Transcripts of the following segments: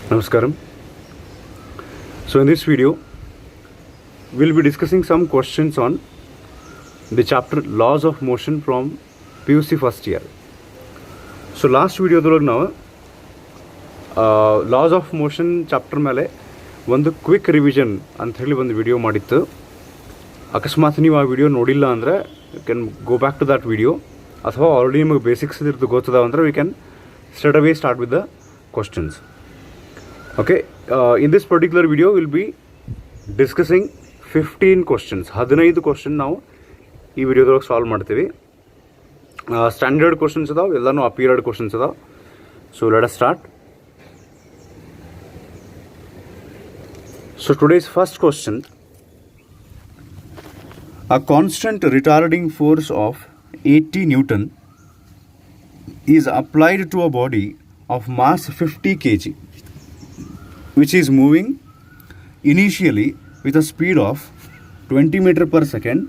Namaskaram. So in this video, we'll be discussing some questions on the chapter Laws of Motion from PUC first year. So last video ನಾವು loss of motion chapter ಮೇಲೆ ಒಂದು quick revision ಅಂತ ಹೇಳಿ ಒಂದು video ಮಾಡಿತ್ತು. ಅಕಸ್ಮಾತ್ ನೀವು ಆ ವಿಡಿಯೋ ನೋಡಿಲ್ಲ ಅಂದರೆ you can go back to that video, ಅಥವಾ ಆಲ್ರೆಡಿ ನಿಮಗೆ ಬೇಸಿಕ್ಸ್ ಇರ್ದು ಗೊತ್ತದ ಅಂದರೆ we can straight away start with the questions. Okay, in this particular video we'll be discussing 15 questions. 15 question ನಾವು ಈ ವಿಡಿಯೋದೊಳಗೆ ಸಾಲ್ವ್ ಮಾಡ್ತೀವಿ. ಸ್ಟ್ಯಾಂಡರ್ಡ್ ಕ್ವಶನ್ಸ್ ಅದಾವೆ, ಎಲ್ಲನೂ ಅಪಿಯರ್ಡ್ ಕ್ವಶನ್ಸ್ ಅದಾವೆ. So let us start. So today's first question: a constant retarding force of 80 Newton is applied to a body of mass 50 kg which is moving initially with a speed of 20 meter per second.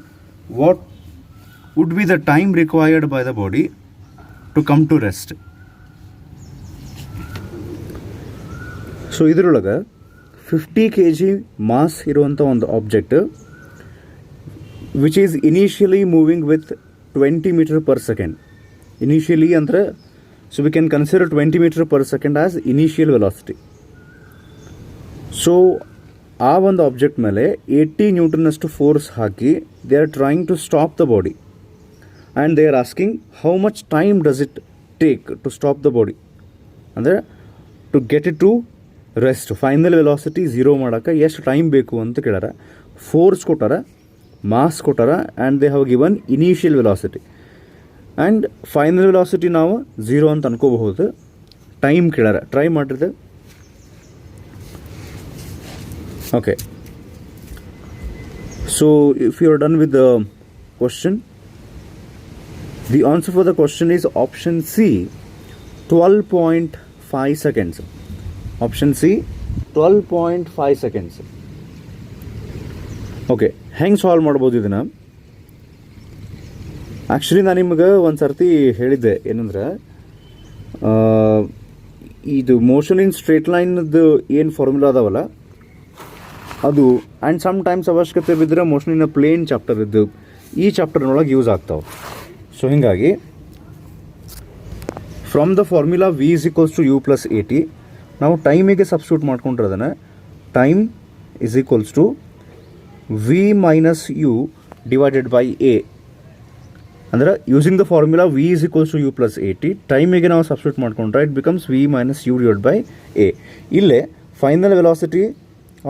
What would be the time required by the body to come to rest? So ಇದರೊಳಗೆ 50 kg mass ಇರುವಂಥ ಒಂದು object which is initially moving with 20 meter per second. Initially ಅಂದರೆ so we can consider 20 meter per second as initial velocity. So ಆ ಒಂದು object ಮೇಲೆ 80 ನ್ಯೂಟನ್ನಷ್ಟು force hockey they are trying to stop the body and they are asking how much time does it take to stop the body, ಅಂದರೆ to get it to rest, final velocity zero ಮಾಡೋಕ್ಕೆ ಎಷ್ಟು time ಬೇಕು ಅಂತ ಕೇಳ್ಯಾರ. Force ಕೊಟ್ಟಾರ, mass ಕೊಟ್ಟಾರ, and they have given initial velocity and final velocity ನಾವು zero ಅಂತ ಅನ್ಕೋಬಹುದು. Time ಕೇಳ್ಯಾರ, try ಮಾಡಿದ್ರೆ. Okay, so if you are done with the question, the answer for the question is option C, 12.5 seconds. Option C, 12.5 seconds. Okay, ಹೆಂಗೆ solve ಮಾಡ್ಬೋದು ಇದನ್ನು? Actually ನಾನು ನಿಮಗೆ ಒಂದು ಸರ್ತಿ ಹೇಳಿದ್ದೆ ಏನಂದ್ರೆ, ಇದು ಮೋಷನ್ ಇನ್ ಸ್ಟ್ರೇಟ್ ಲೈನ್ದು ಏನು ಫಾರ್ಮುಲಾ ಅದಾವಲ್ಲ ಅದು, ಆ್ಯಂಡ್ ಸಮ್ ಟೈಮ್ಸ್ ಅವಶ್ಯಕತೆ ಬಿದ್ದರೆ ಮೋಷನ್ ಇನ್ ಪ್ಲೇನ್ ಚಾಪ್ಟರ್ ಇದ್ದು ಈ ಚಾಪ್ಟರ್ನೊಳಗೆ ಯೂಸ್ ಆಗ್ತಾವೆ. ಸೊ ಹೀಗಾಗಿ from the formula v is equals to u plus 80 ನಾವು ಟೈಮಿಗೆ ಸಬ್ಸ್ಟಿಟ್ಯೂಟ್ ಮಾಡ್ಕೊಂಡಿರೋದನ್ನು time is equals to v minus u divided by a, ಅಂದರೆ using the formula v is equals to u plus 80 ಟೈಮಿಗೆ ನಾವು substitute ಮಾಡ್ಕೊಂಡ್ರೆ it becomes v minus u divide by a. ಇಲ್ಲೇ final velocity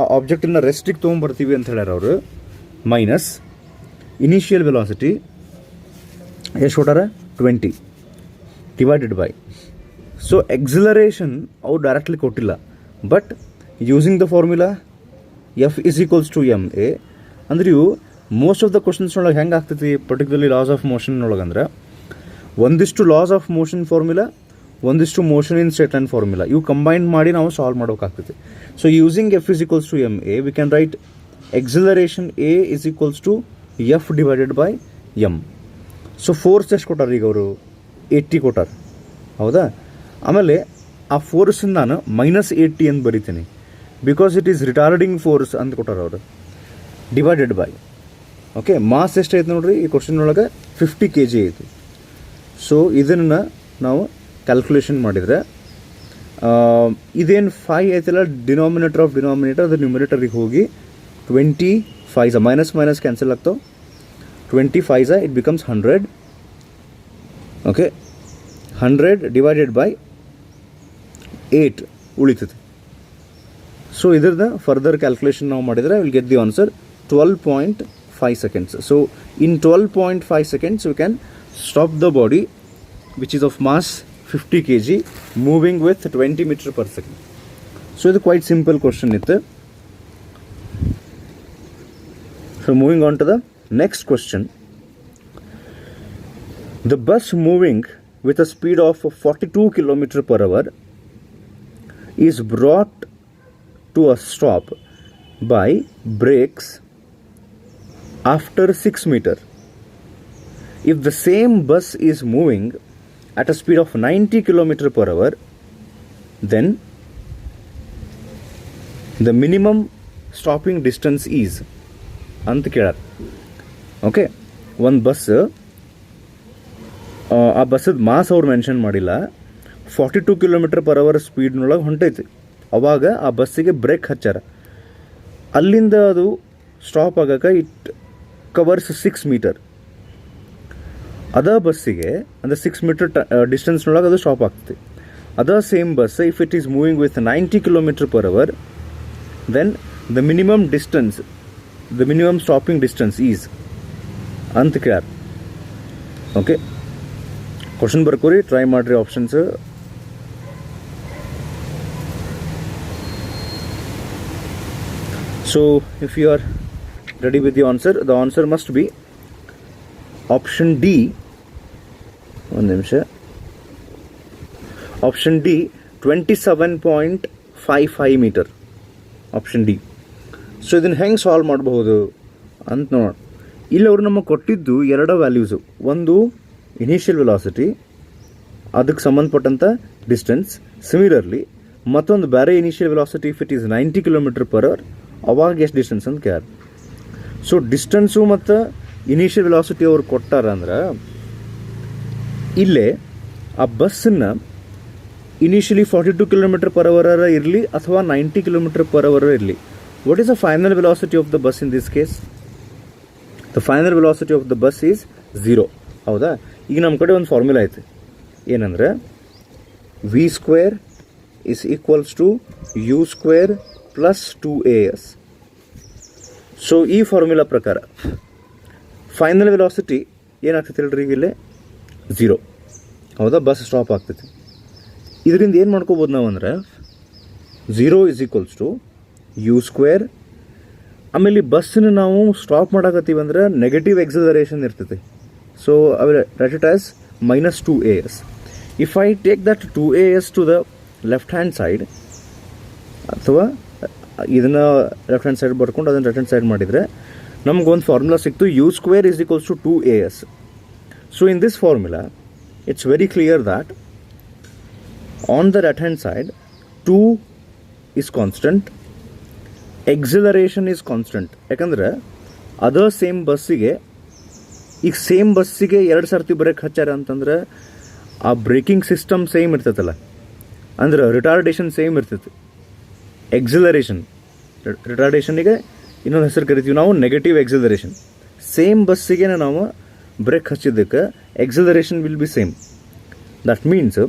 ಆ ಆಬ್ಜೆಕ್ಟನ್ನು ರೆಸ್ಟಿಗೆ ತೊಗೊಂಬರ್ತೀವಿ ಅಂತ ಹೇಳ್ಯಾರ ಅವರು, ಮೈನಸ್ ಇನಿಷಿಯಲ್ ವೆಲಾಸಿಟಿ ಎಷ್ಟು ಕೊಟ್ಟಾರ 20 ಡಿವೈಡೆಡ್ ಬೈ. ಸೊ ಎಕ್ಸಿಲರೇಷನ್ ಅವ್ರು ಡೈರೆಕ್ಟ್ಲಿ ಕೊಟ್ಟಿಲ್ಲ, but using the formula F is equals to M A. ಅಂದ್ರೆ ಇವು ಮೋಸ್ಟ್ ಆಫ್ ದ ಕ್ವಶನ್ಸ್ನೊಳಗೆ ಹೆಂಗೆ ಆಗ್ತೈತಿ, ಪರ್ಟಿಕ್ಯುಲರ್ಲಿ ಲಾಸ್ ಆಫ್ ಮೋಷನ್ನೊಳಗೆ ಅಂದ್ರೆ ಒಂದಿಷ್ಟು ಲಾಸ್ ಆಫ್ ಮೋಷನ್ ಫಾರ್ಮುಲಾ, ಒಂದಿಷ್ಟು motion in straight line formula, ಇವು ಕಂಬೈನ್ ಮಾಡಿ ನಾವು ಸಾಲ್ವ್ ಮಾಡೋಕ್ಕಾಗ್ತೈತಿ. So using F is equals to M a we can write acceleration a is equals to F divided by m. So force ಎಷ್ಟು ಕೊಟ್ಟಾರ ಈಗ ಅವರು 80 ಕೊಟ್ಟಾರ, ಹೌದಾ? ಆಮೇಲೆ ಆ ಫೋರ್ಸನ್ನು ನಾನು ಮೈನಸ್ 80 ಅಂತ ಬರಿತೀನಿ, because it is retarding force ಅಂತ ಕೊಟ್ಟಾರ ಅವರು, ಡಿವೈಡೆಡ್ ಬೈ. ಓಕೆ, ಮಾಸ್ ಎಷ್ಟೈತೆ ನೋಡ್ರಿ ಈ ಕ್ವಶನ್ ಒಳಗೆ 50 kg ಐತಿ. ಸೊ ಇದನ್ನು ನಾವು ಕ್ಯಾಲ್ಕುಲೇಷನ್ ಮಾಡಿದರೆ ಇದೇನು 5 ಐತಲ್ಲ ಡಿನಾಮಿನೇಟರ್ ಆಫ್ ಡಿನಾಮಿನೇಟರ್, ಅದು ನ್ಯೂಮಿನೇಟರಿಗೆ ಹೋಗಿ 25 ಮೈನಸ್ ಮೈನಸ್ ಕ್ಯಾನ್ಸಲ್ ಆಗ್ತಾವೆ, 25 it becomes 100. Okay, 100 divided by 8 ಉಳಿತದೆ. ಸೊ ಇದ್ರದ್ದು ಫರ್ದರ್ ಕ್ಯಾಲ್ಕುಲೇಷನ್ ನಾವು ಮಾಡಿದರೆ will get the answer 12.5 seconds. So in 12.5 seconds we can stop the body which is of mass 50 kg moving with 20 meter per second. So it's a quite simple question itte. So moving on to the next question. The bus moving with a speed of 42 km per hour is brought to a stop by brakes after 6 meter. If the same bus is moving at a speed of 90 km per hour, then the minimum stopping distance is ಅಂತ ಕೇಳ್ಯಾರ. Okay, ಒಂದು bus, ಆ ಬಸ್ಸದ mass ಅವ್ರು mention ಮಾಡಿಲ್ಲ, 42 km/h ಸ್ಪೀಡ್ನೊಳಗೆ ಹೊಂಟೈತಿ. ಅವಾಗ ಆ ಬಸ್ಸಿಗೆ break ಹಚ್ಚಾರ. ಅಲ್ಲಿಂದ ಅದು ಸ್ಟಾಪ್ ಆಗಕ್ಕೆ ಇಟ್ ಕವರ್ಸ್ 6 ಮೀಟರ್. ಅದ ಬಸ್ಸಿಗೆ ಅಂದರೆ 6 ಮೀಟರ್ ಡಿಸ್ಟೆನ್ಸ್ನೊಳಗೆ ಅದು ಸ್ಟಾಪ್ ಆಗ್ತದೆ. ಅದ same bus if it is moving with 90 km/h, then the minimum distance, the minimum stopping distance is ಅಂತ ಕೇಳ್ಯಾರ. ಓಕೆ, ಕ್ವಶನ್ ಬರ್ಕೋರಿ, ಟ್ರೈ ಮಾಡಿರಿ options. So if you are ready with the answer must be option D. One ನಿಮಿಷ. Option D, 27.55 meter. Option D. So ಇದನ್ನು ಹೆಂಗೆ solve ಮಾಡಬಹುದು ಅಂತ ನೋಡೋಣ. ಇಲ್ಲಿ ಅವರು ನಮಗೆ ಕೊಟ್ಟಿದ್ದು ಎರಡು ವ್ಯಾಲ್ಯೂಸು, ಒಂದು ಇನಿಷಿಯಲ್ ವೆಲಾಸಿಟಿ, ಅದಕ್ಕೆ ಸಂಬಂಧಪಟ್ಟಂಥ ಡಿಸ್ಟೆನ್ಸ್. ಸಿಮಿಲರ್ಲಿ ಮತ್ತೊಂದು ಬೇರೆ initial velocity if it is 90 km/h, ಅವಾಗ ಎಷ್ಟು ಡಿಸ್ಟೆನ್ಸ್ ಅಂತ ಕೇಳ್ಯಾರ. ಸೊ ಡಿಸ್ಟೆನ್ಸು ಮತ್ತು ಇನಿಷಿಯಲ್ ವೆಲಾಸಿಟಿ ಅವ್ರು ಕೊಟ್ಟಾರ ಅಂದ್ರೆ ಇಲ್ಲೇ ಆ ಬಸ್ಸನ್ನು ಇನಿಷಿಯಲಿ 42 km/h ಇರಲಿ ಅಥವಾ 90 km/h ಇರಲಿ, what is the final velocity of the bus in this case? The final velocity of the bus is 0. ಹೌದಾ? ಈಗ ನಮ್ಮ ಕಡೆ ಒಂದು ಫಾರ್ಮುಲಾ ಐತೆ, ಏನಂದ್ರೆ v² is equals to u² plus 2as. So ಈ ಫಾರ್ಮುಲಾ ಪ್ರಕಾರ ಫೈನಲ್ ವೆಲಾಸಿಟಿ ಏನಾಗ್ತೈತೆ ಹೇಳ್ರಿ, ಈಗ ಇಲ್ಲೇ 0. ಹೌದಾ? ಬಸ್ ಸ್ಟಾಪ್ ಆಗ್ತೈತಿ. ಇದರಿಂದ ಏನು ಮಾಡ್ಕೋಬೋದು ನಾವು ಅಂದ್ರೆ 0 is equals to u². ಆಮೇಲೆ ಬಸ್ಸನ್ನು ನಾವು ಸ್ಟಾಪ್ ಮಾಡಕತ್ತೀವಿ ಅಂದ್ರೆ ನೆಗೆಟಿವ್ ಎಕ್ಸಲರೇಷನ್ ಇರ್ತೈತಿ. So I will write it as -2as. If I take that 2as to the left hand side, ಅಥವಾ ಇದನ್ನು ಲೆಫ್ಟ್ ಹ್ಯಾಂಡ್ ಸೈಡ್ ಬರ್ಕೊಂಡು ಅದನ್ನು ರೈಟ್ ಹ್ಯಾಂಡ್ ಸೈಡ್ ಮಾಡಿದರೆ ನಮಗೊಂದು ಫಾರ್ಮುಲಾ ಸಿಕ್ತು, u² is equals to 2as. So in this formula it's very clear that on the right hand side 2 is constant, acceleration is constant. ಯಾಕಂದ್ರೆ ಅದರ್ same ಬಸ್ಸಿಗೆ, ಈಗ same ಬಸ್ಸಿಗೆ 2 ಸರ್ತಿ ಬ್ರೇಕ್ ಹಚ್ಚಾರ ಅಂತಂದ್ರೆ ಆ ಬ್ರೇಕಿಂಗ್ ಸಿಸ್ಟಮ್ ಸೇಮ್ ಇರ್ತೈತಲ್ಲ, ಅಂದ್ರೆ ರಿಟಾರ್ಡೇಷನ್ ಸೇಮ್ ಇರ್ತೈತಿ. ರಿಟಾರ್ಡೇಷನಿಗೆ ಇನ್ನೊಂದು ಹೆಸರು ಕರಿತೀವಿ ನಾವು, ನೆಗೆಟಿವ್ ಎಕ್ಸಿಲರೇಷನ್. ಸೇಮ್ ಬಸ್ಸಿಗೆ ನಾವು ಬ್ರೇಕ್ ಹಚ್ಚಿದ್ದಕ್ಕೆ acceleration will be same. That means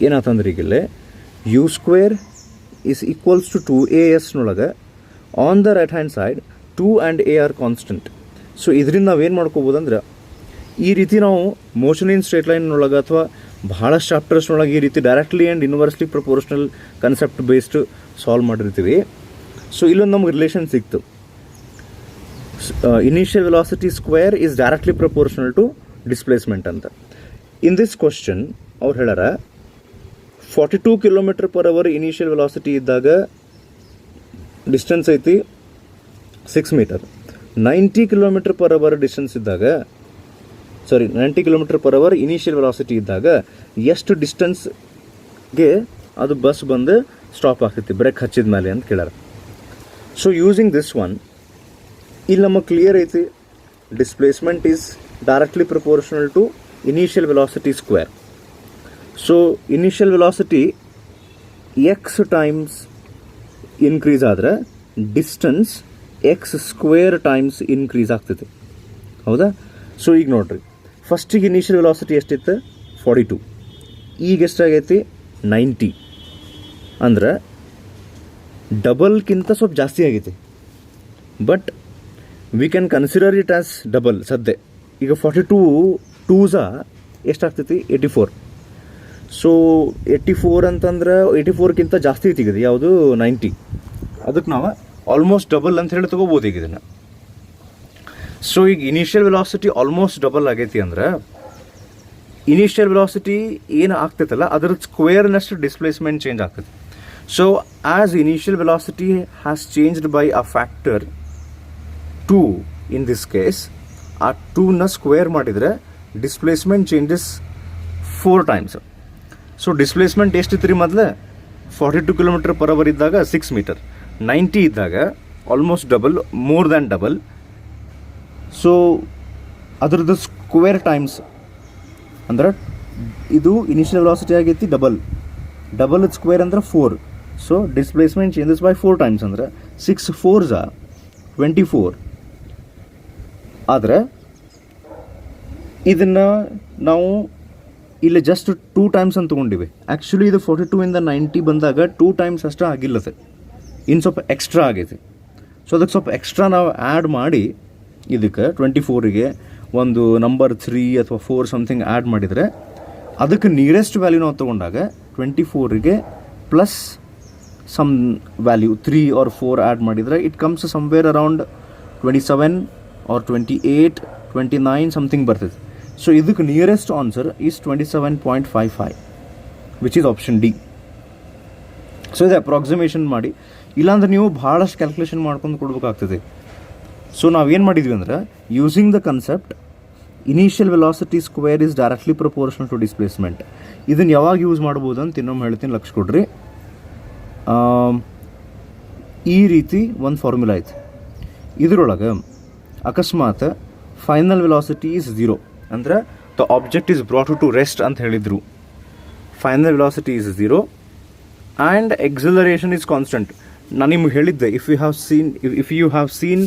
ಏನಾತಂದ್ರೆ ಈಗಿಲ್ಲೇ u² is equals to 2as ನೊಳಗೆ on the right hand side 2 and a are constant. So ಇದರಿಂದ ನಾವೇನು ಮಾಡ್ಕೋಬೋದು ಅಂದ್ರೆ, ಈ ರೀತಿ ನಾವು ಮೋಷನ್ ಇನ್ ಸ್ಟ್ರೇಟ್ ಲೈನ್ನೊಳಗೆ ಅಥವಾ ಭಾಳಷ್ಟು ಚಾಪ್ಟರ್ಸ್ನೊಳಗೆ ಈ ರೀತಿ directly and inversely proportional concept based solve ಮಾಡಿರ್ತೀವಿ. ಸೊ ಇಲ್ಲೊಂದು ನಮ್ಗೆ ರಿಲೇಷನ್ ಸಿಕ್ತು, initial velocity square is directly proportional to displacement ಅಂತ. ಇನ್ ದಿಸ್ ಕ್ವಶನ್ ಅವ್ರು ಹೇಳ್ಯಾರ 42 km/h ಇನಿಷಿಯಲ್ ವೆಲಾಸಿಟಿ ಇದ್ದಾಗ ಡಿಸ್ಟೆನ್ಸ್ ಐತಿ 6 ಮೀಟರ್. 90 km/h ಡಿಸ್ಟೆನ್ಸ್ ಇದ್ದಾಗ, 90 km/h ಇನಿಷಿಯಲ್ ವೆಲಾಸಿಟಿ ಇದ್ದಾಗ ಎಷ್ಟು ಡಿಸ್ಟೆನ್ಸ್ಗೆ ಅದು ಬಸ್ ಬಂದು ಸ್ಟಾಪ್ ಆಗ್ತೈತಿ ಬ್ರೇಕ್ ಹಚ್ಚಿದ ಮೇಲೆ ಅಂತ ಕೇಳ್ಯಾರ. ಸೊ ಯೂಸಿಂಗ್ ದಿಸ್ ಒನ್, ಇಲ್ಲಿ ನಮಗೆ ಕ್ಲಿಯರ್ ಐತಿ, displacement is directly proportional to initial velocity square. So initial velocity x times increase ಆದರೆ ಡಿಸ್ಟೆನ್ಸ್ x² ಟೈಮ್ಸ್ ಇನ್ಕ್ರೀಸ್ ಆಗ್ತೈತಿ. ಹೌದಾ? ಸೊ ಈಗ ನೋಡ್ರಿ, ಫಸ್ಟಿಗೆ ಇನಿಷಿಯಲ್ ವೆಲಾಸಿಟಿ ಎಷ್ಟಿತ್ತು? 42. ಈಗ ಎಷ್ಟಾಗೈತಿ? 90. ಅಂದ್ರೆ ಡಬಲ್ಗಿಂತ ಸ್ವಲ್ಪ ಜಾಸ್ತಿ ಆಗೈತಿ. But we can consider it as double ಸದ್ಯ. ಈಗ 42 2s ಎಷ್ಟಾಗ್ತೈತಿ? 84. ಸೊ 84 ಅಂತಂದ್ರೆ 84ಕ್ಕಿಂತ ಜಾಸ್ತಿ ಐತಿಗಿದೆ ಯಾವುದು? 90. ಅದಕ್ಕೆ ನಾವು ಆಲ್ಮೋಸ್ಟ್ ಡಬಲ್ ಅಂತ ಹೇಳಿ ತೊಗೋಬೋದು ಈಗ ಇದನ್ನು. ಸೊ ಈಗ ಇನಿಷಿಯಲ್ ವೆಲಾಸಿಟಿ ಆಲ್ಮೋಸ್ಟ್ ಡಬಲ್ ಆಗೈತಿ ಅಂದ್ರೆ ಇನಿಷಿಯಲ್ ವೆಲಾಸಿಟಿ ಏನು ಆಗ್ತೈತಲ್ಲ ಅದರ ಸ್ಕ್ವೇರ್ನಷ್ಟು ಡಿಸ್ಪ್ಲೇಸ್ಮೆಂಟ್ ಚೇಂಜ್ ಆಗ್ತೈತಿ. So as initial velocity has changed by a factor 2 in this case, ಆ 2ನ ಸ್ಕ್ವೇರ್ ಮಾಡಿದರೆ displacement changes 4 times. So displacement ಎಷ್ಟಿತ್ತು ರೀ ಮೊದಲು? 42 km/h ಇದ್ದಾಗ 6 ಮೀಟರ್, 90 ಇದ್ದಾಗ almost double, more than double. So ಅದ್ರದ್ದು ಸ್ಕ್ವೇರ್ ಟೈಮ್ಸ್ ಅಂದ್ರೆ ಇದು ಇನಿಷಿಯಲ್ ವೆಲಾಸಿಟಿ ಆಗೈತಿ ಡಬಲ್ ಸ್ಕ್ವೇರ್ ಅಂದ್ರೆ 4. So displacement changes by 4 times ಅಂದ್ರೆ 6 4s 24. ಆದರೆ ಇದನ್ನು ನಾವು ಇಲ್ಲಿ ಜಸ್ಟ್ 2 ಟೈಮ್ಸ್ ಅಂತ ತೊಗೊಂಡಿವಿ. ಆ್ಯಕ್ಚುಲಿ ಇದು 42 ಇಂದ 90 ಬಂದಾಗ 2 ಟೈಮ್ಸ್ ಅಷ್ಟೇ ಆಗಿಲ್ಲದೆ, ಇನ್ನು ಸ್ವಲ್ಪ ಎಕ್ಸ್ಟ್ರಾ ಆಗೈತಿ. ಸೊ ಅದಕ್ಕೆ ಸ್ವಲ್ಪ ಎಕ್ಸ್ಟ್ರಾ ನಾವು ಆ್ಯಡ್ ಮಾಡಿ ಇದಕ್ಕೆ 24ಗೆ ಒಂದು ನಂಬರ್ 3 ಅಥವಾ 4 ಸಮಥಿಂಗ್ ಆ್ಯಡ್ ಮಾಡಿದರೆ ಅದಕ್ಕೆ ನಿಯರೆಸ್ಟ್ ವ್ಯಾಲ್ಯೂ ನಾವು ತೊಗೊಂಡಾಗ 24ಗೆ plus some value 3 or 4 add ಮಾಡಿದರೆ it comes somewhere around 27 or 28, 29 something ಬರ್ತದೆ. ಸೊ ಇದಕ್ಕೆ nearest answer is 27.55 which is option D. So ಇದು ಅಪ್ರಾಕ್ಸಿಮೇಷನ್ ಮಾಡಿ, ಇಲ್ಲಾಂದ್ರೆ ನೀವು ಭಾಳಷ್ಟು ಕ್ಯಾಲ್ಕುಲೇಷನ್ ಮಾಡ್ಕೊಂಡು ಕೊಡ್ಬೇಕಾಗ್ತದೆ. ಸೊ ನಾವೇನು ಮಾಡಿದ್ವಿ ಅಂದ್ರೆ using the concept initial velocity square is directly proportional to displacement. ಇದನ್ನು ಯಾವಾಗ ಯೂಸ್ ಮಾಡ್ಬೋದು ಅಂತ ಇನ್ನೊಮ್ಮೆ ಹೇಳ್ತೀನಿ, ಲಕ್ಷ ಕೊಡ್ರಿ. ಈ ರೀತಿ ಒಂದು ಫಾರ್ಮುಲಾ ಐತೆ. ಇದರೊಳಗೆ ಅಕಸ್ಮಾತ್ ಫೈನಲ್ ವೆಲಾಸಿಟಿ ಈಸ್ 0 ಅಂದ್ರೆ the object is brought to rest ಅಂತ ಹೇಳಿದರು. Final velocity is 0 and acceleration is constant. ನಾನು ನಿಮ್ಗೆ ಹೇಳಿದ್ದೆ, if you have seen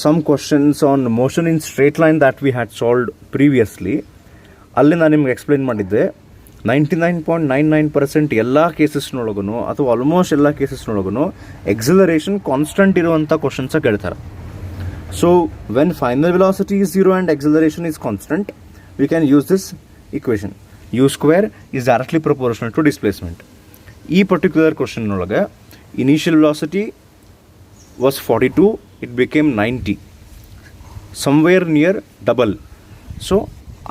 some questions on motion in straight line that we had solved previously, ಅಲ್ಲಿ ನಾನು ನಿಮ್ಗೆ explain ಮಾಡಿದ್ದೆ 99.99% ಎಲ್ಲ ಕೇಸಸ್ನೊಳಗೂ ಅಥವಾ ಆಲ್ಮೋಸ್ಟ್ ಎಲ್ಲ ಕೇಸಸ್ನೊಳಗೂ ಎಕ್ಸಲರೇಷನ್ ಕಾನ್ಸ್ಟೆಂಟ್ ಇರುವಂಥ ಕ್ವಶನ್ಸ ಕೇಳ್ತಾರೆ. So when final velocity is 0 and acceleration is constant, we can use this equation, u square is directly proportional to displacement. ಈ ಪರ್ಟಿಕ್ಯುಲರ್ ಕ್ವಶನ್ನೊಳಗೆ initial velocity was 42, it became 90, somewhere near double. So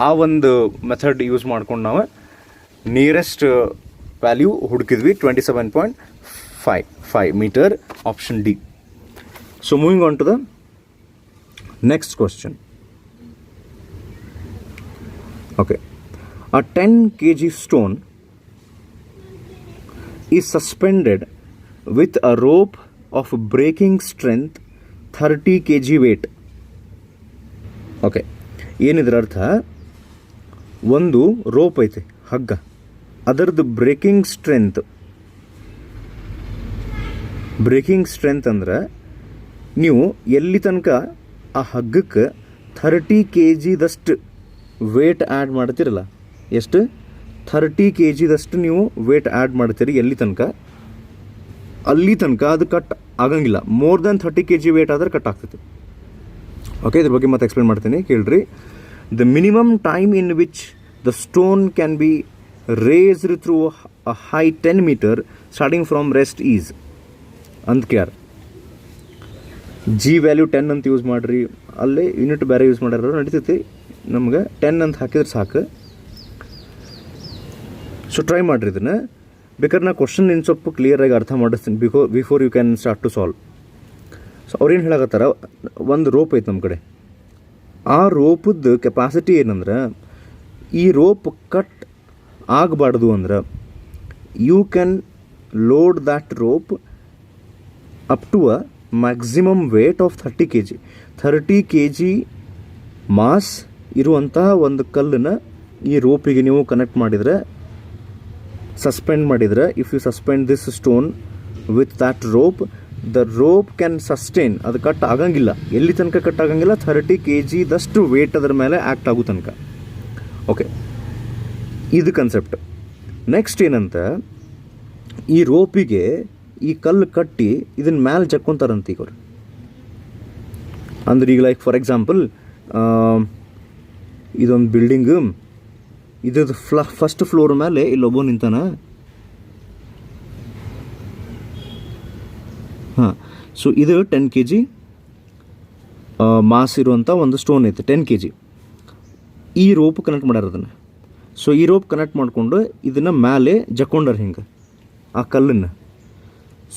ಆ ಒಂದು method use ಮಾಡ್ಕೊಂಡು ನಾವು nearest value ಹುಡುಕಿದ್ವಿ 27.55 metre, option D. So moving on to the next question. Okay, a 10 kg stone is suspended with a rope of breaking strength 30 kg weight. Okay, ಏನಿದ್ರ ಅರ್ಥ, ಒಂದು rope ಐತೆ, ಹಗ್ಗ, ಅದರದ್ದು ಬ್ರೇಕಿಂಗ್ ಸ್ಟ್ರೆಂತ್ ಅಂದ್ರೆ ನೀವು ಎಲ್ಲಿ ತನಕ ಆ ಹಗ್ಗಕ್ಕೆ 30 kg ವೇಟ್ ಆ್ಯಡ್ ಮಾಡ್ತೀರಲ್ಲ, ಎಷ್ಟು 30 kg ನೀವು ವೇಟ್ ಆ್ಯಡ್ ಮಾಡ್ತೀರಿ ಎಲ್ಲಿ ತನಕ, ಅಲ್ಲಿ ತನಕ ಅದು ಕಟ್ ಆಗಂಗಿಲ್ಲ. ಮೋರ್ ದೆನ್ 30 kg ವೇಟ್ ಆದರೆ ಕಟ್ ಆಗ್ತೈತೆ. ಓಕೆ, ಇದ್ರ ಬಗ್ಗೆ ಮತ್ತೆ ಎಕ್ಸ್ಪ್ಲೇನ್ ಮಾಡ್ತೀನಿ, ಕೇಳ್ರಿ. The minimum time in which the stone can be raised through a high 10 metre starting from rest is ಅಂತ ಕೇರ್. ಜಿ ವ್ಯಾಲ್ಯೂ 10 ಅಂತ ಯೂಸ್ ಮಾಡಿರಿ, ಅಲ್ಲೇ ಯೂನಿಟ್ ಬೇರೆ ಯೂಸ್ ಮಾಡ್ಯಾರ ನಡೀತೈತಿ, ನಮ್ಗೆ 10 ಅಂತ ಹಾಕಿದ್ರೆ ಸಾಕು. ಸೊ ಟ್ರೈ ಮಾಡಿರಿ ಇದನ್ನು. ಬೇಕಾದ್ರೆ ನಾ ಕ್ವಶನ್ ಇನ್ನು ಸ್ವಲ್ಪ ಕ್ಲಿಯರಾಗಿ ಅರ್ಥ ಮಾಡಿಸ್ತೀನಿ before you can start to solve. So ಅವ್ರೇನು ಹೇಳಕತ್ತಾರ, ಒಂದು ರೋಪ್ ಐತೆ ನಮ್ಮ ಕಡೆ, ಆ ರೋಪದ್ದು ಕೆಪಾಸಿಟಿ ಏನಂದ್ರೆ, ಈ ರೋಪ್ ಕಟ್ ಆಗಬಾರ್ದು ಅಂದ್ರೆ you can load that rope up to a maximum weight of 30 kg. 30 kg mass ಇರುವಂತಹ ಒಂದು ಕಲ್ಲನ್ನು ಈ ರೋಪಿಗೆ ನೀವು ಕನೆಕ್ಟ್ ಮಾಡಿದರೆ, ಸಸ್ಪೆಂಡ್ ಮಾಡಿದರೆ, if you suspend this stone with that rope, the rope can sustain, ಅದು ಕಟ್ ಆಗಂಗಿಲ್ಲ. ಎಲ್ಲಿ ತನಕ ಕಟ್ ಆಗಂಗಿಲ್ಲ, 30 kg ವೇಟ್ ಅದರ ಮೇಲೆ ಆ್ಯಕ್ಟ್ ಆಗೋ ತನಕ. ಓಕೆ, ಇದು ಕನ್ಸೆಪ್ಟ್. ನೆಕ್ಸ್ಟ್ ಏನಂತ, ಈ ರೋಪಿಗೆ ಈ ಕಲ್ಲು ಕಟ್ಟಿ ಇದನ್ನ ಮೇಲೆ ಜಕ್ಕೊಂತಾರಂತ ಈಗ ಅವ್ರು. ಅಂದ್ರೆ ಈಗ ಲೈಕ್ ಫಾರ್ ಎಕ್ಸಾಂಪಲ್, ಇದೊಂದು ಬಿಲ್ಡಿಂಗು, ಇದ್ರದ್ದು ಫಸ್ಟ್ ಫ್ಲೋರ್ ಮೇಲೆ ಇಲ್ಲೊಬ್ಬ ನಿಂತಾನ. ಹಾಂ, ಸೊ ಇದು 10 kg ಮಾಸ್ ಇರುವಂಥ ಒಂದು ಸ್ಟೋನ್ ಐತೆ, 10 kg. ಈ ರೋಪ್ ಕನೆಕ್ಟ್ ಮಾಡ್ಯಾರ ಅದನ್ನು. ಸೊ ಈ ರೋಪ್ ಕನೆಕ್ಟ್ ಮಾಡಿಕೊಂಡು ಇದನ್ನು ಮೇಲೆ ಜಕ್ಕೊಂಡಾರ ಹಿಂಗೆ ಆ ಕಲ್ಲನ್ನು.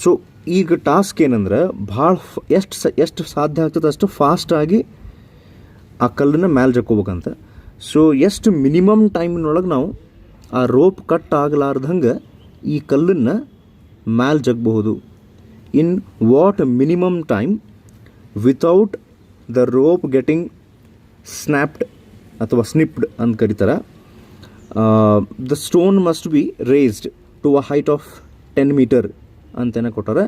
ಸೊ ಈಗ ಟಾಸ್ಕ್ ಏನಂದ್ರೆ, ಭಾಳ ಎಷ್ಟು ಸಾಧ್ಯ ಆಗ್ತದೆ ಅಷ್ಟು ಫಾಸ್ಟಾಗಿ ಆ ಕಲ್ಲನ್ನು ಮೇಲೆ ಜಕ್ಕೋಬೇಕಂತ. ಸೊ ಎಷ್ಟು ಮಿನಿಮಮ್ ಟೈಮಿನೊಳಗೆ ನಾವು ಆ ರೋಪ್ ಕಟ್ ಆಗಲಾರ್ದಂಗೆ ಈ ಕಲ್ಲನ್ನು ಮ್ಯಾಲೆ ಜಗ್ಬಹುದು. In what minimum time without the rope getting snapped ಅಥವಾ ಸ್ನಿಪ್ಡ್ ಅಂತ ಕರೀತಾರೆ. The stone must be raised to a height of 10 metre ಅಂತೇನೆ ಕೊಟ್ಟಾರೆ.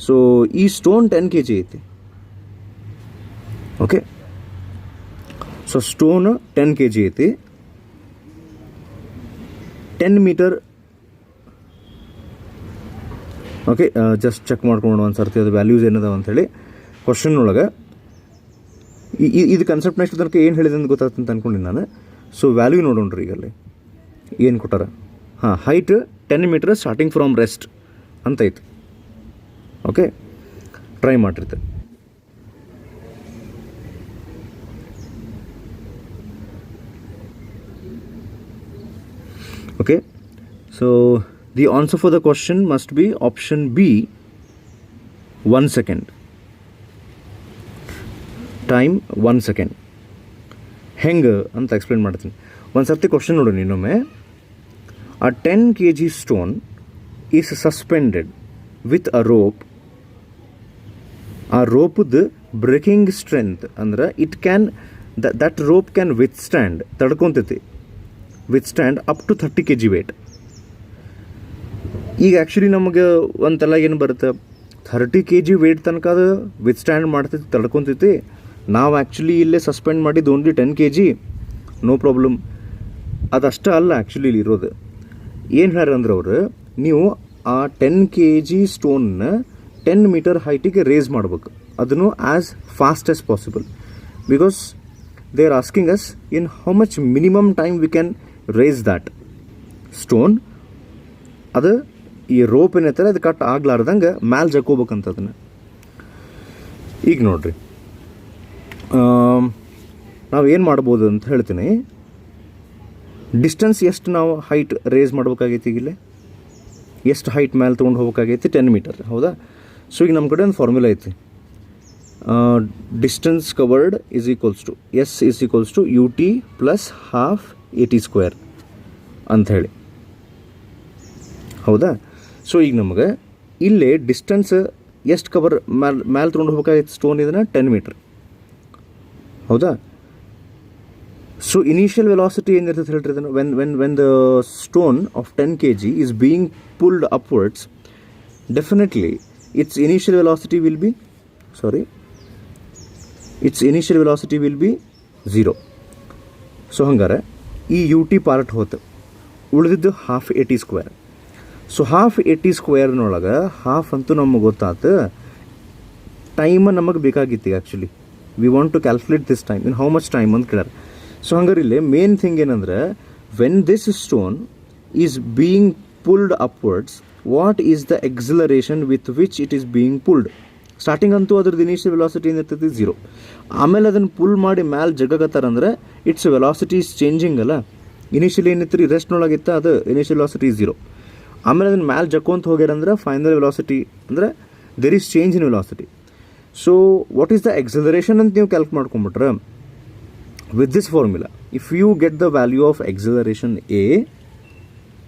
ಸೊ ಈ ಸ್ಟೋನ್ 10 kg ಐತಿ. ಓಕೆ, ಸೊ ಸ್ಟೋನ್ 10 kg ಐತಿ, 10 ಮೀಟರ್. ಓಕೆ, ಜಸ್ಟ್ ಚೆಕ್ ಮಾಡ್ಕೊಂಡು ಒಂದು ಸರ್ತಿ ಅದು ವ್ಯಾಲ್ಯೂಸ್ ಏನದಾವ ಅಂಥೇಳಿ ಕ್ವಶನ್ ಒಳಗೆ. ಇದು ಕನ್ಸೆಪ್ಟ್ ನೆಕ್ಸ್ಟ್ ತನಕ ಏನು ಹೇಳಿದೆ ಅಂತ ಗೊತ್ತಾಗ್ತಂತ ಅಂದ್ಕೊಂಡಿನಿ ನಾನು. ಸೊ ವ್ಯಾಲ್ಯೂ ನೋಡೋಣ್ರಿ ಈಗಲ್ಲಿ ಏನು ಕೊಟ್ಟಾರ. ಹಾಂ, height 10 metre starting from rest ಅಂತ ಐತಿ. ಓಕೆ, ಟ್ರೈ ಮಾಡಿರ್ತೆ. Okay, so the answer for the question must be option B, 1 second. Time 1 second. ಹೆಂಗೆ ಅಂತ ಎಕ್ಸ್ಪ್ಲೇನ್ ಮಾಡ್ತೀನಿ. ಒಂದು ಸರ್ತಿ ಕ್ವಶನ್ ನೋಡೋಣ ಇನ್ನೊಮ್ಮೆ. A 10 kg stone is suspended with a rope. ಆ ರೋಪದ ಬ್ರೇಕಿಂಗ್ ಸ್ಟ್ರೆಂತ್ ಅಂದ್ರೆ it can that rope can withstand, ತಡ್ಕೊತೈತಿ, withstand up to 30 kg weight. ಈಗ ಆ್ಯಕ್ಚುಲಿ ನಮಗೆ ಒಂತೆಲ್ಲ ಏನು ಬರುತ್ತೆ, 30 kg ವೇಟ್ ತನಕ ಅದು ವಿತ್ಸ್ಟ್ಯಾಂಡ್ ಮಾಡ್ತೈತಿ, ತಡ್ಕೊತೈತಿ. ನಾವು ಆ್ಯಕ್ಚುಲಿ ಇಲ್ಲೇ ಸಸ್ಪೆಂಡ್ ಮಾಡಿದ್ದು ಓನ್ಲಿ 10 kg, ನೋ ಪ್ರಾಬ್ಲಮ್. ಅದಷ್ಟೇ ಅಲ್ಲ ಆ್ಯಕ್ಚುಲಿ ಇಲ್ಲಿ ಇರೋದು. ಏನು ಹೇಳ್ಯಾರಂದ್ರೆ ಅವರು, ನೀವು ಆ 10 kg ಸ್ಟೋನ್ನ 10 ಮೀಟರ್ ಹೈಟಿಗೆ ರೇಸ್ ಮಾಡ್ಬೇಕು, ಅದನ್ನು as fast as possible. Because they are asking us in how much minimum time we can race that stone. ಅದು ಈ ರೋಪ್ ಏನೈತಾರೆ ಅದು ಕಟ್ ಆಗ್ಲಾರ್ದಂಗೆ ಮ್ಯಾಲೆ ಜಕ್ಕೋಬೇಕಂತ ಅದನ್ನು. ಈಗ ನೋಡ್ರಿ, ನಾವು ಏನು ಮಾಡ್ಬೋದು ಅಂತ ಹೇಳ್ತೀನಿ. ಡಿಸ್ಟೆನ್ಸ್ ಎಷ್ಟು ನಾವು ಹೈಟ್ ರೇಸ್ ಮಾಡ್ಬೇಕಾಗೈತಿ, ಈಗಿಲ್ಲೇ ಎಷ್ಟು ಹೈಟ್ ಮೇಲೆ ತೊಗೊಂಡು ಹೋಗ್ಬೇಕಾಗೈತಿ, 10 ಮೀಟರ್, ಹೌದಾ? ಸೊ ಈಗ ನಮ್ಮ ಕಡೆ ಒಂದು ಫಾರ್ಮುಲಾ ಐತಿ. Distance covered is equals to S is equals to U T plus half AT² ಅಂಥೇಳಿ, ಹೌದಾ? ಸೊ ಈಗ ನಮಗೆ ಇಲ್ಲೇ ಡಿಸ್ಟೆನ್ಸ್ ಎಷ್ಟು ಕವರ್ ಮ್ಯಾಲೆ ತೊಗೊಂಡು ಹೋಗ್ಬೇಕಾಗೈತಿ ಸ್ಟೋನ್, ಇದನ್ನು 10 ಮೀಟರ್, ಹೌದಾ? ಸೊ ಇನಿಷಿಯಲ್ ವೆಲಾಸಿಟಿ ಏನಿರ್ತದೆ ಹೇಳ್ರಿ, ಇದನ್ನು when the stone of 10 kg is being pulled upwards, definitely its initial velocity will be 0. So ಹಂಗಾರೆ ಈ UT ಪಾರ್ಟ್ ಹೋತು, ಉಳಿದಿದ್ದು ಹಾಫ್ AT². ಸೊ ಹಾಫ್ AT²ನೊಳಗೆ ಹಾಫ್ ಅಂತೂ ನಮಗೆ ಗೊತ್ತಾತು. ಟೈಮ್ ನಮಗೆ ಬೇಕಾಗಿತ್ತು actually. We want to calculate this time, in how much time ಅಂತ ಕೇಳ್ಯಾರ. ಸೊ ಹಂಗಾರೆ ಇಲ್ಲಿ ಮೇನ್ ಥಿಂಗ್ ಏನಂದ್ರೆ, when this stone is being pulled upwards, what is the acceleration with which it is being pulled? Starting ಅಂತೂ ಅದ್ರದ್ದು initial velocity ಏನಿರ್ತೈತಿ 0. ಆಮೇಲೆ ಅದನ್ನು pull ಮಾಡಿ ಮ್ಯಾಲೆ ಜಗತ್ತಾರಂದ್ರೆ ಇಟ್ಸ್ ವೆಲಾಸಿಟಿ ಇಸ್ ಚೇಂಜಿಂಗ್ ಅಲ್ಲ. ಇನಿಷಿಯಲಿ ಏನಿತ್ತು ರೆಸ್ಟ್ನೊಳಗಿತ್ತು, ಅದು ಇನಿಷಿಯಲ್ ವೆಲಾಸಿಟಿ 0. ಆಮೇಲೆ ಅದನ್ನು ಮ್ಯಾಲೆ ಜಕ್ಕೊಂತ ಹೋಗ್ಯಾರಂದ್ರೆ ಫೈನಲ್ ವೆಲಾಸಿಟಿ ಅಂದರೆ there is change in velocity. So what is the acceleration ಅಂತ ನೀವು ಕ್ಯಾಲ್ಕ್ ಮಾಡ್ಕೊಂಬಿಟ್ರೆ, with this formula if you get the value of acceleration A,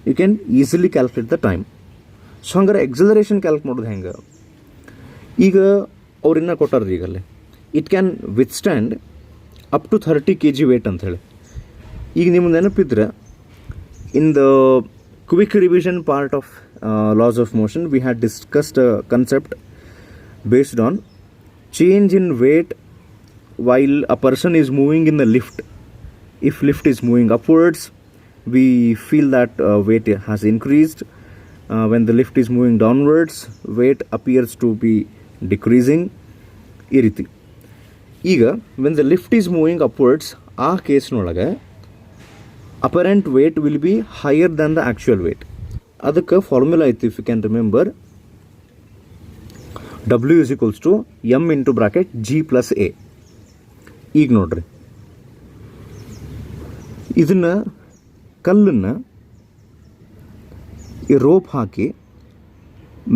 you can easily calculate the time. So ಹಂಗಾರೆ acceleration calc ಮಾಡೋದು ಹೆಂಗೆ? ಈಗ ಅವ್ರಿನ್ನ ಕೊಟ್ಟಾರ್ರಿ ಈಗಲ್ಲೇ, it can withstand up to 30 kg weight ಅಂಥೇಳಿ. ಈಗ ನಿಮ್ಗೆ ನೆನಪಿದ್ರೆ, in the quick revision part of laws of motion we had discussed a concept based on change in weight while a person is moving in the lift. If lift is moving upwards, we feel that weight has increased. When the lift is moving downwards, weight appears to be decreasing. ಈ ರೀತಿ. ಈಗ when the lift is moving upwards, ಆ ಕೇಸ್ನೊಳಗೆ apparent weight will be higher than the actual weight. ಅದಕ್ಕೆ formula ಐತಿ, if you can remember, W is equals to M into bracket G plus A. ಈಗ ನೋಡ್ರಿ, ಇದನ್ನು ಕಲ್ಲನ್ನು ಈ ರೋಪ್ ಹಾಕಿ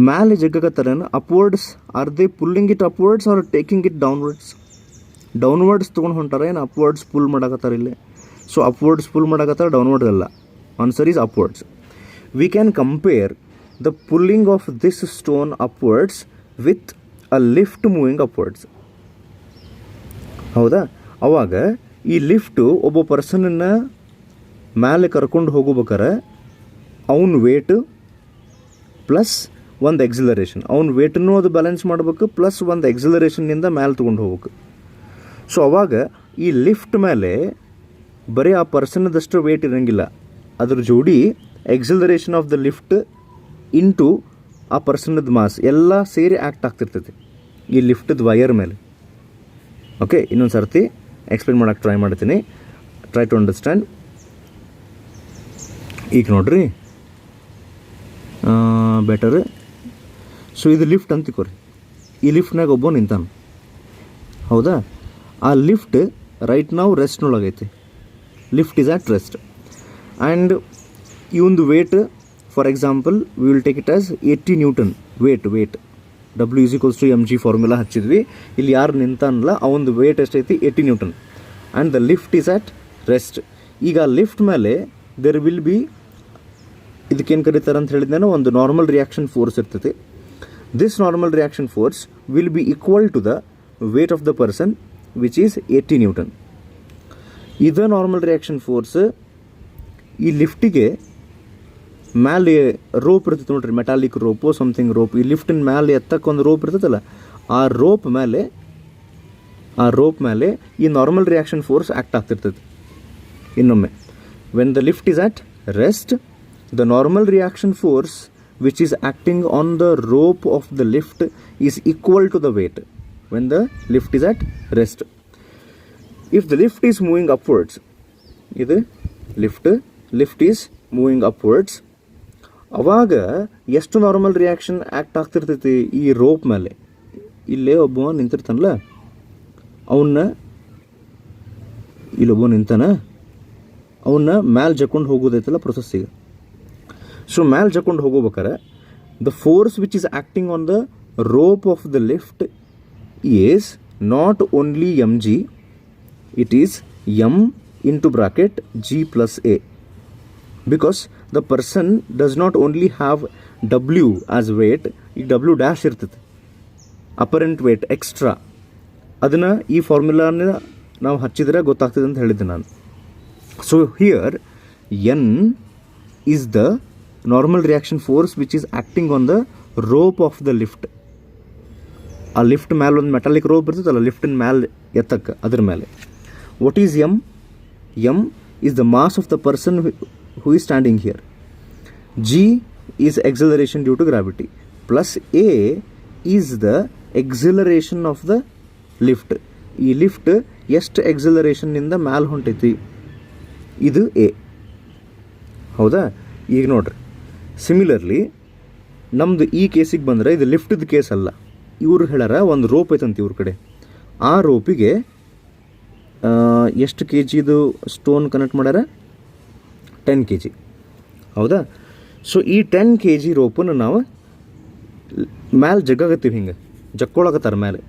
ಮೇಲೆ ಜಗ್ಗಕತ್ತಾರೇನು upwards, are they pulling it upwards or taking it downwards ತೊಗೊಂಡು ಹೊಂಟಾರ, ಏನು ಅಪ್ವರ್ಡ್ಸ್ ಪುಲ್ ಮಾಡಕತ್ತಾರ ಇಲ್ಲೇ? ಸೊ ಅಪ್ವರ್ಡ್ಸ್ ಪುಲ್ ಮಾಡಕತ್ತಾರ, ಡೌನ್ವರ್ಡ್ಸ್ ಅಲ್ಲ. Answer is upwards. We can compare the pulling of this stone upwards with a lift moving upwards. ಹೌದಾ? ಅವಾಗ ಈ ಲಿಫ್ಟು ಒಬ್ಬ ಪರ್ಸನನ್ನು ಮೇಲೆ ಕರ್ಕೊಂಡು ಹೋಗ್ಬೇಕಾರೆ ಅವನ ವೇಟು ಪ್ಲಸ್ ಒಂದು ಎಕ್ಸಿಲರೇಷನ್, ಅವ್ನ ವೇಟನ್ನು ಅದು ಬ್ಯಾಲೆನ್ಸ್ ಮಾಡಬೇಕು, ಪ್ಲಸ್ ಒಂದು ಎಕ್ಸಿಲರೇಷನ್ನಿಂದ ಮೇಲೆ ತೊಗೊಂಡು ಹೋಗ್ಬೇಕು. ಸೊ ಅವಾಗ ಈ ಲಿಫ್ಟ್ ಮೇಲೆ ಬರೀ ಆ ಪರ್ಸನ್ನದಷ್ಟು ವೇಟ್ ಇರೋಂಗಿಲ್ಲ, ಅದ್ರ ಜೋಡಿ acceleration of the lift into ಆ ಪರ್ಸನ್ನದ ಮಾಸ್ ಎಲ್ಲ ಸೇರಿ ಆ್ಯಕ್ಟ್ ಆಗ್ತಿರ್ತೈತಿ ಈ ಲಿಫ್ಟದ ವಯರ್ ಮೇಲೆ. ಓಕೆ, ಇನ್ನೊಂದು ಸರ್ತಿ ಎಕ್ಸ್ಪ್ಲೇನ್ ಮಾಡೋಕ್ಕೆ ಟ್ರೈ ಮಾಡ್ತೀನಿ. Try to understand. ಈಗ ನೋಡ್ರಿ ಬೆಟರ್. ಸೊ ಇದು ಲಿಫ್ಟ್ ಅಂತ ತಿಳ್ಕೊರಿ. ಈ ಲಿಫ್ಟ್ನಾಗ ಒಬ್ಬ ನಿಂತಾನ. ಹೌದಾ? ಆ ಲಿಫ್ಟ್ ರೈಟ್ ನಾವು ರೆಸ್ಟ್ನೊಳಗೈತಿ. Lift is at rest and ಈ ಒಂದು weight, for example we will take it as 80 newton weight. W = mg formula ಹಚ್ಚಿದ್ವಿ. ಇಲ್ಲಿ ಯಾರು ನಿಂತಾನಲ್ಲ ಆ ಒಂದು ವೇಟ್ ಎಷ್ಟೈತಿ? 80 newton and the lift is at rest. ಈಗ ಲಿಫ್ಟ್ ಮೇಲೆ ದೇರ್ ವಿಲ್ ಬಿ, ಇದಕ್ಕೇನು ಕರೀತಾರೆ ಅಂತ ಹೇಳಿದ್ನೇನೋ, ಒಂದು ನಾರ್ಮಲ್ ರಿಯಾಕ್ಷನ್ ಫೋರ್ಸ್ ಇರ್ತೈತಿ. This normal reaction force will be equal to the weight of the person which is 80 Newton. ಇದು ನಾರ್ಮಲ್ ರಿಯಾಕ್ಷನ್ ಫೋರ್ಸ್ ಈ ಲಿಫ್ಟಿಗೆ ಮ್ಯಾಲೆ ರೋಪ್ ಇರ್ತೈತೆ ನೋಡ್ರಿ, ಮೆಟಾಲಿಕ್ ರೋಪು ಸಮಥಿಂಗ್ ರೋಪ್. ಈ ಲಿಫ್ಟಿನ ಮ್ಯಾಲೆ ಎತ್ತಕ್ಕೆ ಒಂದು ರೋಪ್ ಇರ್ತೈತಲ್ಲ, ಆ ರೋಪ್ ಮೇಲೆ ಈ ನಾರ್ಮಲ್ ರಿಯಾಕ್ಷನ್ ಫೋರ್ಸ್ ಆ್ಯಕ್ಟ್ ಆಗ್ತಿರ್ತೈತಿ. ಇನ್ನೊಮ್ಮೆ, when the lift is at rest, the normal reaction force which is acting on the rope of the lift is equal to the weight when the lift is at rest. If the lift is moving upwards, ಇದು lift is moving upwards, ಅವಾಗ ಎಷ್ಟು normal reaction act ಆಗ್ತಿರ್ತೈತಿ ಈ rope ಮೇಲೆ. ಇಲ್ಲೇ ಒಬ್ಬ ನಿಂತಿರ್ತಾನಲ್ಲ, ಇಲ್ಲೊಬ್ಬ ನಿಂತಾನ, ಅವನ್ನ ಮ್ಯಾಲೆ ಜಕ್ಕೊಂಡು ಹೋಗೋದೈತಲ್ಲ ಪ್ರೊಸೆಸ್ಸಿಗೆ. ಸೊ ಮ್ಯಾಲೆ ಜಕ್ಕೊಂಡು ಹೋಗೋಬೇಕಾರೆ the force which is acting on the rope of the lift is not only mg, it is m into bracket g plus a, because the person does not only have w as weight, ಈ w dash ಇರ್ತೈತೆ apparent wait extra. ಅದನ್ನು ಈ ಫಾರ್ಮುಲಾನ ನಾವು ಹಚ್ಚಿದ್ರೆ ಗೊತ್ತಾಗ್ತದೆ ಅಂತ ಹೇಳಿದ್ದೆ ನಾನು. So here n is the normal reaction force which is acting on the rope of the lift. ಆ ಲಿಫ್ಟ್ ಮೇಲೆ ಒಂದು ಮೆಟಾಲಿಕ್ ರೋಪ್ ಇರ್ತೈತಲ್ಲ ಲಿಫ್ಟಿನ ಮೇಲೆ ಎತ್ತಕ್ಕೆ, ಅದ್ರ ಮೇಲೆ. What is m? m is the mass of the person who is standing here. g is acceleration due to gravity, plus a is the acceleration of the lift. ಈ lift ಎಷ್ಟು ಎಕ್ಸಲರೇಷನ್ನಿಂದ ಮ್ಯಾಲೆ ಹೊಂಟೈತಿ, ಇದು a. ಹೌದಾ? ಈಗ ನೋಡ್ರಿ, ಸಿಮಿಲರ್ಲಿ ನಮ್ಮದು ಈ ಕೇಸಿಗೆ ಬಂದರೆ ಇದು ಲಿಫ್ಟದ ಕೇಸ್ ಅಲ್ಲ. ಇವ್ರು ಹೇಳ್ಯಾರ ಒಂದು ರೋಪ್ ಐತಂತ ಇವ್ರ ಕಡೆ. ಆ ರೋಪಿಗೆ ಎಷ್ಟು ಕೆ ಜಿದು ಸ್ಟೋನ್ ಕನೆಕ್ಟ್ ಮಾಡ್ಯಾರ? 10 kg. ಹೌದಾ? ಸೊ ಈ 10 kg ರೋಪನ್ನು ನಾವು ಮ್ಯಾಲೆ ಜಗ್ಗಾಕತ್ತೀವಿ, ಹಿಂಗೆ ಜಕ್ಕೊಳಕತ್ತಾರ ಮೇಲೆ.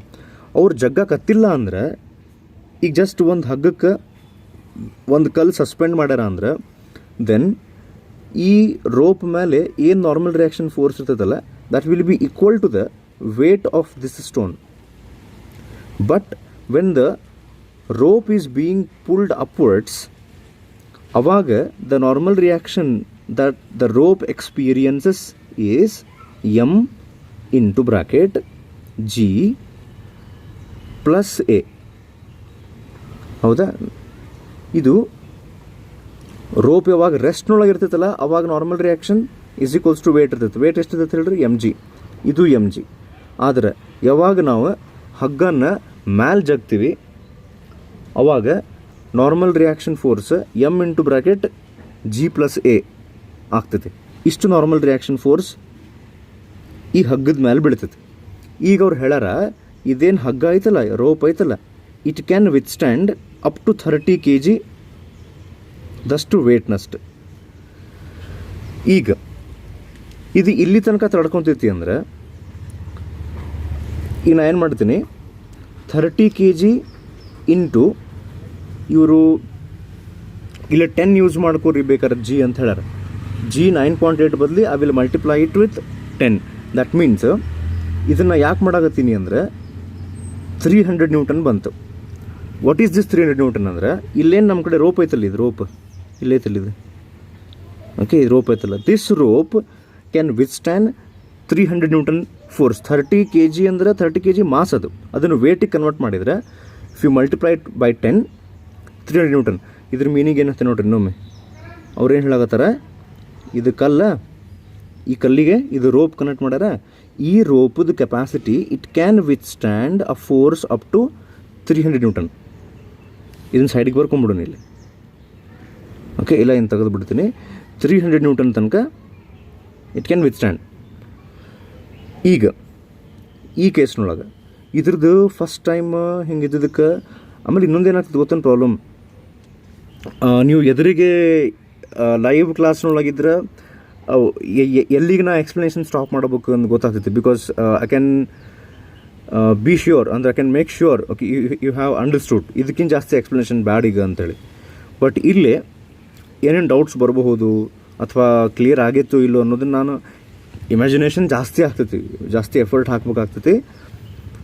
ಅವ್ರು ಜಗ್ಗಾಕತ್ತಿಲ್ಲ ಅಂದ್ರೆ, ಈಗ ಜಸ್ಟ್ ಒಂದು ಹಗ್ಗಕ್ಕೆ ಒಂದು ಕಲ್ಲು ಸಸ್ಪೆಂಡ್ ಮಾಡ್ಯಾರ ಅಂದ್ರೆ, ದೆನ್ ಈ ರೋಪ್ ಮೇಲೆ ಏನು ನಾರ್ಮಲ್ ರಿಯಾಕ್ಷನ್ ಫೋರ್ಸ್ ಇರ್ತದಲ್ಲ, that will be equal to the weight of this stone. But when the rope is being pulled upwards, ಅವಾಗ the normal reaction that the rope experiences is m into bracket g plus a. ಹೌದಾ? ಇದು rope ಯಾವಾಗ ರೆಸ್ಟ್ನೊಳಗೆ ಇರ್ತೈತಲ್ಲ ಅವಾಗ normal reaction is equals to weight ಇರ್ತೈತೆ. Weight ಎಷ್ಟಿರ್ತೈತೆ ಹೇಳ್ರಿ? mg. ಇದು mg. ಆದರೆ ಯಾವಾಗ ನಾವು ಹಗ್ಗನ್ನು ಮ್ಯಾಲೆ ಜಗ್ತೀವಿ ಅವಾಗ normal reaction force m into bracket g plus a ಆಗ್ತೈತಿ. ಇಷ್ಟು ನಾರ್ಮಲ್ ರಿಯಾಕ್ಷನ್ ಫೋರ್ಸ್ ಈ ಹಗ್ಗದ ಮೇಲೆ ಬೀಳ್ತೈತಿ. ಈಗ ಅವ್ರು ಹೇಳ್ಯಾರ, ಇದೇನು ಹಗ್ಗ ಐತಲ್ಲ, ರೋಪ್ ಐತಲ್ಲ, it can withstand up to 30 kg ದಷ್ಟು ವೇಟ್ನಷ್ಟು. ಈಗ ಇದು ಇಲ್ಲಿ ತನಕ ತಡ್ಕೊತೈತಿ ಅಂದ್ರೆ, ಈಗ ನಾನು ಏನು ಮಾಡ್ತೀನಿ, 30 kg ಇಂಟು ಇವರು ಇಲ್ಲ 10 ಯೂಸ್ ಮಾಡ್ಕೊರಿ ಬೇಕಾದ್ರೆ g ಅಂತ ಹೇಳ್ಯಾರ. G 9.8 ಬದಲಿ I will multiply it with 10. That means ಇದನ್ನು ಯಾಕೆ ಮಾಡಾಕತ್ತೀನಿ ಅಂದರೆ 300 ನ್ಯೂಟನ್ ಬಂತು. ವಾಟ್ ಈಸ್ ದಿಸ್ 300 ನ್ಯೂಟನ್ ಅಂದರೆ ಇಲ್ಲೇನು ನಮ್ಮ ಕಡೆ ರೋಪ್ ಐತಲ್ಲ, ಇದು ರೋಪ್ ಇಲ್ಲೈತಲ್ಲ ಇದು, ಓಕೆ, ಇದು ರೋಪ್ ಐತಲ್ಲ, this rope can withstand 300 newton force. 30 kg ಅಂದರೆ 30 kg ಮಾಸ್, ಅದನ್ನು ವೇಟಿಗೆ ಕನ್ವರ್ಟ್ ಮಾಡಿದರೆ if you multiply it by 10, 300 newton. ಇದ್ರ ಮೀನಿಂಗ್ ಏನಂತ ನೋಡ್ರಿ ಇನ್ನೊಮ್ಮೆ. ಅವ್ರೇನು ಹೇಳಾಕತ್ತಾರ, ಇದು ಕಲ್ಲ, ಈ ಕಲ್ಲಿಗೆ ಇದು ರೋಪ್ ಕನೆಕ್ಟ್ ಮಾಡ್ಯಾರ. ಈ ರೋಪದ capacity it can withstand a force up to 300 newton. ಇದನ್ನು ಸೈಡಿಗೆ ಬರ್ಕೊಂಬಿಡೋಣ ಇಲ್ಲಿ, ಓಕೆ, ಇಲ್ಲ ಏನು ತೆಗೆದುಬಿಡ್ತೀನಿ. 300 ನ್ಯೂಟನ್ ತನಕ ಇಟ್ ಕ್ಯಾನ್ ವಿತ್ಸ್ಟ್ಯಾಂಡ್. ಈಗ ಈ ಕೇಸ್ನೊಳಗೆ ಇದ್ರದ್ದು ಫಸ್ಟ್ ಟೈಮ್ ಹಿಂಗಿದ್ದಕ್ಕೆ, ಆಮೇಲೆ ಇನ್ನೊಂದು ಏನಾಗ್ತದೆ ಗೊತ್ತೇನು ಪ್ರಾಬ್ಲಮ್, ನೀವು ಎದುರಿಗೆ ಲೈವ್ ಕ್ಲಾಸ್ನೊಳಗಿದ್ರೆ ಎಲ್ಲಿಗೆ ನಾ ಎಕ್ಸ್ಪ್ಲನೇಷನ್ ಸ್ಟಾಪ್ ಮಾಡಬೇಕು ಅಂತ ಗೊತ್ತಾಗ್ತೈತಿ. Because I can be sure, ಅಂದರೆ I can make sure okay you have understood, ಇದಕ್ಕಿಂತ ಜಾಸ್ತಿ ಎಕ್ಸ್ಪ್ಲನೇಷನ್ ಬ್ಯಾಡ್ ಈಗ ಅಂತೇಳಿ. ಬಟ್ ಇಲ್ಲೇ ಏನೇನು ಡೌಟ್ಸ್ ಬರಬಹುದು ಅಥವಾ ಕ್ಲಿಯರ್ ಆಗಿತ್ತು ಇಲ್ಲೋ ಅನ್ನೋದನ್ನು ನಾನು ಇಮ್ಯಾಜಿನೇಷನ್ ಜಾಸ್ತಿ ಆಗ್ತೈತಿ, ಜಾಸ್ತಿ ಎಫರ್ಟ್ ಹಾಕ್ಬೇಕಾಗ್ತೈತಿ.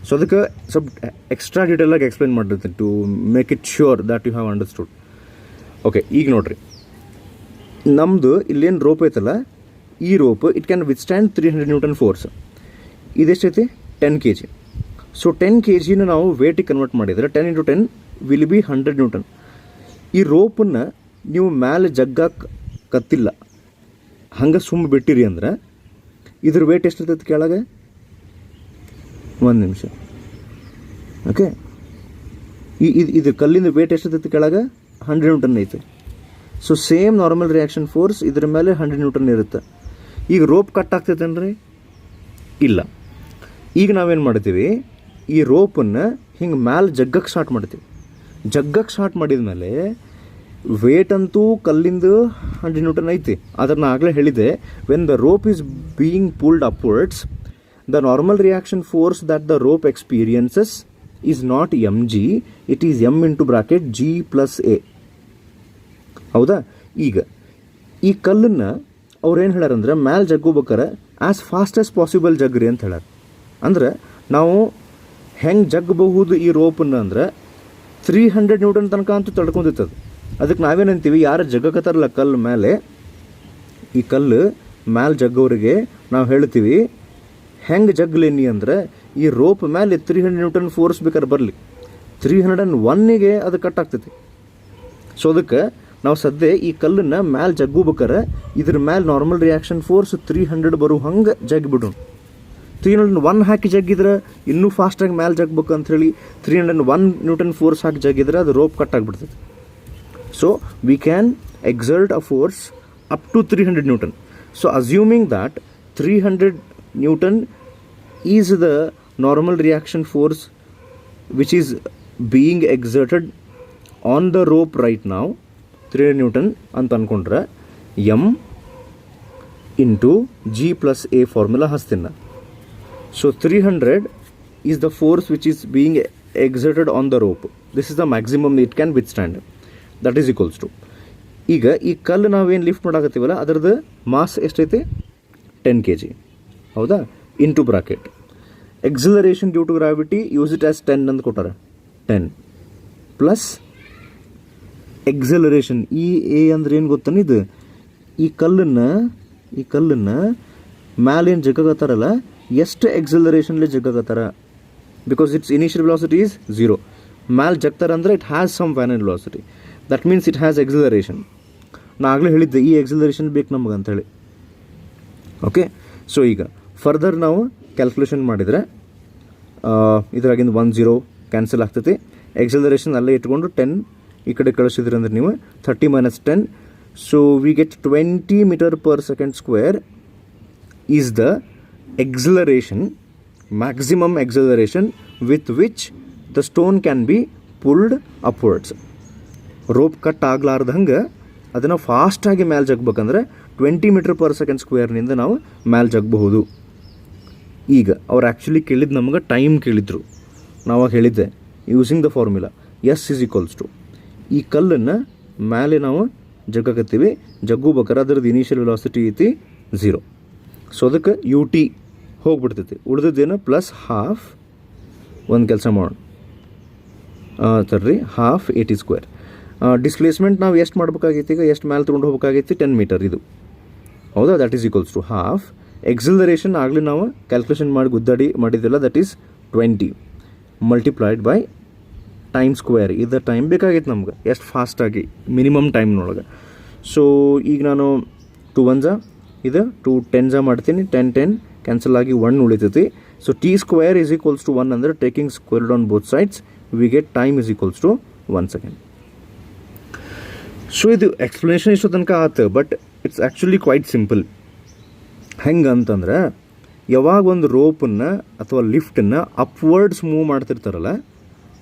ಸೊ ಅದಕ್ಕೆ ಸ್ವಲ್ಪ ಎಕ್ಸ್ಟ್ರಾ ಡೀಟೇಲಾಗಿ ಎಕ್ಸ್ಪ್ಲೈನ್ ಮಾಡಿರ್ತೀನಿ to make it sure that you have understood. Okay, ಈಗ ನೋಡಿರಿ, ನಮ್ಮದು ಇಲ್ಲೇನು ರೋಪ್ ಐತಲ್ಲ, ಈ rope it can withstand 300 newton force. ಇದೆಷ್ಟೈತಿ? 10 kg. ಸೊ 10 kgನ ನಾವು ವೇಟಿಗೆ ಕನ್ವರ್ಟ್ ಮಾಡಿದರೆ 10 × 10 ವಿಲ್ ಬಿ 100 ನ್ಯೂಟನ್. ಈ ರೋಪನ್ನು ನೀವು ಮ್ಯಾಲೆ ಜಗ್ಗಕ್ಕೆ ಕತ್ತಿಲ್ಲ, ಹಂಗೆ ಸುಮ್ಮ ಬಿಟ್ಟಿರಿ ಅಂದ್ರೆ ಇದ್ರ ವೇಟ್ ಎಷ್ಟಿರ್ತೈತೆ ಕೆಳಗೆ? 1 ನಿಮಿಷ, ಓಕೆ, ಇದು ಕಲ್ಲಿಂದ ವೇಟ್ ಎಷ್ಟಿರ್ತೈತೆ ಕೆಳಗೆ? 100 ನ್ಯೂಟನ್ ಐತೆ. So same normal reaction force ಇದ್ರ ಮೇಲೆ 100 ನ್ಯೂಟನ್ ಇರುತ್ತೆ. ಈಗ ರೋಪ್ ಕಟ್ ಆಗ್ತೈತೇನ್ರಿ? ಇಲ್ಲ. ಈಗ ನಾವೇನು ಮಾಡ್ತೀವಿ, ಈ ರೋಪನ್ನು ಹಿಂಗೆ ಮ್ಯಾಲೆ ಜಗ್ಗಕ್ಕೆ ಸ್ಟಾರ್ಟ್ ಮಾಡ್ತೀವಿ. ಜಗ್ಗಕ್ಕೆ ಸ್ಟಾರ್ಟ್ ಮಾಡಿದ ಮೇಲೆ ವೇಟ್ ಅಂತೂ ಕಲ್ಲಿಂದ 100 ನ್ಯೂಟನ್ ಐತಿ. ಅದನ್ನು ಆಗಲೇ ಹೇಳಿದೆ, when the rope is being pulled upwards, the normal reaction force that the rope experiences is not mg, it is m into bracket g + a. ಹೌದಾ? ಈಗ ಈ ಕಲ್ಲನ್ನು ಅವ್ರೇನು ಹೇಳ್ಯಾರಂದ್ರೆ ಮ್ಯಾಲೆ ಜಗ್ಗೋಬೇಕಾರೆ ಆ್ಯಸ್ ಫಾಸ್ಟ್ ಆಸ್ ಪಾಸಿಬಲ್ ಜಗ್ರಿ ಅಂತ ಹೇಳ್ಯಾರ. ಅಂದ್ರೆ ನಾವು ಹೆಂಗೆ ಜಗ್ಗಬಹುದು ಈ ರೋಪನ್ನು ಅಂದ್ರೆ 300 ನ್ಯೂಟನ್ ತನಕ ಅಂತೂ ತಡ್ಕೊಂಡಿರ್ತದೆ. ಅದಕ್ಕೆ ನಾವೇನಂತೀವಿ, ಯಾರು ಜಗ್ಗಕತ್ತಾರಲ್ಲ ಕಲ್ಲು ಮೇಲೆ, ಈ ಕಲ್ಲು ಮ್ಯಾಲೆ ಜಗ್ಗೋರಿಗೆ ನಾವು ಹೇಳ್ತೀವಿ ಹೆಂಗೆ ಜಗ್ಲೇನಿ ಅಂದರೆ ಈ ರೋಪ್ ಮೇಲೆ 300 ನ್ಯೂಟನ್ ಫೋರ್ಸ್ ಬೇಕಾದ್ರೆ ಬರಲಿ, 301ಗೆ ಅದು ಕಟ್ ಆಗ್ತೈತಿ. ಸೊ ಅದಕ್ಕೆ ನಾವು ಸದ್ಯ ಈ ಕಲ್ಲನ್ನು ಮ್ಯಾಲೆ ಜಗ್ಗೋಬೇಕಾರೆ ಇದ್ರ ಮ್ಯಾಲೆ ನಾರ್ಮಲ್ ರಿಯಾಕ್ಷನ್ ಫೋರ್ಸ್ 300 ಬರೋ ಹಂಗೆ ಜಗ್ಗಿಬಿಡೋಣ. 301 ಹಾಕಿ ಜಗ್ಗಿದ್ರೆ ಇನ್ನೂ ಫಾಸ್ಟಾಗಿ ಮ್ಯಾಲೆ ಜಗ್ಬೇಕು ಅಂಥೇಳಿ 301 ನ್ಯೂಟನ್ ಫೋರ್ಸ್ ಹಾಕಿ ಜಗ್ಗಿದ್ರೆ ಅದು ರೋಪ್ ಕಟ್ ಆಗಿಬಿಡ್ತೈತಿ. So we can exert a force up to 300 newton. So assuming that 300 newton is the normal reaction force which is being exerted on the rope right ನಾವು, 300 ನ್ಯೂಟನ್ ಅಂತ ಅಂದ್ಕೊಂಡ್ರೆ m into g + a formula ಹಚ್ತೀನಿ. So 300 is the force which is being exerted on the rope. This is the maximum it can withstand. That is equals to, ಈಗ ಈ ಕಲ್ಲು ನಾವೇನು lift ಮಾಡಾಕತ್ತೀವಲ್ಲ ಅದರದ್ದು mass ಎಷ್ಟೈತೆ? 10 kg. ಹೌದಾ? Into bracket acceleration due to gravity use it as 10 ಅಂತ ಕೊಟ್ಟಾರ. 10 plus acceleration, ಈ ಎ ಅಂದ್ರೆ ಏನು ಗೊತ್ತಾನೆ, ಇದು ಈ ಕಲ್ಲನ್ನು ಮ್ಯಾಲೇನು ಜಗ್ಗತ್ತಾರಲ್ಲ ಎಷ್ಟು ಎಕ್ಸಲರೇಷನ್ಲಿ ಜಗ್ಗತ್ತಾರ, because it's initial velocity is 0. ಮ್ಯಾಲೆ ಜಗ್ತಾರ ಅಂದರೆ it has some final velocity, that means it has acceleration. ನಾ ಆಗಲೇ ಹೇಳಿದ್ದೆ ಈ ಎಕ್ಸಲರೇಷನ್ ಬೇಕು ನಮಗೆ ಅಂಥೇಳಿ. ಓಕೆ, ಸೊ ಈಗ ಫರ್ದರ್ ನಾವು ಕ್ಯಾಲ್ಕುಲೇಷನ್ ಮಾಡಿದರೆ ಇದ್ರಾಗಿಂದ 10 ಕ್ಯಾನ್ಸಲ್ ಆಗ್ತೈತಿ. ಎಕ್ಸಲರೇಷನ್ ಅಲ್ಲೇ ಇಟ್ಕೊಂಡು 10 ಈ ಕಡೆ ಕಳಿಸಿದ್ರಿ ಅಂದ್ರೆ ನೀವು 30 - 10, so we get 20 m/s² is the exhilaration, maximum exhilaration with which the stone can be pulled upwards. Rope cut ಆಗ್ಲಾರ್ದಂಗೆ ಅದನ್ನು ಫಾಸ್ಟಾಗಿ ಮ್ಯಾಲೆ ಜಗ್ಬೇಕಂದ್ರೆ 20 m/s² ನಾವು ಮ್ಯಾಲೆ ಜಗಬಹುದು. ಈಗ ಅವ್ರು ಆ್ಯಕ್ಚುಲಿ ಕೇಳಿದ್ದು ನಮಗೆ ಟೈಮ್ ಕೇಳಿದ್ರು. ನಾವು ಹೇಳಿದ್ದೆ ಯೂಸಿಂಗ್ ದ ಫಾರ್ಮುಲಾ S = ಈ ಕಲ್ಲನ್ನು ಮೇಲೆ ನಾವು ಜಗ್ಗಕತ್ತೀವಿ, ಜಗ್ಗಬೇಕಾರೆ ಅದ್ರದ್ದು ಇನಿಷಿಯಲ್ ವೆಲಾಸಿಟಿ ಐತಿ 0. ಸೊ ಅದಕ್ಕೆ ಯು ಟಿ ಹೋಗ್ಬಿಡ್ತೈತಿ. ಉಳಿದಿದ್ದೇನು ಪ್ಲಸ್ ಹಾಫ್, ಒಂದು ಕೆಲಸ ಮಾಡೋಣ ತರ್ರಿ, ಹಾಫ್ AT². ಡಿಸ್ಪ್ಲೇಸ್ಮೆಂಟ್ ನಾವು ಎಷ್ಟು ಮಾಡ್ಬೇಕಾಗೈತಿ, ಈಗ ಎಷ್ಟು ಮೇಲೆ ತೊಗೊಂಡು ಹೋಗ್ಬೇಕಾಗೈತಿ, 10 ಮೀಟರ್ ಇದು, ಹೌದಾ? That is equals to half. Acceleration ಆಗಲಿ ನಾವು ಕ್ಯಾಲ್ಕುಲೇಷನ್ ಮಾಡಿ ಗುದ್ದಾಡಿ ಮಾಡಿದ್ದಿಲ್ಲ, that is 20 multiplied by time square. ಇದು ಟೈಮ್ ಬೇಕಾಗಿತ್ತು ನಮ್ಗೆ, ಎಷ್ಟು ಫಾಸ್ಟಾಗಿ ಮಿನಿಮಮ್ ಟೈಮ್ನೊಳಗೆ. ಸೊ ಈಗ ನಾನು 2 1 ಇದು 2 10 ಮಾಡ್ತೀನಿ, 10 10 ಕ್ಯಾನ್ಸಲ್ ಆಗಿ 1 ಉಳಿತೈತಿ. So T² is equals to 1 ಅಂದರೆ taking square root on both sides we get time is equals to 1 second. So ಇದು ಎಕ್ಸ್ಪ್ಲನೇಷನ್ ಇಷ್ಟು ತನಕ ಆಯ್ತು, but it's actually quite simple. ಹೆಂಗೆ ಅಂತಂದ್ರೆ, ಯಾವಾಗ ಒಂದು ರೋಪನ್ನು ಅಥವಾ ಲಿಫ್ಟನ್ನು ಅಪ್ವರ್ಡ್ಸ್ ಮೂವ್ ಮಾಡ್ತಿರ್ತಾರಲ್ಲ,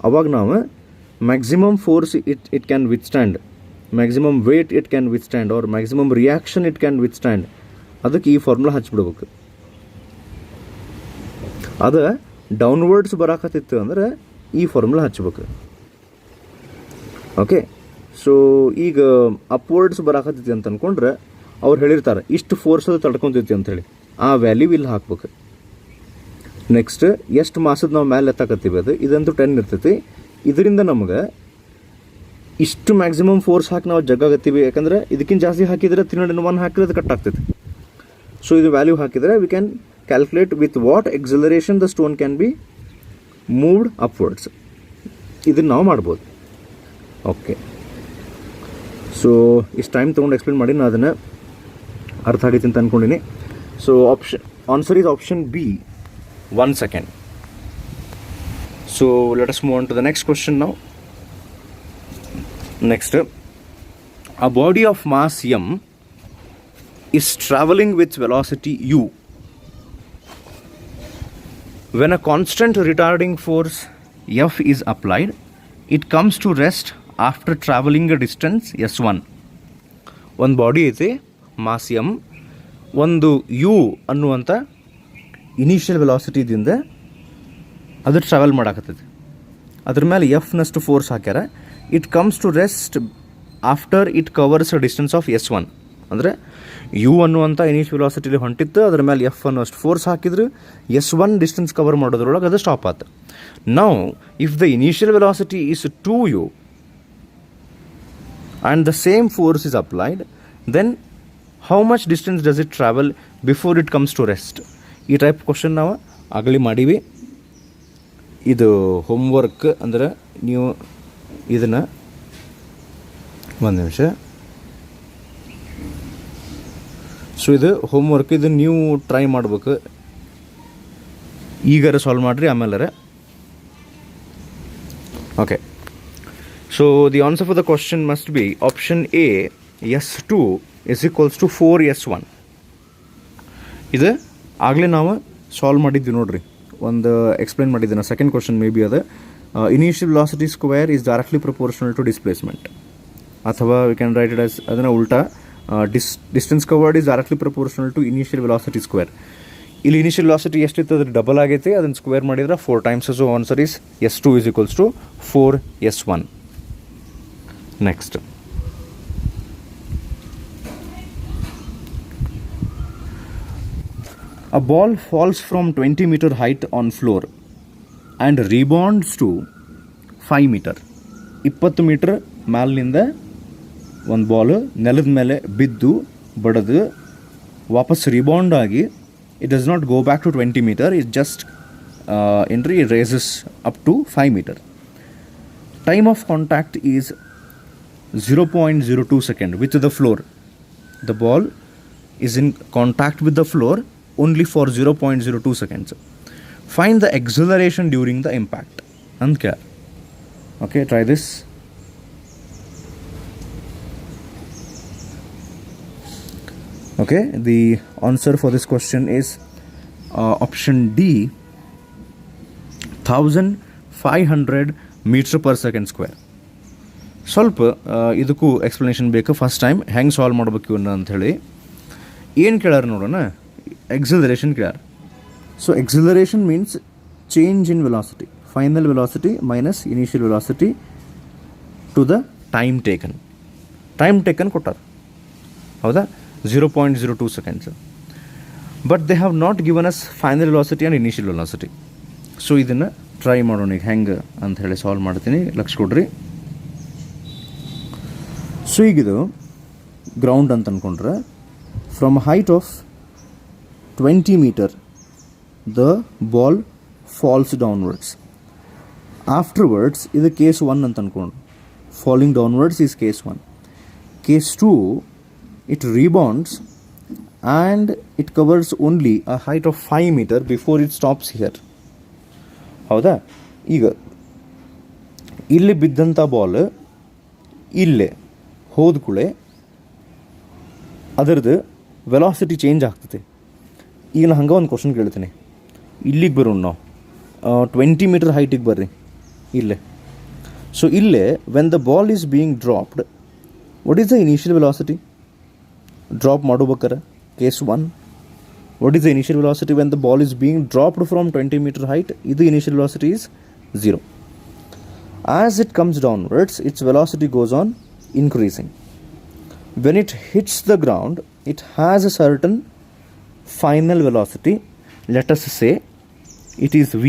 ಅವಾಗ ನಾವು maximum force it can withstand, maximum weight it can withstand, or maximum reaction it can withstand, ಅದಕ್ಕೆ ಈ ಫಾರ್ಮುಲಾ ಹಚ್ಬಿಡ್ಬೇಕು. ಅದು ಡೌನ್ವರ್ಡ್ಸ್ ಬರಾಕತ್ತಿತ್ತು ಅಂದ್ರೆ ಈ ಫಾರ್ಮುಲಾ ಹಚ್ಬೇಕು. ಓಕೆ, ಸೊ ಈಗ ಅಪ್ವರ್ಡ್ಸ್ ಬರಾಕತ್ತೈತಿ ಅಂತ ಅಂದ್ಕೊಂಡ್ರೆ ಅವ್ರು ಹೇಳಿರ್ತಾರೆ ಇಷ್ಟು ಫೋರ್ಸ್ ಅದು ತಡ್ಕೊತೈತಿ ಅಂಥೇಳಿ, ಆ ವ್ಯಾಲ್ಯೂ ಇಲ್ಲಿ ಹಾಕ್ಬೇಕು. ನೆಕ್ಸ್ಟ್ ಎಷ್ಟು ಮಾಸದ ನಾವು ಮೇಲೆ ಎತ್ತಾಕತ್ತೀವಿ ಅದು, ಇದಂತೂ 10 ಇರ್ತೈತಿ. ಇದರಿಂದ ನಮ್ಗೆ ಇಷ್ಟು ಮ್ಯಾಕ್ಸಿಮಮ್ ಫೋರ್ಸ್ ಹಾಕಿ ನಾವು ಜಗ್ಗಾಗತ್ತೀವಿ, ಯಾಕಂದರೆ ಇದಕ್ಕಿಂತ ಜಾಸ್ತಿ ಹಾಕಿದರೆ 301 ಹಾಕಿದ್ರೆ ಅದು ಕಟ್ ಆಗ್ತೈತಿ. ಸೊ ಇದು ವ್ಯಾಲ್ಯೂ ಹಾಕಿದರೆ we can calculate with what acceleration the stone can be moved upwards. ಇದನ್ನು ನಾವು ಮಾಡ್ಬೋದು. ಓಕೆ, ಸೊ ಇಷ್ಟು ಟೈಮ್ ತೊಗೊಂಡು ಎಕ್ಸ್ಪ್ಲೇನ್ ಮಾಡಿ ನಾನು ಅದನ್ನು ಅರ್ಥ ಆಗೈತಿ ಅಂತ ಅಂದ್ಕೊಂಡಿನಿ. So answer is option B, 1 second. So let us move on to the next question now. Next, a body of mass m is traveling with velocity u. When a constant retarding force F is applied, it comes to rest after traveling a distance S1. ಒಂದು body ಐತಿ, mass M, ಒಂದು U ಅನ್ನುವಂಥ initial ವೆಲಾಸಿಟಿದಿಂದ ಅದು travel ಮಾಡಾಕತ್ತೈತಿ. ಅದ್ರ ಮೇಲೆ ಎಫ್ನಷ್ಟು ಫೋರ್ಸ್ ಹಾಕ್ಯಾರ. It comes to rest after it covers a distance of S1. ಅಂದರೆ ಯು ಅನ್ನುವಂಥ ಇನಿಷಿಯಲ್ ವೆಲಾಸಿಟಿಲಿ ಹೊಂಟಿತ್ತು, ಅದ್ರ ಮೇಲೆ ಎಫ್ ಅನ್ನೋಷ್ಟು ಫೋರ್ಸ್ ಹಾಕಿದ್ರು, S1 ಡಿಸ್ಟೆನ್ಸ್ ಕವರ್ ಮಾಡೋದ್ರೊಳಗೆ ಅದು ಸ್ಟಾಪ್ ಆಯ್ತು. Now if the initial velocity is 2u and the same force is applied, then how much distance does it travel before it comes to rest? ಈ type question ನಾವು ಆಗಲಿ ಮಾಡೀವಿ. ಇದು homework, ಅಂದರೆ ನೀವು ಇದನ್ನು ಒಂದು ನಿಮಿಷ. ಸೊ ಇದು ಹೋಮ್ವರ್ಕ್, ಇದು ನೀವು ಟ್ರೈ ಮಾಡ್ಬೇಕು. ಈಗಾರ ಸಾಲ್ವ್ ಮಾಡಿರಿ, ಆಮೇಲೆ okay. So the answer for the question must be option A, S2 is equals to 4S1. ಇದು ಆಗಲೇ ನಾವು ಸಾಲ್ವ್ ಮಾಡಿದ್ವಿ ನೋಡ್ರಿ, ಒಂದು ಎಕ್ಸ್ಪ್ಲೇನ್ ಮಾಡಿದ್ದೀನಿ. ಸೆಕೆಂಡ್ ಕ್ವಶನ್ ಮೇ ಬಿ ಅದು initial velocity square is directly proportional to displacement, ಅಥವಾ we can write it as ಅದನ್ನು ಉಲ್ಟಾ, distance covered is directly proportional to initial velocity square. ಇಲ್ಲಿ ಇನಿಷಿಯಲ್ ವೆಲಾಸಿಟಿ ಎಷ್ಟಿತ್ತು ಅದ್ರ ಡಬಲ್ ಆಗೈತಿ, ಅದನ್ನು ಸ್ಕ್ವೇರ್ ಮಾಡಿದ್ರೆ 4 times. So answer is S2 is equals to 4S1. Next, a ball falls from 20 meter height on floor and rebounds to 5 meter. 20 meter ಮ್ಯಾಲಿನಿಂದ ಒಂದು ball ನೆಲದ ಮೇಲೆ ಬಿದ್ದು ಬಡದು ವಾಪಸ್ ರಿಬೌಂಡ್ ಆಗಿ, it does not go back to 20 meter, it just raises up to 5 meter. Time of contact is 0.02 second with the floor. The ball is in contact with the floor only for 0.02 seconds. Find the acceleration during the impact. Okay, try this. Okay, the answer for this question is option D, 1500 meter per second square. ಸ್ವಲ್ಪ ಇದಕ್ಕೂ explanation ಬೇಕು. First time ಹೆಂಗೆ solve ಮಾಡ್ಬೇಕು ಇವನ್ನ ಅಂಥೇಳಿ ಏನು ಕೇಳ್ಯಾರ ನೋಡೋಣ. ಎಕ್ಸಿಲರೇಷನ್ ಕೇಳ್ಯಾರ. So acceleration means change in velocity, final velocity minus initial velocity to the time taken. Time taken ಕೊಟ್ಟಾರ, ಹೌದಾ, 0.02 seconds. But they have not given us final velocity and initial velocity. So ಇದನ್ನು try ಮಾಡೋಣ ಈಗ ಹೆಂಗೆ ಅಂತ ಹೇಳಿ solve ಮಾಡ್ತೀನಿ, ಲಕ್ಷ ಕೊಡ್ರಿ. ಸೊ ಈಗಿದು ಗ್ರೌಂಡ್ ಅಂತ ಅಂದ್ಕೊಂಡ್ರೆ from height of 20 meter the ball falls downwards. Afterwards ಇದು ಕೇಸ್ 1 ಅಂತ ಅಂದ್ಕೊಂಡು, falling downwards is case 1. Case 2 it rebounds and it covers only a height of 5 meter before it stops here. ಹೌದಾ, ಈಗ ಇಲ್ಲಿ ಬಿದ್ದಂಥ ball ಇಲ್ಲೇ ಹೋದ ಕೂಡಲೇ ಅದರದ್ದು ವೆಲಾಸಿಟಿ ಚೇಂಜ್ ಆಗ್ತದೆ. ಈಗ ನಾನು ಹಂಗೆ ಒಂದು ಕ್ವಶನ್ ಕೇಳ್ತೀನಿ, ಇಲ್ಲಿಗೆ ಬರೋಣ ನಾವು, 20 meter ಹೈಟಿಗೆ ಬರ್ರಿ ಇಲ್ಲೇ. ಸೊ ಇಲ್ಲೇ when the ball is being dropped, what is the initial velocity? Drop ಮಾಡ್ಬೇಕಾರೆ case 1, what is the initial velocity when the ball is being dropped from 20 meter height? ಇದು initial velocity is 0. As it comes downwards its velocity goes on increasing. When it hits the ground, it has a certain final velocity. Let us say it is v.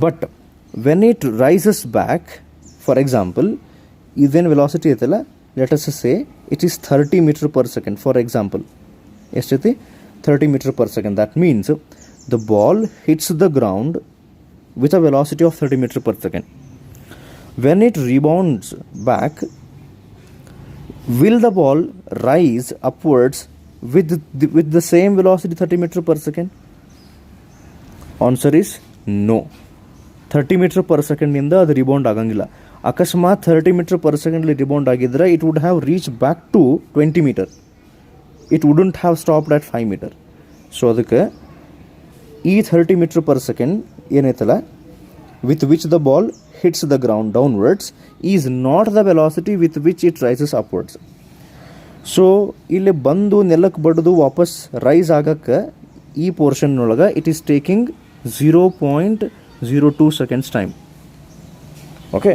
But when it rises back, for example, even velocity itala, let us say it is 30 meter per second. For example, estati 30 meter per second. That means the ball hits the ground with a velocity of 30 meter per second. When it rebounds back, will the ball rise upwards with the same velocity 30 meter per second? Answer is no. 30 meter per second ಇಂದ ಅದು rebound ಆಗಂಗಿಲ್ಲ. ಅಕಸ್ಮಾತ್ 30 meter per second rebound ಆಗಿದ್ರೆ it would have reached back to 20 meter. It wouldn't have stopped at 5 meter. So ಅದಕ್ಕೆ ಈ 30 meter per second ಏನೈತಲ್ಲ, with which the ball hits the ground downwards is not the velocity with which it rises upwards. So ಇಲ್ಲಿ ಬಂದು ನೆಲಕ್ಕೆ ಬಡ್ದು ವಾಪಸ್ rice ಆಗಕ್ಕೆ ಈ portion ಒಳಗೆ it is taking 0.02 seconds time. Okay,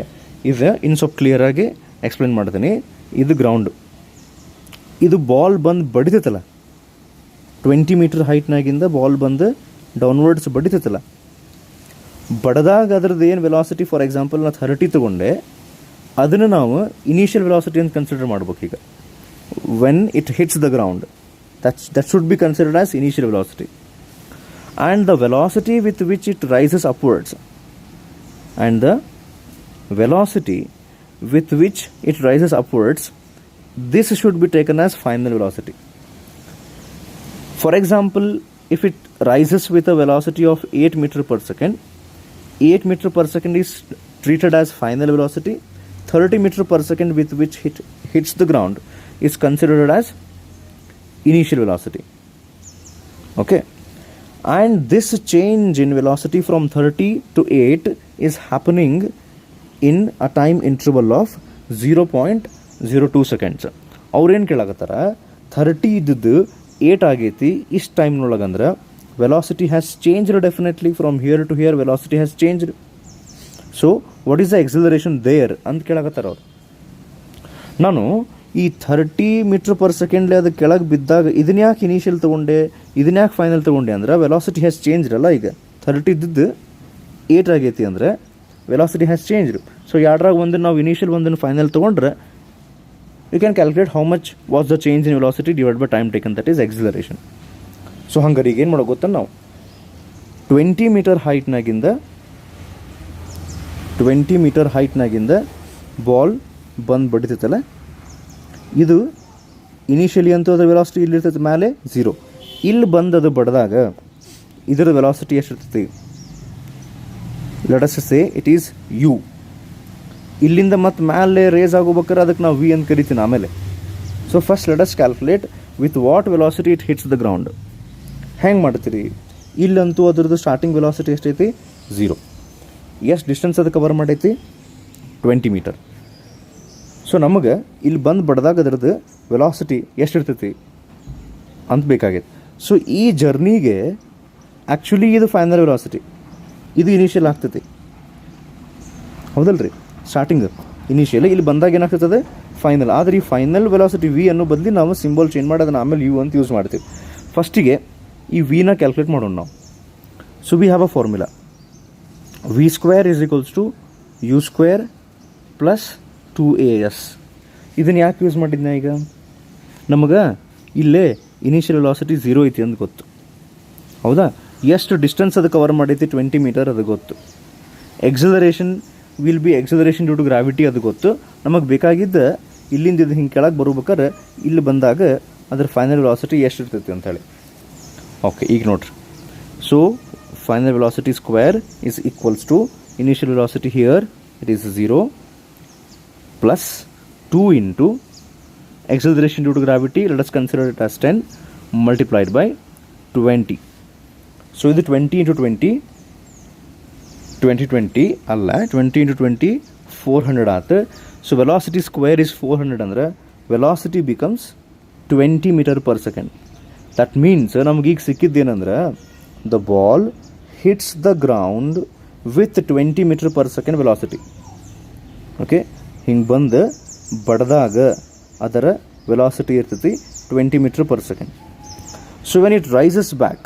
ಇದು ಇನ್ನು ಸ್ವಲ್ಪ ಕ್ಲಿಯರಾಗಿ ಎಕ್ಸ್ಪ್ಲೇನ್ ಮಾಡ್ತೀನಿ. ಇದು ಗ್ರೌಂಡು, ಇದು ಬಾಲ್ ಬಂದು ಬಡಿತೈತಲ್ಲ, 20 meter ಹೈಟ್ನಾಗಿಂದ ಬಾಲ್ ಬಂದು ಡೌನ್ವರ್ಡ್ಸ್ ಬಡಿತೈತಲ್ಲ, ಬಡದಾಗ ಅದ್ರದ್ದು ಏನು ವೆಲಾಸಿಟಿ, ಫಾರ್ ಎಕ್ಸಾಂಪಲ್ ನಾನು 30 ತೊಗೊಂಡೆ, ಅದನ್ನು ನಾವು ಇನಿಷಿಯಲ್ ವೆಲಾಸಿಟಿ ಅಂತ ಕನ್ಸಿಡರ್ ಮಾಡ್ಬೇಕು. ಈಗ when it hits the ground, that should be considered as initial velocity. And the velocity with which it rises upwards and the velocity with which it rises upwards, this should be taken as final velocity. For example, if it rises with a velocity of 8 meter per second, 8 meter per second is treated as final velocity. 30 meter per second with which it hits the ground is considered as initial velocity. Okay, and this change in velocity from 30 to 8 is happening in a time interval of 0.02 seconds. ಅವ್ರೇನು ಕೇಳಾಕತ್ತಾರ, 30 ಇದ್ದದ್ದು 8 ಆಗೈತಿ ಇಷ್ಟು ಟೈಮ್ನೊಳಗಂದ್ರೆ velocity has changed definitely from here to here. Velocity has changed. So what is the acceleration there ಅಂತ ಕೇಳಾಕತ್ತಾರ ಅವ್ರು. ನಾನು ಈ 30 meter per second ಅದು ಕೆಳಗೆ ಬಿದ್ದಾಗ ಇದನ್ನ ಯಾಕೆ ಇನಿಷಿಯಲ್ ತೊಗೊಂಡೆ, ಇದನ್ನ ಯಾಕೆ ಫೈನಲ್ ತೊಗೊಂಡೆ ಅಂದ್ರೆ ವೆಲಾಸಿಟಿ ಹ್ಯಾಸ್ ಚೇಂಜ್ಡ್ ಅಲ್ಲ. ಈಗ 30 ಇದ್ದದ್ದು 8 ಆಗೈತಿ ಅಂದರೆ ವೆಲಾಸಿಟಿ ಹ್ಯಾಸ್ ಚೇಂಜ್ಡ್. ಸೊ ಎರಡರಾಗ ಒಂದನ್ನು ನಾವು ಇನಿಷಿಯಲ್ ಒಂದನ್ನು ಫೈನಲ್ ತೊಗೊಂಡ್ರೆ you can calculate how much was the change in velocity divide by time taken, that is acceleration. So ಹಂಗಾರೆ ಈಗ ಏನು ಮಾಡೋ ಗೊತ್ತಾ, ನಾವು 20 meter ಹೈಟ್ನಾಗಿಂದ ಬಾಲ್ ಬಂದು ಬಡಿತೈತಲ್ಲ, ಇದು ಇನಿಷಿಯಲಿ ಅಂತೂ ಅದರ ವೆಲಾಸಿಟಿ ಇಲ್ಲಿರ್ತೈತೆ ಮೇಲೆ 0. ಇಲ್ಲಿ ಬಂದು ಅದು ಬಡ್ದಾಗ ಇದರ ವೆಲಾಸಿಟಿ ಎಷ್ಟಿರ್ತೈತಿ, let us say it is u. ಇಲ್ಲಿಂದ ಮತ್ತು ಮೇಲೆ ರೇಸ್ ಆಗೋಬೇಕಾರೆ ಅದಕ್ಕೆ ನಾವು v ಅಂತ ಕರಿತೀನಿ ಆಮೇಲೆ. So first let us calculate with what velocity it hits the ground. ಹೆಂಗೆ ಮಾಡ್ತೀರಿ, ಇಲ್ಲಂತೂ ಅದ್ರದ್ದು ಸ್ಟಾರ್ಟಿಂಗ್ ವೆಲಾಸಿಟಿ ಎಷ್ಟೈತಿ 0. ಎಷ್ಟು ಡಿಸ್ಟೆನ್ಸ್ ಅದು ಕವರ್ ಮಾಡೈತಿ 20 meter. ಸೊ ನಮಗೆ ಇಲ್ಲಿ ಬಂದು ಬಡ್ದಾಗ ಅದರದ್ದು ವೆಲಾಸಿಟಿ ಎಷ್ಟಿರ್ತೈತಿ ಅಂತ ಬೇಕಾಗೈತೆ. ಸೊ ಈ ಜರ್ನಿಗೆ ಆ್ಯಕ್ಚುಲಿ ಇದು ಫೈನಲ್ ವೆಲಾಸಿಟಿ, ಇದು ಇನಿಷಿಯಲ್ ಆಗ್ತೈತಿ, ಹೌದಲ್ರಿ ಸ್ಟಾರ್ಟಿಂಗ್. ಇನಿಷಿಯಲ್. ಇಲ್ಲಿ ಬಂದಾಗ ಏನಾಗ್ತದೆ ಫೈನಲ್. ಆದರೆ ಈ ಫೈನಲ್ ವೆಲಾಸಿಟಿ ವಿ ಅನ್ನೋ ಬದಲಿ ನಾವು ಸಿಂಬಲ್ ಚೇಂಜ್ ಮಾಡಿ ಅದನ್ನು ಆಮೇಲೆ ಯು ಅಂತ ಯೂಸ್ ಮಾಡ್ತೀವಿ. ಫಸ್ಟಿಗೆ ಈ ವಿನ ಕ್ಯಾಲ್ಕುಲೇಟ್ ಮಾಡೋಣ ನಾವು. So we have a formula V square is equals to you square plus 2as. ಇದನ್ನು ಯಾಕೆ ಯೂಸ್ ಮಾಡಿದ್ನ ಈಗ? ನಮಗೆ ಇಲ್ಲೇ ಇನಿಷಿಯಲ್ ವೆಲಾಸಿಟಿ 0 ಐತಿ ಅಂತ ಗೊತ್ತು, ಹೌದಾ? ಎಷ್ಟು ಡಿಸ್ಟೆನ್ಸ್ ಅದು ಕವರ್ ಮಾಡೈತಿ 20 ಮೀಟರ್ ಅದು ಗೊತ್ತು. Acceleration will be acceleration due to gravity ಅದು ಗೊತ್ತು. ನಮಗೆ ಬೇಕಾಗಿದ್ದ ಇಲ್ಲಿಂದ ಇದು ಹಿಂಗೆ ಕೆಳಗೆ ಬರ್ಬೇಕಾದ್ರೆ ಇಲ್ಲಿ ಬಂದಾಗ ಅದ್ರ ಫೈನಲ್ ವೆಲಾಸಿಟಿ ಎಷ್ಟು ಇರ್ತೈತಿ ಅಂಥೇಳಿ. ಓಕೆ, ಈಗ ನೋಡ್ರಿ. So final velocity square is equals to initial velocity here it is 0 plus 2 into acceleration due to gravity, let us consider it as 10 multiplied by 20. So ಇದು 20 into 20 20 ಅಲ್ಲ 20 into 20 400 ಆಯ್ತು. So velocity square is 400 ಅಂದ್ರೆ velocity becomes 20 meter per second. That means ನಮಗೀಗ ಸಿಕ್ಕಿದ್ದೇನೆಂದ್ರೆ the ball hits the ground with 20 meter per second velocity. Okay, ಹಿಂಗೆ ಬಂದು ಬಡ್ದಾಗ ಅದರ velocity ಇರ್ತೈತಿ 20 meter per second. So when it rises back,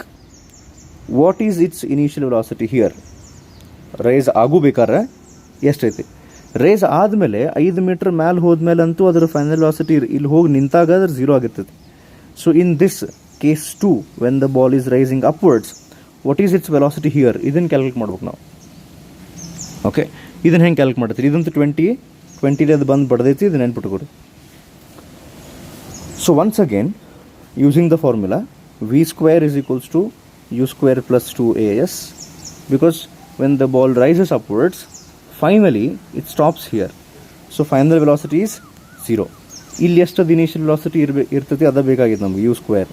what is its initial velocity here? Rise ಆಗಬೇಕಾದ್ರೆ ಎಷ್ಟೈತಿ? Rice ಆದಮೇಲೆ 5 metre ಮ್ಯಾಲೆ ಹೋದ್ಮೇಲೆ ಅಂತೂ ಅದರ ಫೈನಲ್ ವೆಲಾಸಿಟಿ ಇಲ್ಲಿ ಹೋಗಿ ನಿಂತಾಗ ಅದ್ರ 0 ಆಗಿರ್ತೈತಿ. So in this case 2 when the ball is rising upwards, what is its velocity here? ಇದನ್ನು ಕ್ಯಾಲ್ಕುಲೇಟ್ ಮಾಡ್ಬೇಕು ನಾವು. ಓಕೆ, ಇದನ್ನು ಹೆಂಗೆ ಕ್ಯಾಲ್ಕುಲೇಟ್ ಮಾಡ್ತೀರಿ? ಇದಂತೂ 20 ಅದು ಬಂದು ಬಡ್ದೈತಿ, ಇದು ನೆನ್ಪಿಟ್ಕೊಡಿ. So once again using the formula V square is equals to you square plus 2as, because when the ball rises upwards finally it stops here. So final velocity is 0. ಇಲ್ಲಿ ಎಷ್ಟದು ಇನಿಷಿಯಲ್ ವೆಲಾಸಿಟಿ ಇರ್ತೈತಿ ಅದ ಬೇಕಾಗಿತ್ತು ನಮ್ಗೆ, you square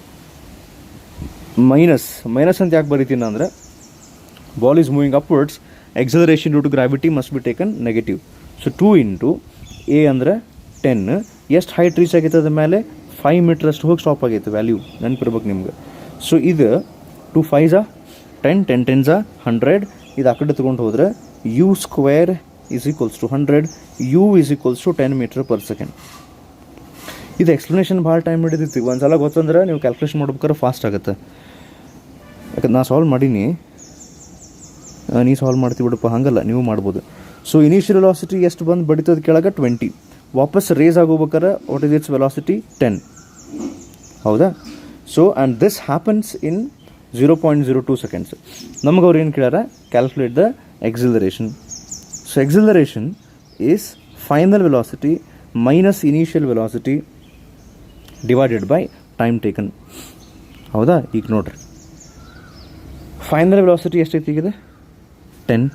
minus ಅಂತ ಯಾಕೆ ಬರೀತೀನಿ ಅಂದರೆ ball is moving upwards, acceleration due to gravity must be taken negative. So 2 into a ಅಂದರೆ 10. ಎಷ್ಟು ಹೈಟ್ ರೀಚ್ ಆಗೈತೆ ಅದ ಮೇಲೆ 5 ಮೀಟ್ರ್ ಅಷ್ಟು ಹೋಗಿ ಸ್ಟಾಪ್ ಆಗೈತೆ. ವ್ಯಾಲ್ಯೂ ನೆನಪಿರ್ಬೇಕು ನಿಮ್ಗೆ. ಸೊ ಇದು 2 5s 10, 10 10s 100. ಇದು ಆ ಕಡೆ ತೊಗೊಂಡು ಹೋದರೆ U square is equals to 100, U is equals to 10 meter per second. ಇದು ಎಕ್ಸ್ಪ್ಲನೇಷನ್ ಭಾಳ ಟೈಮ್ ಹಿಡಿದೈತಿ. ಒಂದು ಸಲ ಗೊತ್ತಂದ್ರೆ ನೀವು ಕ್ಯಾಲ್ಕುಲೇಷನ್ ಮಾಡ್ಬೇಕಾದ್ರೆ ಫಾಸ್ಟ್ ಆಗುತ್ತೆ. ಯಾಕಂದ್ರೆ ನಾನು ಸಾಲ್ವ್ ಮಾಡೀನಿ, ನೀ ಸಾಲ್ವ್ ಮಾಡ್ತೀವಿ ಬಿಡಪ್ಪ, ಹಾಗಲ್ಲ ನೀವು ಮಾಡ್ಬೋದು. ಸೊ ಇನಿಷಿಯಲ್ ವೆಲಾಸಿಟಿ ಎಷ್ಟು ಬಂದು ಬಡಿತದ ಕೆಳಗೆ 20, ವಾಪಸ್ ರೇಸ್ ಆಗೋಬೇಕಾರೆ ವಾಟ್ ಇಸ್ ಇಟ್ಸ್ ವೆಲಾಸಿಟಿ 10, ಹೌದಾ? So and this happens in 0.02 seconds. ನಮಗೆ ಅವ್ರು ಏನು ಕೇಳ್ಯಾರ? Calculate the acceleration. So acceleration is final velocity minus initial velocity divided by time taken, ಹೌದಾ? ಈಗ ನೋಡ್ರಿ, ಫೈನಲ್ ವೆಲಾಸಿಟಿ ಎಷ್ಟೈತಿ ಈಗ? 10,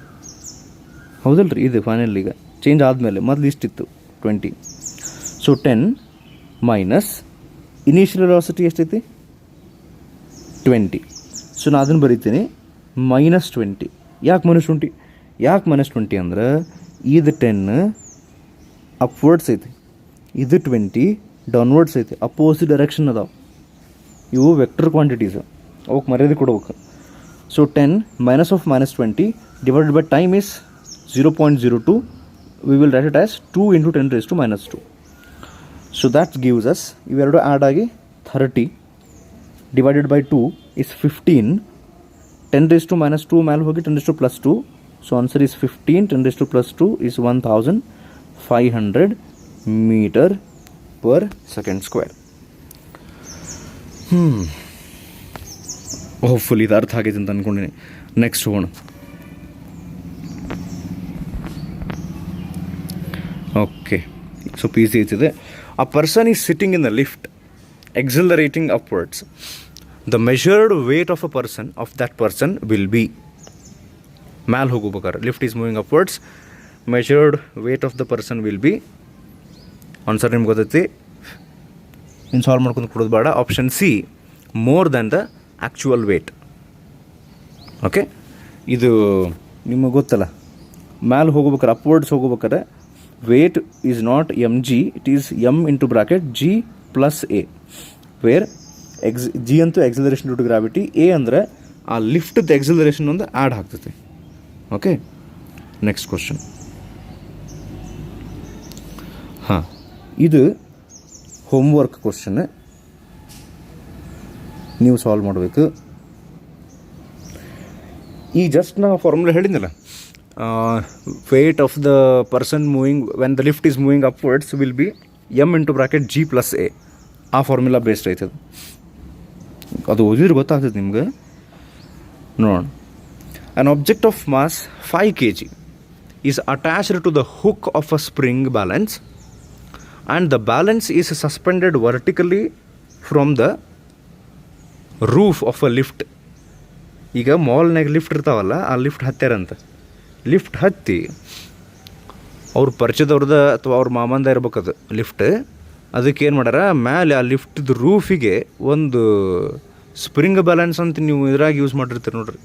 ಹೌದಲ್ಲ ರೀ? ಇದು ಫೈನಲ್ ಈಗ ಚೇಂಜ್ ಆದಮೇಲೆ ಮೊದಲು ಇಷ್ಟಿತ್ತು 20. ಸೊ 10 ಮೈನಸ್ ಇನಿಷಿಯಲ್ ವೆಲಾಸಿಟಿ ಎಷ್ಟೈತಿ? 20. ಸೊ ನಾನು ಅದನ್ನು ಬರೀತೀನಿ -20. ಯಾಕೆ -20? ಯಾಕೆ -20 ಅಂದ್ರೆ ಇದು 10 ಅಪ್ವರ್ಡ್ಸ್ ಐತಿ, ಇದು 20 ಡೌನ್ವರ್ಡ್ಸ್ ಐತಿ, ಅಪೋಸಿಟ್ ಡೈರೆಕ್ಷನ್ ಅದಾವೆ. ಇವು ವೆಕ್ಟರ್ ಕ್ವಾಂಟಿಟೀಸ್, ಅವಕ್ಕೆ ಮರ್ಯಾದೆ ಕೊಡ್ಬೇಕು. So 10 minus of -20 divided by time is 0.02. We will write it as 2 into 10 raised to -2. So that gives us, ಇವೆರಡು ಆ್ಯಡ್ ಆಗಿ 30 divided by 2 is 15. 10 raised to -2 ಮೇಲೆ ಹೋಗಿ 10 raised to +2. So answer is 15. 10 raised to +2 is 1500 meter per second square. Hopefully ಇದು ಅರ್ಥ ಆಗಿದೆ ಅಂತ ಅಂದ್ಕೊಂಡಿನಿ. Next ಹೋಗೋಣ. ಓಕೆ, ಸ್ವಲ್ಪ ಈಸಿ ಐತಿದೆ. A person is sitting in the lift accelerating upwards. The measured weight of a person, of that person will be, ಮ್ಯಾಲೆ ಹೋಗ್ಬೇಕಾರೆ lift is moving upwards, measured weight of the person will be, answer ನಿಮ್ಗೆ ಗೊತ್ತೈತಿ, ಇನ್ನು solve ಮಾಡ್ಕೊಂಡು ಕೊಡೋದು ಬೇಡ. Option C, more than the actual weight. Okay, ಇದು ನಿಮಗೆ ಗೊತ್ತಲ್ಲ, ಮ್ಯಾಲೆ ಹೋಗ್ಬೇಕಾರೆ ಅಪ್ವರ್ಡ್ಸ್ ಹೋಗ್ಬೇಕಾರೆ weight is not mg, it is m into bracket g plus a, where g ಅಂತೂ acceleration due to gravity, a ಅಂದರೆ ಆ ಲಿಫ್ಟ್ದ ಎಕ್ಸಲರೇಷನ್ ಒಂದು ಆ್ಯಡ್ ಆಗ್ತೈತೆ. Okay, next question. ಇದು ಹೋಮ್ವರ್ಕ್ ಕ್ವಶನ್, ನೀವು ಸಾಲ್ವ್ ಮಾಡಬೇಕು. ಈ ಜಸ್ಟ್ ನಾ ಫಾರ್ಮುಲಾ ಹೇಳಿದ್ನಲ್ಲ, wait of the person moving when the lift is moving upwards will be m/G+A. ಆ ಫಾರ್ಮುಲಾ ಬೇಸ್ಡ್ ಐತದು. ಅದು ಓದಿದ್ರೆ ಗೊತ್ತಾಗ್ತದೆ ನಿಮ್ಗೆ. ನೋಡೋಣ. An object of mass 5 kg is attached to the hook of a spring balance and the balance is suspended vertically from the roof of a lift. ಈಗ ಮಾಲ್ನಾಗ lift ಇರ್ತಾವಲ್ಲ, ಆ lift ಹತ್ಯಾರಂತ. Lift ಹತ್ತಿ ಅವ್ರ ಪರಿಚಯದವ್ರದ ಅಥವಾ ಅವ್ರ ಮಾಮಂದ ಇರ್ಬೇಕದು ಲಿಫ್ಟ್. ಅದಕ್ಕೆ ಏನು ಮಾಡ್ಯಾರ, ಮೇಲೆ ಆ ಲಿಫ್ಟ್ದು ರೂಫಿಗೆ ಒಂದು ಸ್ಪ್ರಿಂಗ್ ಬ್ಯಾಲೆನ್ಸ್ ಅಂತ ನೀವು ಇದ್ರಾಗ ಯೂಸ್ ಮಾಡಿರ್ತೀರಿ ನೋಡ್ರಿ,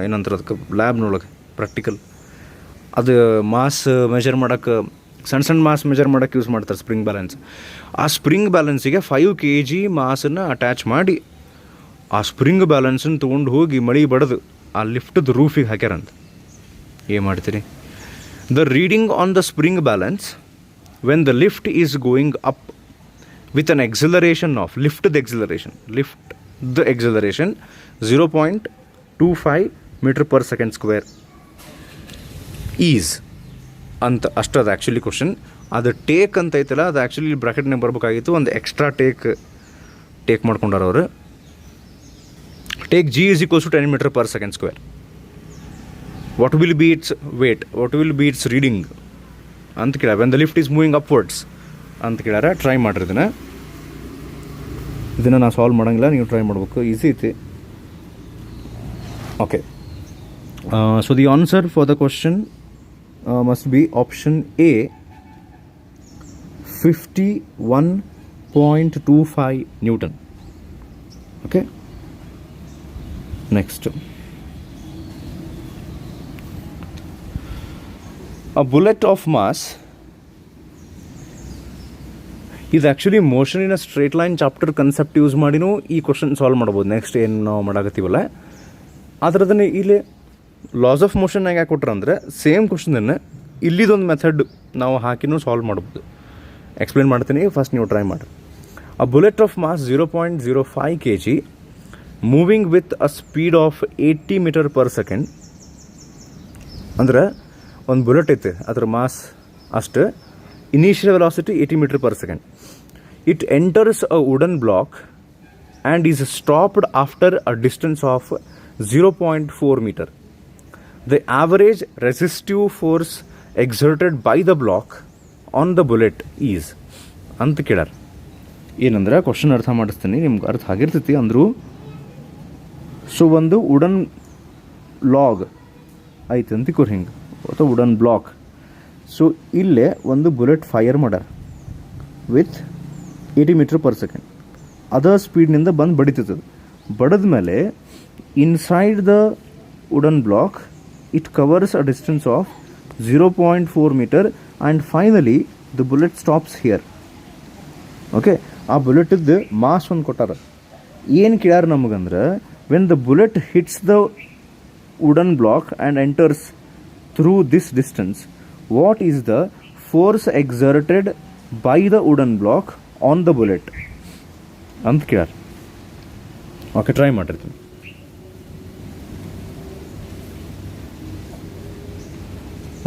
ಏನಂತಾರೆ ಅದಕ್ಕೆ ಲ್ಯಾಬ್ನೊಳಗೆ ಪ್ರಾಕ್ಟಿಕಲ್. ಅದು ಮಾಸ್ ಮೆಜರ್ ಮಾಡೋಕ್ಕೆ, ಸಣ್ಣ ಮಾಸ್ ಮೆಜರ್ ಮಾಡೋಕ್ಕೆ ಯೂಸ್ ಮಾಡ್ತಾರೆ ಸ್ಪ್ರಿಂಗ್ ಬ್ಯಾಲೆನ್ಸ್. ಆ ಸ್ಪ್ರಿಂಗ್ ಬ್ಯಾಲೆನ್ಸಿಗೆ 5 kg ಮಾಸನ್ನು ಅಟ್ಯಾಚ್ ಮಾಡಿ ಆ ಸ್ಪ್ರಿಂಗ್ ಬ್ಯಾಲೆನ್ಸನ್ನು ತೊಗೊಂಡು ಹೋಗಿ ಮಳೆ ಬಡ್ದು ಆ ಲಿಫ್ಟದ ರೂಫಿಗೆ ಹಾಕ್ಯಾರಂತ. ಏನು ಮಾಡ್ತೀರಿ? The reading on the spring balance when the lift is going up with an acceleration of lift the acceleration 0.25 m/s² is ಅಂತ ಅಷ್ಟದು ಆ್ಯಕ್ಚುಲಿ ಕ್ವಶನ್. ಅದು ಟೇಕ್ ಅಂತ ಐತಲ್ಲ, ಅದು ಆ್ಯಕ್ಚುಲಿ ಬ್ರಾಕೆಟ್ನಾಗ ಬರಬೇಕಾಗಿತ್ತು. ಒಂದು ಎಕ್ಸ್ಟ್ರಾ ಟೇಕ್ ಮಾಡ್ಕೊಂಡಾರ ಅವರು. Take G is equals to 10 m/s². What will be its weight? What will be its reading? ಅಂತ ಕೇಳ. When the lift is moving upwards ಅಂತ ಕೇಳ್ಯಾರ. ಟ್ರೈ ಮಾಡ್ರಿ ಇದನ್ನು ನಾನು ಸಾಲ್ವ್ ಮಾಡೋಂಗಿಲ್ಲ, ನೀವು ಟ್ರೈ ಮಾಡ್ಬೇಕು. ಈಸಿ ಐತಿ. Okay, so the answer for the question must be option A, 51.25 Newton. Okay, next. A bullet of mass ಇದು actually motion in a straight line chapter concept use ಮಾಡಿನೂ ಈ ಕ್ವಶನ್ ಸಾಲ್ವ್ ಮಾಡ್ಬೋದು. Next ಏನು ನಾವು ಮಾಡಾಕತ್ತೀವಲ್ಲ ಅದರದನ್ನೇ ಇಲ್ಲಿ loss of ಮೋಷನ್ನಾಗ ಯಾಕೆ ಕೊಟ್ರೆ ಅಂದರೆ ಸೇಮ್ ಕ್ವಶನನ್ನು ಇಲ್ಲಿದೊಂದು ಮೆಥಡ್ ನಾವು ಹಾಕಿನೂ ಸಾಲ್ವ್ ಮಾಡ್ಬೋದು. ಎಕ್ಸ್ಪ್ಲೇನ್ ಮಾಡ್ತೀನಿ, ಫಸ್ಟ್ ನೀವು ಟ್ರೈ ಮಾಡಿರಿ. A bullet of mass 0.05 kg moving with a speed of 80 m/s. ಅಂದ್ರೆ ಒಂದು ಬುಲೆಟ್ ಐತೆ, ಅದರ ಮಾಸ್ ಅಷ್ಟು, initial velocity 80 m/s. It enters a wooden block and is stopped after a distance of 0.4 m. The average resistive force exerted by the block on the bullet is ಅಂತ ಕೇಳ್ಯಾರ. ಏನಂದ್ರೆ question ಅರ್ಥ ಮಾಡಿಸ್ತೀನಿ, ನಿಮ್ಗೆ ಅರ್ಥ ಆಗಿರ್ತೈತಿ ಅಂದರೂ. ಸೊ ಒಂದು ವುಡನ್ ಲಾಗ್ ಐತೆ ಅಂತಿಕೋರಿ, ಹಿಂಗೆ ಅಥವಾ ವುಡನ್ ಬ್ಲಾಕ್. ಸೊ ಇಲ್ಲೇ ಒಂದು ಬುಲೆಟ್ ಫೈರ್ ಮಾಡ್ಯಾರ ವಿತ್ 80 m/s. ಅದರ್ ಸ್ಪೀಡ್ನಿಂದ ಬಂದು ಬಡಿತದ. ಬಡದ ಮೇಲೆ inside the wooden block it covers a distance of 0.4 m and finally the bullet stops here. Okay, ಆ ಬುಲೆಟದ್ದು ಮಾಸ್ ಒಂದು ಕೊಟ್ಟಾರ. ಏನು ಕೇಳ್ಯಾರ ನಮಗಂದ್ರೆ, when the bullet hits the wooden block and enters through this distance, what is the force exerted by the wooden block on the bullet ಅಂತ ಕೇಳ್ಯಾರ. Okay, try ಮಾಡಿರ್ತೀನಿ.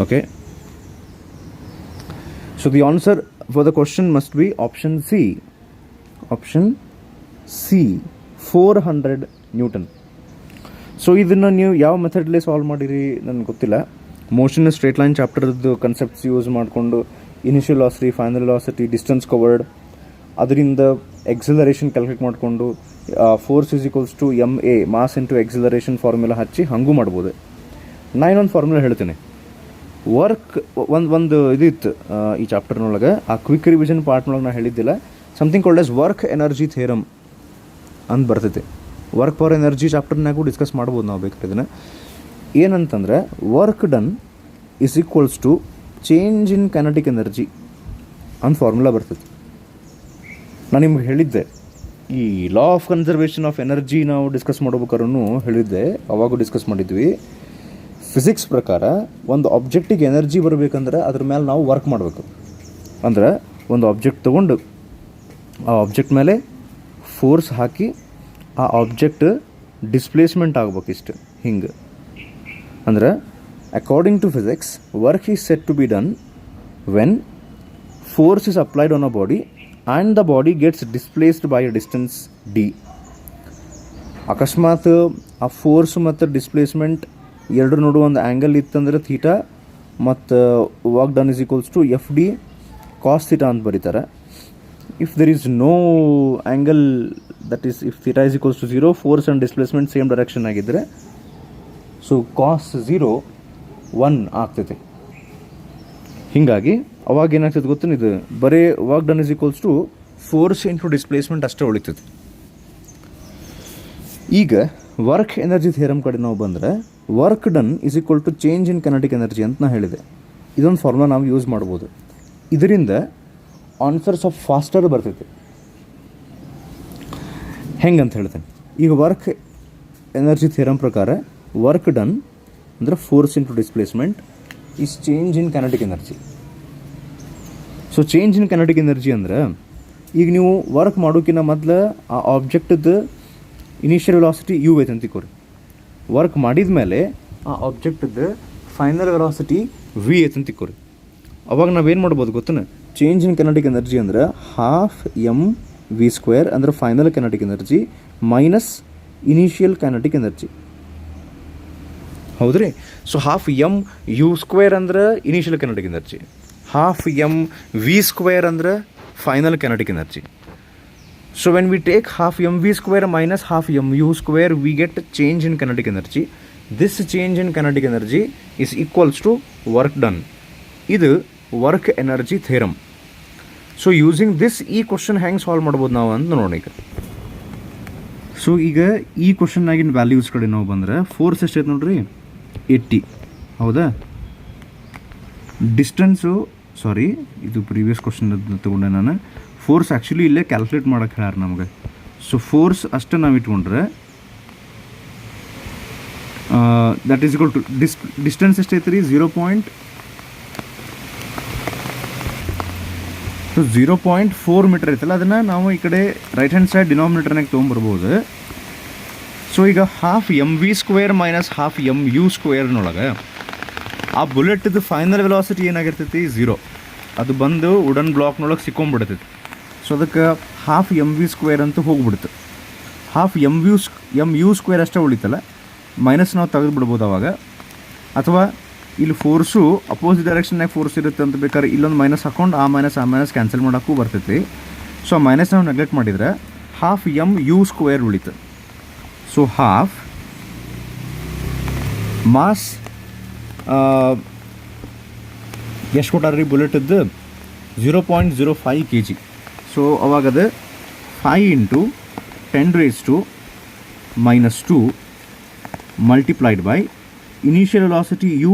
Okay, so the answer for the question must be option C. Option C, 400 Newton. So ಇದನ್ನು ನೀವು ಯಾವ ಮೆಥಡ್ಲೇ solve ಮಾಡಿರಿ ನನಗೆ ಗೊತ್ತಿಲ್ಲ. ಮೋಷನ್ ಸ್ಟ್ರೇಟ್ ಲೈನ್ ಚಾಪ್ಟರ್ದು ಕನ್ಸೆಪ್ಟ್ಸ್ ಯೂಸ್ ಮಾಡಿಕೊಂಡು initial velocity, final velocity, distance covered, ಅದರಿಂದ ಎಕ್ಸಲರೇಷನ್ ಕ್ಯಾಲ್ಕುಲೇಟ್ ಮಾಡಿಕೊಂಡು force is equals to ma mass into acceleration formula ಹಚ್ಚಿ ಹಾಗೂ ಮಾಡ್ಬೋದು. ನಾನು ಇನ್ನೊಂದು ಫಾರ್ಮುಲಾ ಹೇಳ್ತೀನಿ. ವರ್ಕ್ ಒಂದು ಇದಿತ್ತು ಈ ಚಾಪ್ಟರ್ನೊಳಗೆ, ಆ ಕ್ವಿಕ್ ರಿವಿಷನ್ ಪಾರ್ಟ್ನೊಳಗೆ ನಾನು ಹೇಳಿದ್ದಿಲ್ಲ. Something called as work energy theorem ಅಂತ ಬರ್ತೈತೆ. ವರ್ಕ್ ಫಾರ್ ಎನರ್ಜಿ ಚಾಪ್ಟರ್ನಾಗೂ ಡಿಸ್ಕಸ್ ಮಾಡ್ಬೋದು ನಾವು ಬೇಕಾದ್ರೆ. ಇದನ್ನು ಏನಂತಂದರೆ, work done is equals to change in kinetic energy ಅಂತ ಫಾರ್ಮುಲಾ ಬರ್ತೈತೆ. ನಾನು ನಿಮ್ಗೆ ಹೇಳಿದ್ದೆ, ಈ law of conservation of energy ನಾವು ಡಿಸ್ಕಸ್ ಮಾಡ್ಬೇಕಾದ್ರೂ ಹೇಳಿದ್ದೆ, ಅವಾಗೂ ಡಿಸ್ಕಸ್ ಮಾಡಿದ್ವಿ. ಫಿಸಿಕ್ಸ್ ಪ್ರಕಾರ ಒಂದು ಆಬ್ಜೆಕ್ಟಿಗೆ ಎನರ್ಜಿ ಬರಬೇಕಂದ್ರೆ ಅದ್ರ ಮೇಲೆ ನಾವು ವರ್ಕ್ ಮಾಡಬೇಕು. ಅಂದ್ರೆ ಒಂದು ಆಬ್ಜೆಕ್ಟ್ ತೊಗೊಂಡು ಆ ಆಬ್ಜೆಕ್ಟ್ ಮೇಲೆ ಫೋರ್ಸ್ ಹಾಕಿ ಆ ಆಬ್ಜೆಕ್ಟ್ ಡಿಸ್ಪ್ಲೇಸ್ಮೆಂಟ್ ಆಗ್ಬೇಕು ಇಷ್ಟು ಹಿಂಗೆ ಅಂದ್ರೆ according to physics work is said to be done when force is applied on a body and the body gets displaced by a distance d. ಅಕಸ್ಮಾತ್ ಆ ಫೋರ್ಸ್ ಮತ್ತು ಡಿಸ್ಪ್ಲೇಸ್ಮೆಂಟ್ ಎರಡರ ನಡುವೆ ಒಂದು ಆ್ಯಂಗಲ್ ಇತ್ತಂದ್ರೆ ಥೀಟಾ ಮತ್ತು work done is equals to F D cos theta ಅಂತ ಬರೀತಾರೆ. If there is no angle that is if theta is equals to 0 force and displacement same direction ಆಗಿದ್ದರೆ ಸೊ ಕಾಸ್ 0 1 ಆಗ್ತೈತೆ. ಹೀಗಾಗಿ ಅವಾಗ ಏನಾಗ್ತದೆ ಗೊತ್ತೇನು, ಇದು ಬರೀ work done is equals to force into displacement ಅಷ್ಟೇ ಉಳಿತದೆ. ಈಗ ವರ್ಕ್ ಎನರ್ಜಿ ಥಿಯರಮ್ ಕಡೆ ನಾವು ಬಂದರೆ work done is equal to change in kinetic energy ಅಂತ ನಾನು ಹೇಳಿದೆ. ಇದೊಂದು ಫಾರ್ಮುಲಾ ನಾವು ಯೂಸ್ ಮಾಡ್ಬೋದು. ಇದರಿಂದ ಆನ್ಸರ್ ಸ್ವಲ್ಪ ಫಾಸ್ಟರ್ ಬರ್ತೈತೆ. ಹೆಂಗೆ ಅಂತ ಹೇಳ್ತೇನೆ. ಈಗ ವರ್ಕ್ ಎನರ್ಜಿ ಥಿಯರಮ್ ಪ್ರಕಾರ ವರ್ಕ್ ಡನ್ ಅಂದರೆ force into displacement is change in kinetic energy. So change in kinetic energy ಅಂದ್ರೆ ಈಗ ನೀವು ವರ್ಕ್ ಮಾಡೋಕ್ಕಿಂತ ಮೊದಲು ಆ ಆಬ್ಜೆಕ್ಟದ್ದು ಇನಿಷಿಯಲ್ ವೆಲಾಸಿಟಿ ಯು ಐತೆ ಅಂತ ತಿಳ್ಕೊರಿ. ವರ್ಕ್ ಮಾಡಿದ ಮೇಲೆ ಆ ಆಬ್ಜೆಕ್ಟದ್ದು ಫೈನಲ್ ವೆಲಾಸಿಟಿ ವಿ ಐತೆ ಅಂತ ತಿಳ್ಕೊರಿ. ಅವಾಗ ನಾವೇನು ಮಾಡ್ಬೋದು ಗೊತ್ತೇನು, ಚೇಂಜ್ ಇನ್ ಕೈನೆಟಿಕ್ ಎನರ್ಜಿ ಅಂದ್ರೆ ಹಾಫ್ ಎಮ್ ವಿ ಸ್ಕ್ವೇರ್ ಅಂದ್ರೆ final kinetic energy minus initial kinetic energy. ಹೌದ್ರಿ. So half m u square ಅಂದ್ರೆ initial kinetic energy, half m v square ಅಂದ್ರೆ final kinetic energy. So when we take half m v square minus half m u square we get change in kinetic energy. This change in kinetic energy is equals to work done. ಇದು work energy theorem. So using this ಈ question ಹೆಂಗೆ solve ಮಾಡ್ಬೋದು ನಾವು ಅಂತ ನೋಡೋಣ ಈಗ. So ಈಗ ಈ ಕ್ವಶನ್ನಾಗಿನ ವ್ಯಾಲ್ಯೂಸ್ ಕಡೆ ನಾವು ಬಂದರೆ ಫೋರ್ಸ್ ಎಷ್ಟೈತೆ ನೋಡ್ರಿ 80. ಹೌದಾ. ಡಿಸ್ಟೆನ್ಸು ಸಾರಿ ಇದು ಪ್ರೀವಿಯಸ್ ಕ್ವಶನ್ ತೊಗೊಂಡೆ ನಾನು. ಫೋರ್ಸ್ ಆ್ಯಕ್ಚುಲಿ ಇಲ್ಲೇ ಕ್ಯಾಲ್ಕುಲೇಟ್ ಮಾಡೋಕ್ಕೆ ಹೇಳ್ಯಾರ ನಮಗೆ. ಸೊ ಫೋರ್ಸ್ ಅಷ್ಟೇ ನಾವು ಇಟ್ಕೊಂಡ್ರೆ that is equal to distance ಎಷ್ಟೈತೆ ರೀ 0.4 ಮೀಟರ್ ಐತಲ್ಲ, ಅದನ್ನು ನಾವು ಈ ಕಡೆ ರೈಟ್ ಹ್ಯಾಂಡ್ ಸೈಡ್ ಡಿನಾಮಿನೇಟರ್ನಾಗ ತೊಗೊಂಬರ್ಬೋದು. ಸೊ ಈಗ half m v square minus half m u ಸ್ಕ್ವೇರ್ನೊಳಗೆ ಆ ಬುಲೆಟ್ದು ಫೈನಲ್ ವೆಲಾಸಿಟಿ ಏನಾಗಿರ್ತೈತಿ 0. ಅದು ಬಂದು ವುಡನ್ ಬ್ಲಾಕ್ನೊಳಗೆ ಸಿಕ್ಕೊಂಡ್ಬಿಡ್ತೈತಿ. ಸೊ ಅದಕ್ಕೆ ಹಾಫ್ ಎಮ್ ವಿ ಸ್ಕ್ವೇರ್ ಅಂತ ಹೋಗ್ಬಿಡುತ್ತೆ. ಹಾಫ್ ಎಮ್ ಯು ಸ್ಕ್ವೇರ್ ಅಷ್ಟೇ ಉಳಿತಲ್ಲ, ಮೈನಸ್ ನಾವು ತೆಗೆದು ಬಿಡ್ಬೋದು ಅವಾಗ. ಅಥವಾ ಇಲ್ಲಿ ಫೋರ್ಸು ಅಪೋಸಿಟ್ ಡೈರೆಕ್ಷನ್ನಾಗ ಫೋರ್ಸ್ ಇರುತ್ತೆ ಅಂತ ಬೇಕಾದ್ರೆ ಇಲ್ಲೊಂದು ಮೈನಸ್ ಹಾಕ್ಕೊಂಡು ಆ ಮೈನಸ್ ಕ್ಯಾನ್ಸಲ್ ಮಾಡೋಕ್ಕೂ ಬರ್ತೈತಿ. ಸೊ ಮೈನಸ್ ನಾವು ನೆಗ್ಲೆಕ್ಟ್ ಮಾಡಿದರೆ ಹಾಫ್ ಎಮ್ ಯು ಸ್ಕ್ವೇರ್ ಉಳಿತು. ಸೊ ಹಾಫ್ ಮಾಸ್ ಎಷ್ಟು ಕೊಟ್ಟಾರ್ರಿ ಬುಲೆಟದ್ದು 0.05 kg. ಸೊ ಅವಾಗದು 5 × 10⁻⁻² multiplied by initial velocity u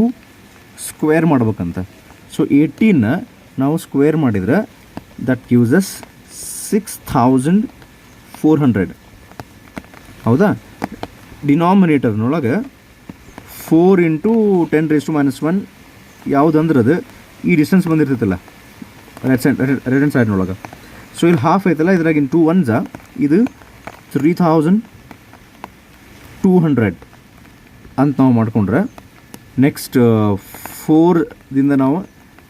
square ಮಾಡ್ಬೇಕಂತ. ಸೊ 18ನ ನಾವು ಸ್ಕ್ವೇರ್ ಮಾಡಿದ್ರೆ ದಟ್ ಗಿವ್ಸ್ ಅಸ್ 6400. ಹೌದಾ. ಡಿನಾಮಿನೇಟರ್ನೊಳಗೆ 4 × 10⁻⁻1 ಯಾವುದಂದ್ರೆ ಅದು ಈ ಡಿಸ್ಟೆನ್ಸ್ ಬಂದಿರ್ತೈತಲ್ಲ ರೈಟ್ ಹ್ಯಾಂಡ್ ಸೈಡ್ನೊಳಗೆ. ಸೊ ಇಲ್ಲಿ ಹಾಫ್ ಐತಲ್ಲ, ಇದ್ರಾಗ ಇನ್ 2 1s ಇದು 3200 ಅಂತ ನಾವು ಮಾಡಿಕೊಂಡ್ರೆ ನೆಕ್ಸ್ಟ್ 4ದಿಂದ ನಾವು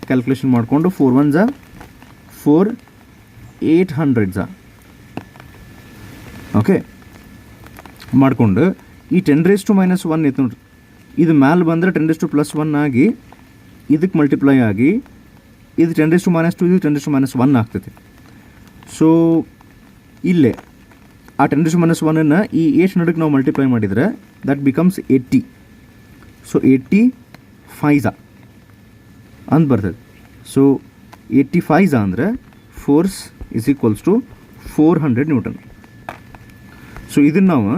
ಕ್ಯಾಲ್ಕುಲೇಷನ್ ಮಾಡಿಕೊಂಡು 4 1s 4 800s ಓಕೆ ಮಾಡಿಕೊಂಡು ಈ 10⁻⁻1 ಐತೆ ನೋಡ್ರಿ, ಇದು ಮ್ಯಾಲೆ ಬಂದರೆ 10⁻+1 ಆಗಿ ಇದಕ್ಕೆ ಮಲ್ಟಿಪ್ಲೈ ಆಗಿ ಇದು 10⁻², ಇದು 10⁻1 ಆಗ್ತೈತಿ. ಸೊ ಇಲ್ಲೇ ಆ 10⁻1ನ್ನು ಈ 8 ನಡುಕ್ಕೆ ನಾವು ಮಲ್ಟಿಪ್ಲೈ ಮಾಡಿದರೆ ದಟ್ ಬಿಕಮ್ಸ್ 80. ಸೊ 85 ಅಂತ ಬರ್ತದೆ. ಸೊ 85 ಅಂದರೆ force is equals to 400 newton. So ಇದನ್ನು ನಾವು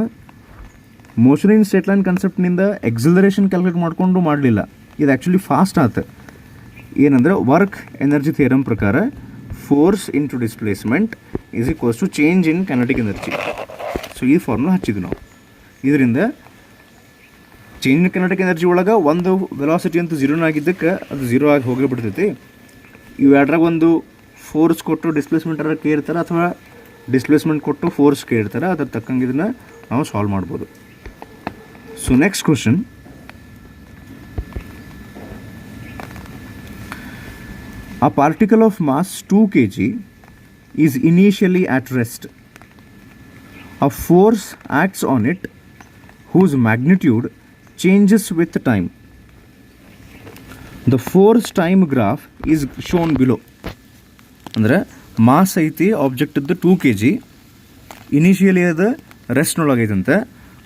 ಮೋಷನ್ ಇನ್ ಸ್ಟ್ರೇಟ್ ಲೈನ್ ಕನ್ಸೆಪ್ಟ್ನಿಂದ ಎಕ್ಸಿಲರೇಷನ್ ಕ್ಯಾಲ್ಕುಲೇಟ್ ಮಾಡಿಕೊಂಡು ಮಾಡಲಿಲ್ಲ. ಇದು ಆ್ಯಕ್ಚುಲಿ ಫಾಸ್ಟ್ ಆಯ್ತು. ಏನಂದರೆ ವರ್ಕ್ ಎನರ್ಜಿ ಥಿಯರಮ್ ಪ್ರಕಾರ force into displacement is equals to change in kinetic energy. So ಈ ಫಾರ್ಮುಲಾ ಹಚ್ಚಿದ್ವಿ ನಾವು. ಇದರಿಂದ ಚೇಂಜ್ ಇನ್ ಕೈನೆಟಿಕ್ ಎನರ್ಜಿ ಒಳಗೆ ಒಂದು ವೆಲಾಸಿಟಿ ಅಂತೂ 0 ಆಗಿದ್ದಕ್ಕೆ ಅದು 0 ಆಗಿ ಹೋಗಿಬಿಡ್ತೈತಿ. ಇವು ಎರಡರಾಗ ಒಂದು ಫೋರ್ಸ್ ಕೊಟ್ಟು ಡಿಸ್ಪ್ಲೇಸ್ಮೆಂಟ್ ಕೇಳ್ತಾರೆ ಅಥವಾ ಡಿಸ್ಪ್ಲೇಸ್ಮೆಂಟ್ ಕೊಟ್ಟು ಫೋರ್ಸ್ ಕೇಳ್ತಾರೆ, ಅದ್ರ ತಕ್ಕಂಗೆ ಇದನ್ನು ನಾವು ಸಾಲ್ವ್ ಮಾಡ್ಬೋದು. So next question, a particle of mass 2 kg is initially at rest. A force acts on it whose magnitude changes with time. The force time graph is shown below. ಅಂದರೆ mass ಐತಿ ಆಬ್ಜೆಕ್ಟದ್ದು 2 kg, initially ಅದು ರೆಸ್ಟ್ನೊಳಗೈತಂತೆ,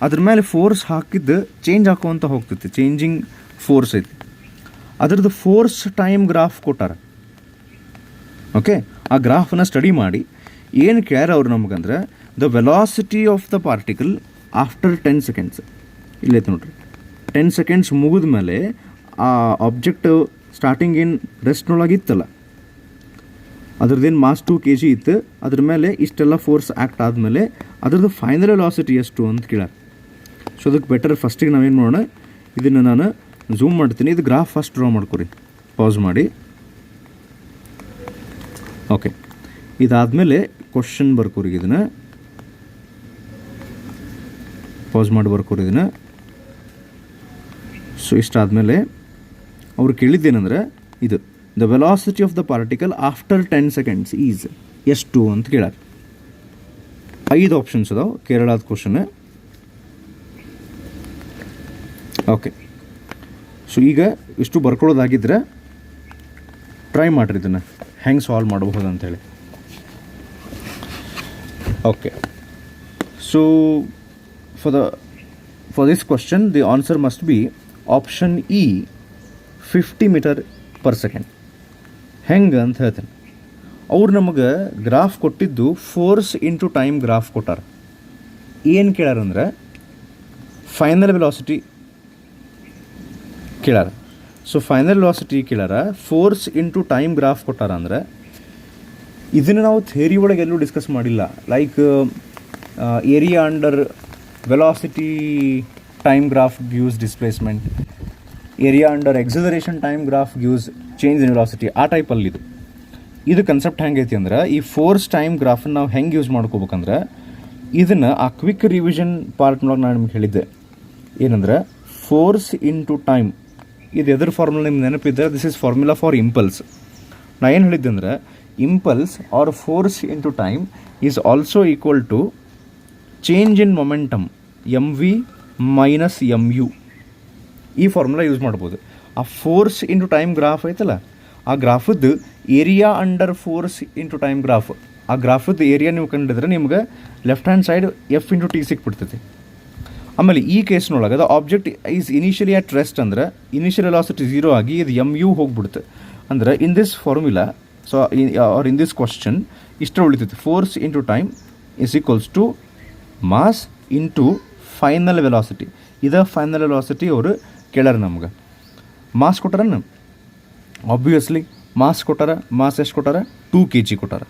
ಅದ್ರ ಮೇಲೆ force ಹಾಕಿದ್ದು change ಹಾಕೋವಂತ ಹೋಗ್ತೈತಿ, changing force ಐತಿ. ಅದ್ರದ್ದು ಫೋರ್ಸ್ ಟೈಮ್ ಗ್ರಾಫ್ ಕೊಟ್ಟಾರ. ಓಕೆ, ಆ ಗ್ರಾಫನ್ನು ಸ್ಟಡಿ ಮಾಡಿ ಏನು ಕೇಳ್ಯಾರ ಅವ್ರು ನಮಗಂದ್ರೆ the velocity of the particle after 10 seconds. ಇಲ್ಲೈತೆ ನೋಡ್ರಿ, 10 seconds ಮುಗಿದ ಮೇಲೆ ಆ ಆಬ್ಜೆಕ್ಟ್ ಸ್ಟಾರ್ಟಿಂಗ್ ಏನು ರೆಸ್ಟ್ನೊಳಗಿತ್ತಲ್ಲ, ಅದ್ರದ್ದೇನು ಮಾಸ್ 2 kg ಇತ್ತು, ಅದ್ರ ಮೇಲೆ ಇಷ್ಟೆಲ್ಲ ಫೋರ್ಸ್ ಆ್ಯಕ್ಟ್ ಆದಮೇಲೆ ಅದ್ರದ್ದು ಫೈನಲ್ ವೆಲಾಸಿಟಿ ಎಷ್ಟು ಅಂತ ಕೇಳ್ಯಾರ. ಸೊ ಅದಕ್ಕೆ ಬೆಟರ್ ಫಸ್ಟಿಗೆ ನಾವೇನು ಮಾಡೋಣ, ಇದನ್ನು ನಾನು ಝೂಮ್ ಮಾಡ್ತೀನಿ, ಇದು ಗ್ರಾಫ್ ಫಸ್ಟ್ ಡ್ರಾ ಮಾಡ್ಕೊರಿ, ಪಾಸ್ ಮಾಡಿ. ಓಕೆ, ಇದಾದಮೇಲೆ ಕ್ವಶನ್ ಬರ್ಕೋರಿ, ಇದನ್ನು ಪಾಸ್ ಮಾಡಿ ಬರ್ಕೋರಿ ಇದನ್ನು. ಸೊ ಇಷ್ಟಾದಮೇಲೆ ಅವ್ರು ಕೇಳಿದ್ದೇನೆಂದ್ರೆ ಇದು the velocity of the particle after 10 seconds is ಎಷ್ಟು ಅಂತ ಕೇಳ್ಯಾರ. 5 ಆಪ್ಷನ್ಸ್ ಅದಾವೆ, ಕೇರಳದ ಕ್ವಶನ್. ಓಕೆ, ಸೊ ಈಗ ಇಷ್ಟು ಬರ್ಕೊಳ್ಳೋದಾಗಿದ್ದರೆ ಟ್ರೈ ಮಾಡಿರಿ ಇದನ್ನು ಹೆಂಗೆ ಸಾಲ್ವ್ ಮಾಡಬಹುದು ಅಂಥೇಳಿ. Okay, so for this question the answer must be option E, 50 meter per second. ಹೆಂಗೆ ಅಂತ ಹೇಳ್ತೇನೆ. ಅವ್ರು ನಮಗೆ ಗ್ರಾಫ್ ಕೊಟ್ಟಿದ್ದು ಫೋರ್ಸ್ ಇಂಟು ಟೈಮ್ ಗ್ರಾಫ್ ಕೊಟ್ಟಾರ. ಏನು ಕೇಳ್ಯಾರಂದ್ರೆ ಫೈನಲ್ ವೆಲಾಸಿಟಿ ಕೇಳ್ಯಾರ. ಸೊ ಫೈನಲ್ ವೆಲಾಸಿಟಿ ಕೇಳ್ಯಾರ, ಫೋರ್ಸ್ ಇಂಟು ಟೈಮ್ ಗ್ರಾಫ್ ಕೊಟ್ಟಾರ. ಅಂದರೆ ಇದನ್ನು ನಾವು ಥಿಯರಿ ಒಳಗೆ ಎಲ್ಲೂ ಡಿಸ್ಕಸ್ ಮಾಡಿಲ್ಲ. Like area under velocity time graph gives displacement, area under acceleration time graph gives change in velocity, ಆ ಟೈಪಲ್ಲಿ ಇದು ಕನ್ಸೆಪ್ಟ್ ಹೆಂಗೈತಿ ಅಂದ್ರೆ, ಈ ಫೋರ್ಸ್ ಟೈಮ್ ಗ್ರಾಫನ್ನು ನಾವು ಹೆಂಗೆ ಯೂಸ್ ಮಾಡ್ಕೋಬೇಕಂದ್ರೆ, ಇದನ್ನು ಆ ಕ್ವಿಕ್ ರಿವಿಷನ್ ಪಾರ್ಟ್ನೊಳಗೆ ನಾನು ನಿಮ್ಗೆ ಹೇಳಿದ್ದೆ. ಏನಂದ್ರೆ ಫೋರ್ಸ್ ಇಂಟು ಟೈಮ್, ಇದು ಎದ್ರ ಫಾರ್ಮುಲಾ ನಿಮ್ಗೆ ನೆನಪಿದ್ದರೆ, this is formula for impulse. ನಾ ಏನು ಹೇಳಿದ್ದೆ ಅಂದರೆ impulse R force into time is also equal to change in momentum mv minus mu. ಈ ಫಾರ್ಮುಲಾ ಯೂಸ್ ಮಾಡ್ಬೋದು. ಆ ಫೋರ್ಸ್ ಇಂಟು ಟೈಮ್ ಗ್ರಾಫ್ ಐತಲ್ಲ, ಆ ಗ್ರಾಫದ್ದು area under force into time graph, ಆ ಗ್ರಾಫದ್ದು ಏರಿಯಾ ನೀವು ಕಂಡಿದ್ರೆ ನಿಮ್ಗೆ left hand side F into T ಸಿಕ್ಬಿಡ್ತೈತಿ. ಆಮೇಲೆ ಈ ಕೇಸ್ನೊಳಗೆ the object is initially at rest ಅಂದರೆ ಇನಿಷಿಯಲ್ ವೆಲಾಸಿಟಿ 0 ಆಗಿ ಇದು mu ಹೋಗ್ಬಿಡುತ್ತೆ. ಅಂದರೆ in this formula, so or in this question ಇಷ್ಟ ಉಳಿತೈತಿ, force into time is equals to mass into final velocity. ಇದು ಫೈನಲ್ ವೆಲಾಸಿಟಿ ಅವರು ಕೇಳ್ಯಾರ ನಮ್ಗೆ. ಮಾಸ್ ಕೊಟ್ಟಾರ, ಆಬ್ವಿಯಸ್ಲಿ ಮಾಸ್ ಕೊಟ್ಟಾರ. ಮಾಸ್ ಎಷ್ಟು ಕೊಟ್ಟಾರ? 2 kg ಕೊಟ್ಟಾರ.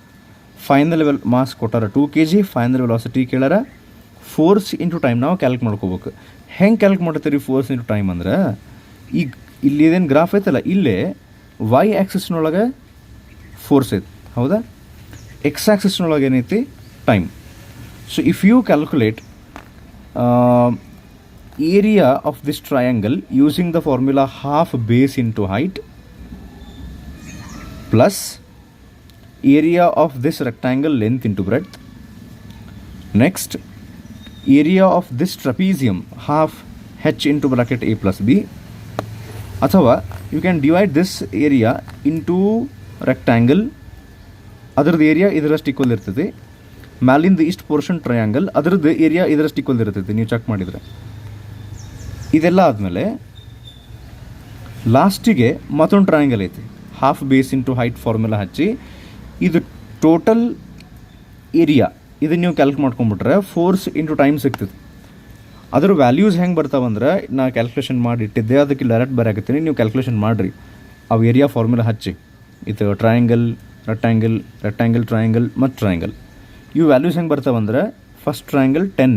ಫೈನಲ್ ಮಾಸ್ ಕೊಟ್ಟಾರ 2 kg, ಫೈನಲ್ ವೆಲಾಸಿಟಿ ಕೇಳ್ಯಾರ. ಫೋರ್ಸ್ ಇಂಟು ಟೈಮ್ ನಾವು ಕ್ಯಾಲ್ಕ್ ಮಾಡ್ಕೋಬೇಕು. ಹೆಂಗೆ ಕ್ಯಾಲ್ಕ್ ಮಾಡ್ತೀರಿ ಫೋರ್ಸ್ ಇಂಟು ಟೈಮ್ ಅಂದ್ರೆ, ಈಗ ಇಲ್ಲಿ ಇದೇನು ಗ್ರಾಫ್ ಐತಲ್ಲ, ಇಲ್ಲೇ ವೈ ಆ್ಯಕ್ಸಿಸ್ನೊಳಗೆ ಫೋರ್ಸ್ ಐತಿ, ಹೌದಾ? ಎಕ್ಸ್ ಆ್ಯಕ್ಸಿಸ್ನೊಳಗೆ ಏನೈತಿ? Time. So if you calculate area of this triangle using the formula half base into height plus area of this rectangle length into breadth. Next, area of this trapezium half h into bracket a plus b. Athava you can divide this area into rectangle, ಅದರದ್ದು area ಇದರಷ್ಟು equal ಇರ್ತದೆ. ಮ್ಯಾಲಿಂದ ಇಷ್ಟು portion triangle, ಅದರದ್ದು area ಇದರಷ್ಟು equal ಇರ್ತೈತಿ ನೀವು check ಮಾಡಿದರೆ. ಇದೆಲ್ಲ ಆದಮೇಲೆ ಲಾಸ್ಟಿಗೆ ಮತ್ತೊಂದು ಟ್ರಯಾಂಗಲ್ ಐತಿ, half base into height formula ಹಚ್ಚಿ ಇದು ಟೋಟಲ್ ಏರಿಯಾ ಇದನ್ನು ನೀವು ಕ್ಯಾಲ್ಕ್ ಮಾಡ್ಕೊಂಬಿಟ್ರೆ ಫೋರ್ಸ್ ಇಂಟು ಟೈಮ್ ಸಿಗ್ತದೆ. ಅದ್ರ ವ್ಯಾಲ್ಯೂಸ್ ಹೆಂಗೆ ಬರ್ತಾವಂದ್ರೆ, ನಾ ಕ್ಯಾಲ್ಕುಲೇಷನ್ ಮಾಡಿ ಇಟ್ಟಿದ್ದೆ, ಅದಕ್ಕೆ ಡೈರೆಕ್ಟ್ ಬರೆಯಾಕತ್ತೀನಿ, ನೀವು ಕ್ಯಾಲ್ಕುಲೇಷನ್ ಮಾಡಿರಿ ಅವು ಏರಿಯಾ ಫಾರ್ಮುಲಾ ಹಚ್ಚಿ. ಇದು ಟ್ರಯಾಂಗಲ್, ರೆಕ್ಟ್ಯಾಂಗಲ್, ರೆಕ್ಟ್ಯಾಂಗಲ್, ಟ್ರಯಾಂಗಲ್ ಮತ್ತು ಟ್ರಯಾಂಗಲ್. ಇವು ವ್ಯಾಲ್ಯೂಸ್ ಹೆಂಗೆ ಬರ್ತಾವಂದ್ರೆ, ಫಸ್ಟ್ ಟ್ರಯಾಂಗಲ್ 10,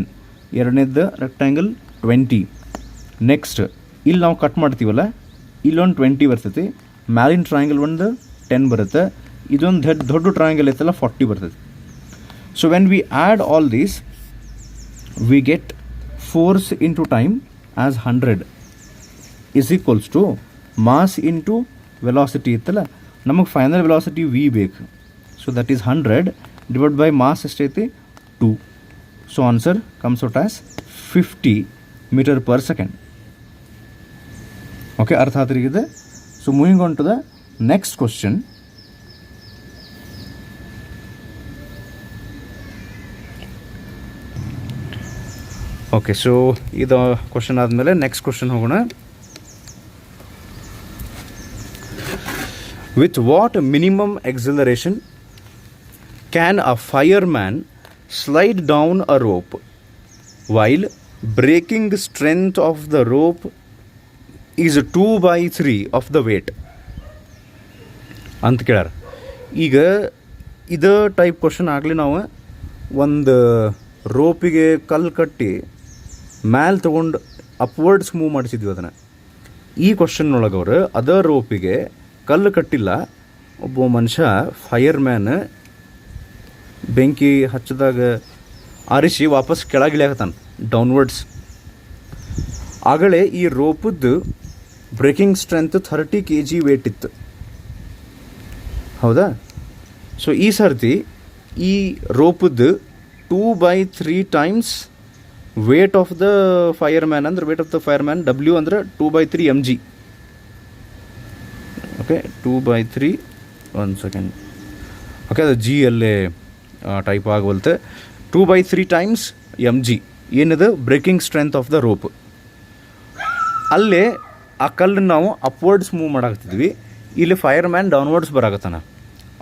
ಎರಡನೇದು ರೆಕ್ಟ್ಯಾಂಗಲ್ 20. ನೆಕ್ಸ್ಟ್ ಇಲ್ಲಿ ನಾವು ಕಟ್ ಮಾಡ್ತೀವಲ್ಲ, ಇಲ್ಲೊಂದು 20 ಬರ್ತೈತಿ, ಮ್ಯಾಲಿನ ಟ್ರಯಾಂಗಲ್ ಒಂದು 10 ಬರುತ್ತೆ, ಇದೊಂದು ದೊಡ್ಡ ಟ್ರಯಾಂಗಲ್ ಐತಲ್ಲ 40 ಬರ್ತದೆ. So when we add all these we get force into time as 100 is equals to mass into velocity ಇತ್ತಲ್ಲ, ನಮಗೆ ಫೈನಲ್ ವೆಲಾಸಿಟಿ ವಿ ಬೇಕು. So that is 100 divide by mass ಎಷ್ಟೈತಿ 2. So answer comes out as 50 meter per second. Okay, ಅರ್ಥ ಆದ್ರಿಗಿದೆ. So moving on to the next question. Okay, so ಇದು question ಆದಮೇಲೆ next question ಹೋಗೋಣ. With what minimum acceleration can a fireman slide down a rope while breaking strength of the rope is 2/3 of the weight ಅಂತ ಕೇಳ್ಯಾರ. ಈಗ ಇದು type question ಆಗಲಿ ನಾವು ಒಂದು ರೋಪಿಗೆ ಕಲ್ಲು ಕಟ್ಟಿ ಮ್ಯಾಲೆ ತೊಗೊಂಡು ಅಪ್ವರ್ಡ್ಸ್ ಮೂವ್ ಮಾಡಿಸಿದ್ವಿ ಅದನ್ನು. ಈ ಕ್ವಶನ್ನೊಳಗೆ ಅವರು ಅದ ರೋಪಿಗೆ ಕಲ್ಲು ಕಟ್ಟಿಲ್ಲ, ಒಬ್ಬ ಮನುಷ್ಯ ಫೈರ್ ಮ್ಯಾನ್ ಬೆಂಕಿ ಹಚ್ಚಿದಾಗ ಆರಿಸಿ ವಾಪಸ್ ಕೆಳಗಿಳಿಯಾಗತ್ತಾನೆ ಡೌನ್ವರ್ಡ್ಸ್. ಆಗಲೇ ಈ ರೋಪದ್ದು ಬ್ರೇಕಿಂಗ್ ಸ್ಟ್ರೆಂತ್ 30 kg ವೇಟ್ ಇತ್ತು, ಹೌದಾ? ಸೊ ಈ ಸರ್ತಿ ಈ ರೋಪದ್ದು 2/3 times weight of the fireman, ಅಂದ್ರೆ weight of the fireman W ಅಂದ್ರೆ 2/3 mg. Okay, 2/3 1 second. ಓಕೆ, ಅದು ಜಿ ಅಲ್ಲೇ ಟೈಪ್ ಆಗವಲ್ತೆ. 2/3 ಟೈಮ್ಸ್ mg ಏನಿದೆ breaking strength of the rope. ಅಲ್ಲೇ ಆ ಕಲ್ಲನ್ನು ನಾವು ಅಪ್ವರ್ಡ್ಸ್ ಮೂವ್ ಮಾಡಾಕ್ತಿದ್ವಿ, ಇಲ್ಲಿ ಫೈರ್ ಮ್ಯಾನ್ ಡೌನ್ವರ್ಡ್ಸ್ ಬರಾಕತ್ತಾನ.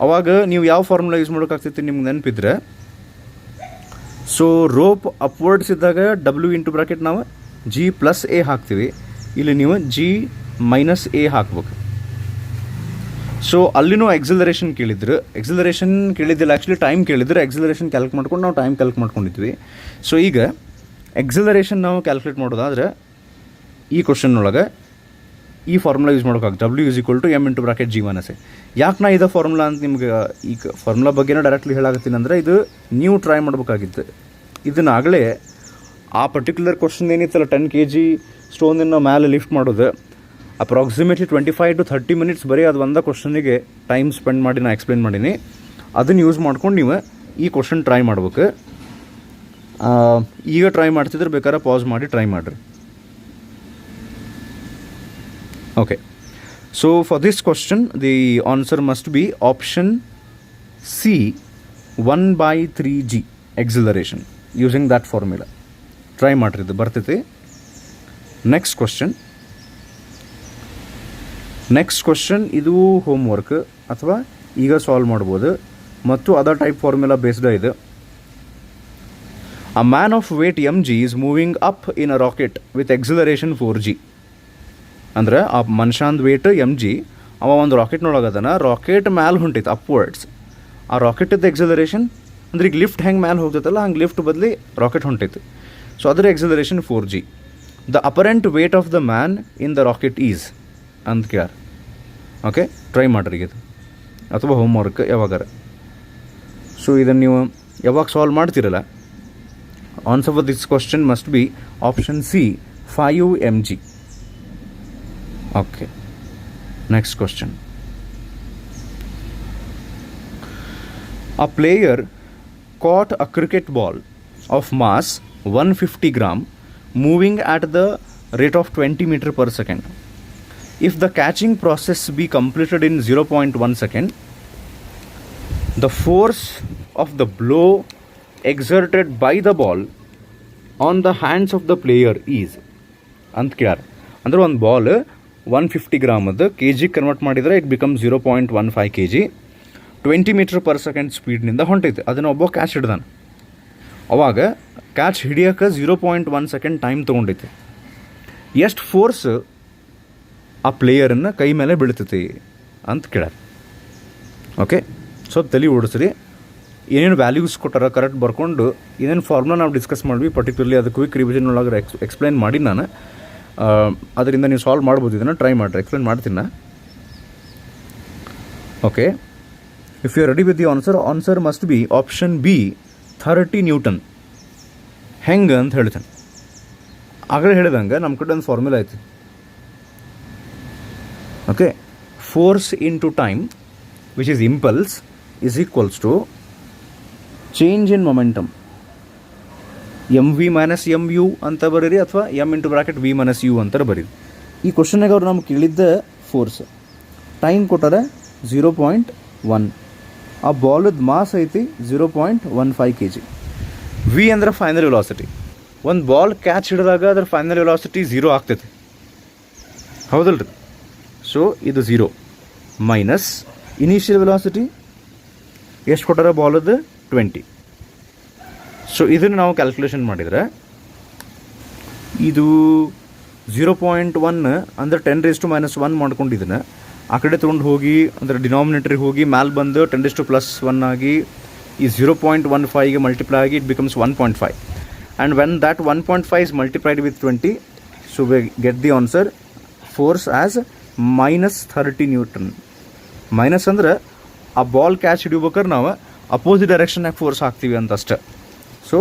ಅವಾಗ ನೀವು ಯಾವ ಫಾರ್ಮುಲಾ ಯೂಸ್ ಮಾಡೋಕ್ಕಾಗ್ತೈತಿ ನಿಮ್ಗೆ ನೆನಪಿದ್ರೆ, ಸೊ ರೋಪ್ ಅಪ್ವರ್ಡ್ಸ್ ಇದ್ದಾಗ W ಇಂಟು ಬ್ರಾಕೆಟ್ ನಾವು G+A ಹಾಕ್ತೀವಿ, ಇಲ್ಲಿ ನೀವು G-A ಹಾಕ್ಬೇಕು. ಸೊ ಅಲ್ಲಿನೂ ಎಕ್ಸಲರೇಷನ್ ಕೇಳಿದ್ದಿಲ್ಲ, ಆ್ಯಕ್ಚುಲಿ ಟೈಮ್ ಕೇಳಿದ್ರೆ ಎಕ್ಸಲರೇಷನ್ ಕ್ಯಾಲ್ಕುಲೇಟ್ ಮಾಡ್ಕೊಂಡು ನಾವು ಟೈಮ್ ಕ್ಯಾಲ್ಕುಲೇಟ್ ಮಾಡ್ಕೊಂಡಿದ್ವಿ. ಸೊ ಈಗ ಎಕ್ಸಲರೇಷನ್ ನಾವು ಕ್ಯಾಲ್ಕುಲೇಟ್ ಮಾಡೋದಾದ್ರೆ ಈ ಕ್ವಶನ್ನೊಳಗೆ ಈ ಫಾರ್ಮುಲಾ ಯೂಸ್ ಮಾಡೋಕ್ಕಾಗುತ್ತೆ, W = M into bracket G-A. ಯಾಕೆ ನಾ ಇದೇ ಫಾರ್ಮುಲಾ ಅಂತ ನಿಮ್ಗೆ ಈಗ ಫಾರ್ಮುಲಾ ಬಗ್ಗೆನೇ ಡೈರೆಕ್ಟ್ಲಿ ಹೇಳಾಕತ್ತೀನಿ ಅಂದರೆ, ಇದು ನೀವು ಟ್ರೈ ಮಾಡ್ಬೇಕಾಗಿತ್ತು. ಇದನ್ನಾಗಲೇ ಆ ಪರ್ಟಿಕ್ಯುಲರ್ ಕ್ವಶನ್ ಏನಿತ್ತಲ್ಲ 10 kg ಸ್ಟೋನನ್ನು ಮೇಲೆ ಲಿಫ್ಟ್ ಮಾಡೋದು, ಅಪ್ರಾಕ್ಸಿಮೇಟ್ಲಿ 25 to 30 minutes ಬರೀ ಅದು ಒಂದೇ ಕ್ವಶನಿಗೆ ಟೈಮ್ ಸ್ಪೆಂಡ್ ಮಾಡಿ ನಾನು ಎಕ್ಸ್ಪ್ಲೇನ್ ಮಾಡೀನಿ. ಅದನ್ನು ಯೂಸ್ ಮಾಡ್ಕೊಂಡು ನೀವು ಈ ಕ್ವಶನ್ ಟ್ರೈ ಮಾಡ್ಬೇಕು. ಈಗ ಟ್ರೈ ಮಾಡ್ತಿದ್ರೆ ಬೇಕಾದ್ರೆ ಪಾಸ್ ಮಾಡಿ ಟ್ರೈ ಮಾಡಿರಿ. Okay, so for this question the answer must be option C, 1/3g acceleration using that formula. Try ಮಾಡಿರಿ, ಇದು ಬರ್ತೈತಿ. ನೆಕ್ಸ್ಟ್ ಕ್ವಶನ್ ಇದು ಹೋಮ್ವರ್ಕ್ ಅಥವಾ ಈಗ ಸಾಲ್ವ್ ಮಾಡ್ಬೋದು, ಮತ್ತು ಅದರ್ ಟೈಪ್ ಫಾರ್ಮುಲಾ ಬೇಸ್ಡ್ ಇದೆ. A man of wait mg is moving up in a rocket with acceleration 4g. ಅಂದ್ರೆ ಆ ಮನುಷ್ಯಂದು ವೇಟ್ mg, ಅವ ಒಂದು ರಾಕೆಟ್ನೊಳಗದನ, ರಾಕೆಟ್ ಮ್ಯಾಲೆ ಹೊಂಟೈತೆ ಅಪ್ವರ್ಡ್ಸ್. ಆ ರಾಕೆಟದ್ದು ಎಕ್ಸಲರೇಷನ್ ಅಂದ್ರೆ ಈಗ ಲಿಫ್ಟ್ ಹೆಂಗೆ ಮ್ಯಾಲೆ ಹೋಗ್ತೈತಲ್ಲ ಹಂಗೆ ಲಿಫ್ಟ್ ಬದಲಿ ರಾಕೆಟ್ ಹೊಂಟೈತೆ. ಸೊ ಅದರ acceleration 4g. The apparent wait of the man in the rocket is ಅಂತ ಕೇಳ. ಓಕೆ, ಟ್ರೈ ಮಾಡಿರಿ ಇದು, ಅಥವಾ ಹೋಮ್ವರ್ಕ್ ಯಾವಾಗಾರ. ಸೊ ಇದನ್ನು ನೀವು ಯಾವಾಗ ಸಾಲ್ವ್ ಮಾಡ್ತಿರಲ್ಲ, answer for this question must be option C, 5 mg. Okay, next question. A player caught a cricket ball of mass 150 gram moving at the rate of 20 meters per second. If the catching process be completed in 0.1 second, the force of the blow exerted by the ball on the hands of the player is ಅಂತ ಕೇಳ್ಯಾರ. ಅಂದ್ರೆ ಒಂದು ball 150 ಗ್ರಾಮದ್ದು kg convert ಮಾಡಿದರೆ it become 0.15 kg, 20 meter per second ಸ್ಪೀಡ್ನಿಂದ ಹೊಂಟೈತೆ. ಅದನ್ನು ಒಬ್ಬ ಕ್ಯಾಚ್ ಹಿಡ್ದಾನೆ. ಅವಾಗ ಕ್ಯಾಚ್ ಹಿಡಿಯೋಕೆ 0.1 ಸೆಕೆಂಡ್ ಟೈಮ್ ತೊಗೊಂಡೈತೆ. ಎಷ್ಟು ಫೋರ್ಸ್ ಆ ಪ್ಲೇಯರನ್ನು ಕೈ ಮೇಲೆ ಬೀಳ್ತೈತಿ ಅಂತ ಕೇಳ್ಯಾರ. ಓಕೆ, ಸ್ವಲ್ಪ ತಲೆ ಓಡಿಸ್ರಿ, ಏನೇನು ವ್ಯಾಲ್ಯೂಸ್ ಕೊಟ್ಟಾರ ಕರೆಕ್ಟ್ ಬರ್ಕೊಂಡು ಏನೇನು ಫಾರ್ಮುಲಾ ನಾವು ಡಿಸ್ಕಸ್ ಮಾಡಿದ್ವಿ ಪರ್ಟಿಕ್ಯುಲರ್ಲಿ ಅದು ಕ್ವಿಕ್ ರಿವಿಷನ್ ಒಳಗೆ ಎಕ್ಸ್ಪ್ಲೈನ್ ಮಾಡಿ ನಾನು. ಅದರಿಂದ ನೀವು ಸಾಲ್ವ್ ಮಾಡ್ಬೋದು, ಇದನ್ನು ಟ್ರೈ ಮಾಡಿರಿ, ಎಕ್ಸ್ಪ್ಲೈನ್ ಮಾಡ್ತೀನಿ ನಾ. Okay, if you are ready with the answer must be option B 30 newton. ಹೆಂಗೆ ಅಂತ ಹೇಳ್ತೇನೆ. ಆಗಲೇ ಹೇಳಿದಂಗೆ ನಮ್ಮ ಕಡೆ ಒಂದು ಫಾರ್ಮುಲಾ ಐತಿ. Okay, force into time which is impulse is equals to change in momentum M V minus M U ಅಂತ ಬರೀರಿ, ಅಥವಾ M into bracket V minus U ಅಂತ ಬರೀರಿ. ಈ ಕ್ವಶನ್ನಾಗ ಅವ್ರು ನಮ್ಗೆ ಕೇಳಿದ್ದ ಫೋರ್ಸ್, ಟೈಮ್ ಕೊಟ್ಟಾರೆ 0.1, ಆ ಬಾಲದ ಮಾಸ್ ಐತಿ 0.15 kg. ವಿ ಅಂದ್ರೆ ಫೈನಲ್ ವೆಲಾಸಿಟಿ. ಒಂದು ಬಾಲ್ ಕ್ಯಾಚ್ ಹಿಡಿದಾಗ ಅದ್ರ ಫೈನಲ್ ವೆಲಾಸಿಟಿ 0 ಆಗ್ತೈತಿ, ಹೌದಲ್ರಿ? ಸೊ ಇದು 0 ಮೈನಸ್ ಇನಿಷಿಯಲ್ ವೆಲಾಸಿಟಿ ಎಷ್ಟು ಕೊಟ್ಟಾರ ಬಾಲದ್ದು 20. ಸೊ ಇದನ್ನು ನಾವು ಕ್ಯಾಲ್ಕುಲೇಷನ್ ಮಾಡಿದರೆ ಇದು 0.1 ಅಂದರೆ 10⁻⁻1 ಮಾಡ್ಕೊಂಡಿದ್ದನ್ನು ಆ ಕಡೆ ತೊಗೊಂಡು ಹೋಗಿ ಅಂದರೆ ಡಿನಾಮಿನೇಟರಿಗೆ ಹೋಗಿ ಮ್ಯಾಲೆ ಬಂದು 10⁻+1 ಆಗಿ ಈ 0.15ಗೆ ಮಲ್ಟಿಪ್ಲೈ ಆಗಿ it becomes 1.5. And when that 1.5 is multiplied with 20, so we get the answer force as -30 Newton. Minus ಅಂದ್ರೆ ಆ ಬಾಲ್ ಕ್ಯಾಚ್ ಹಿಡಿಬೇಕಾದ್ರೆ ನಾವು ಅಪೋಸಿಟ್ ಡೈರೆಕ್ಷನ್ನಾಗ ಫೋರ್ಸ್ ಹಾಕ್ತೀವಿ ಅಂತ ಅಷ್ಟೆ. So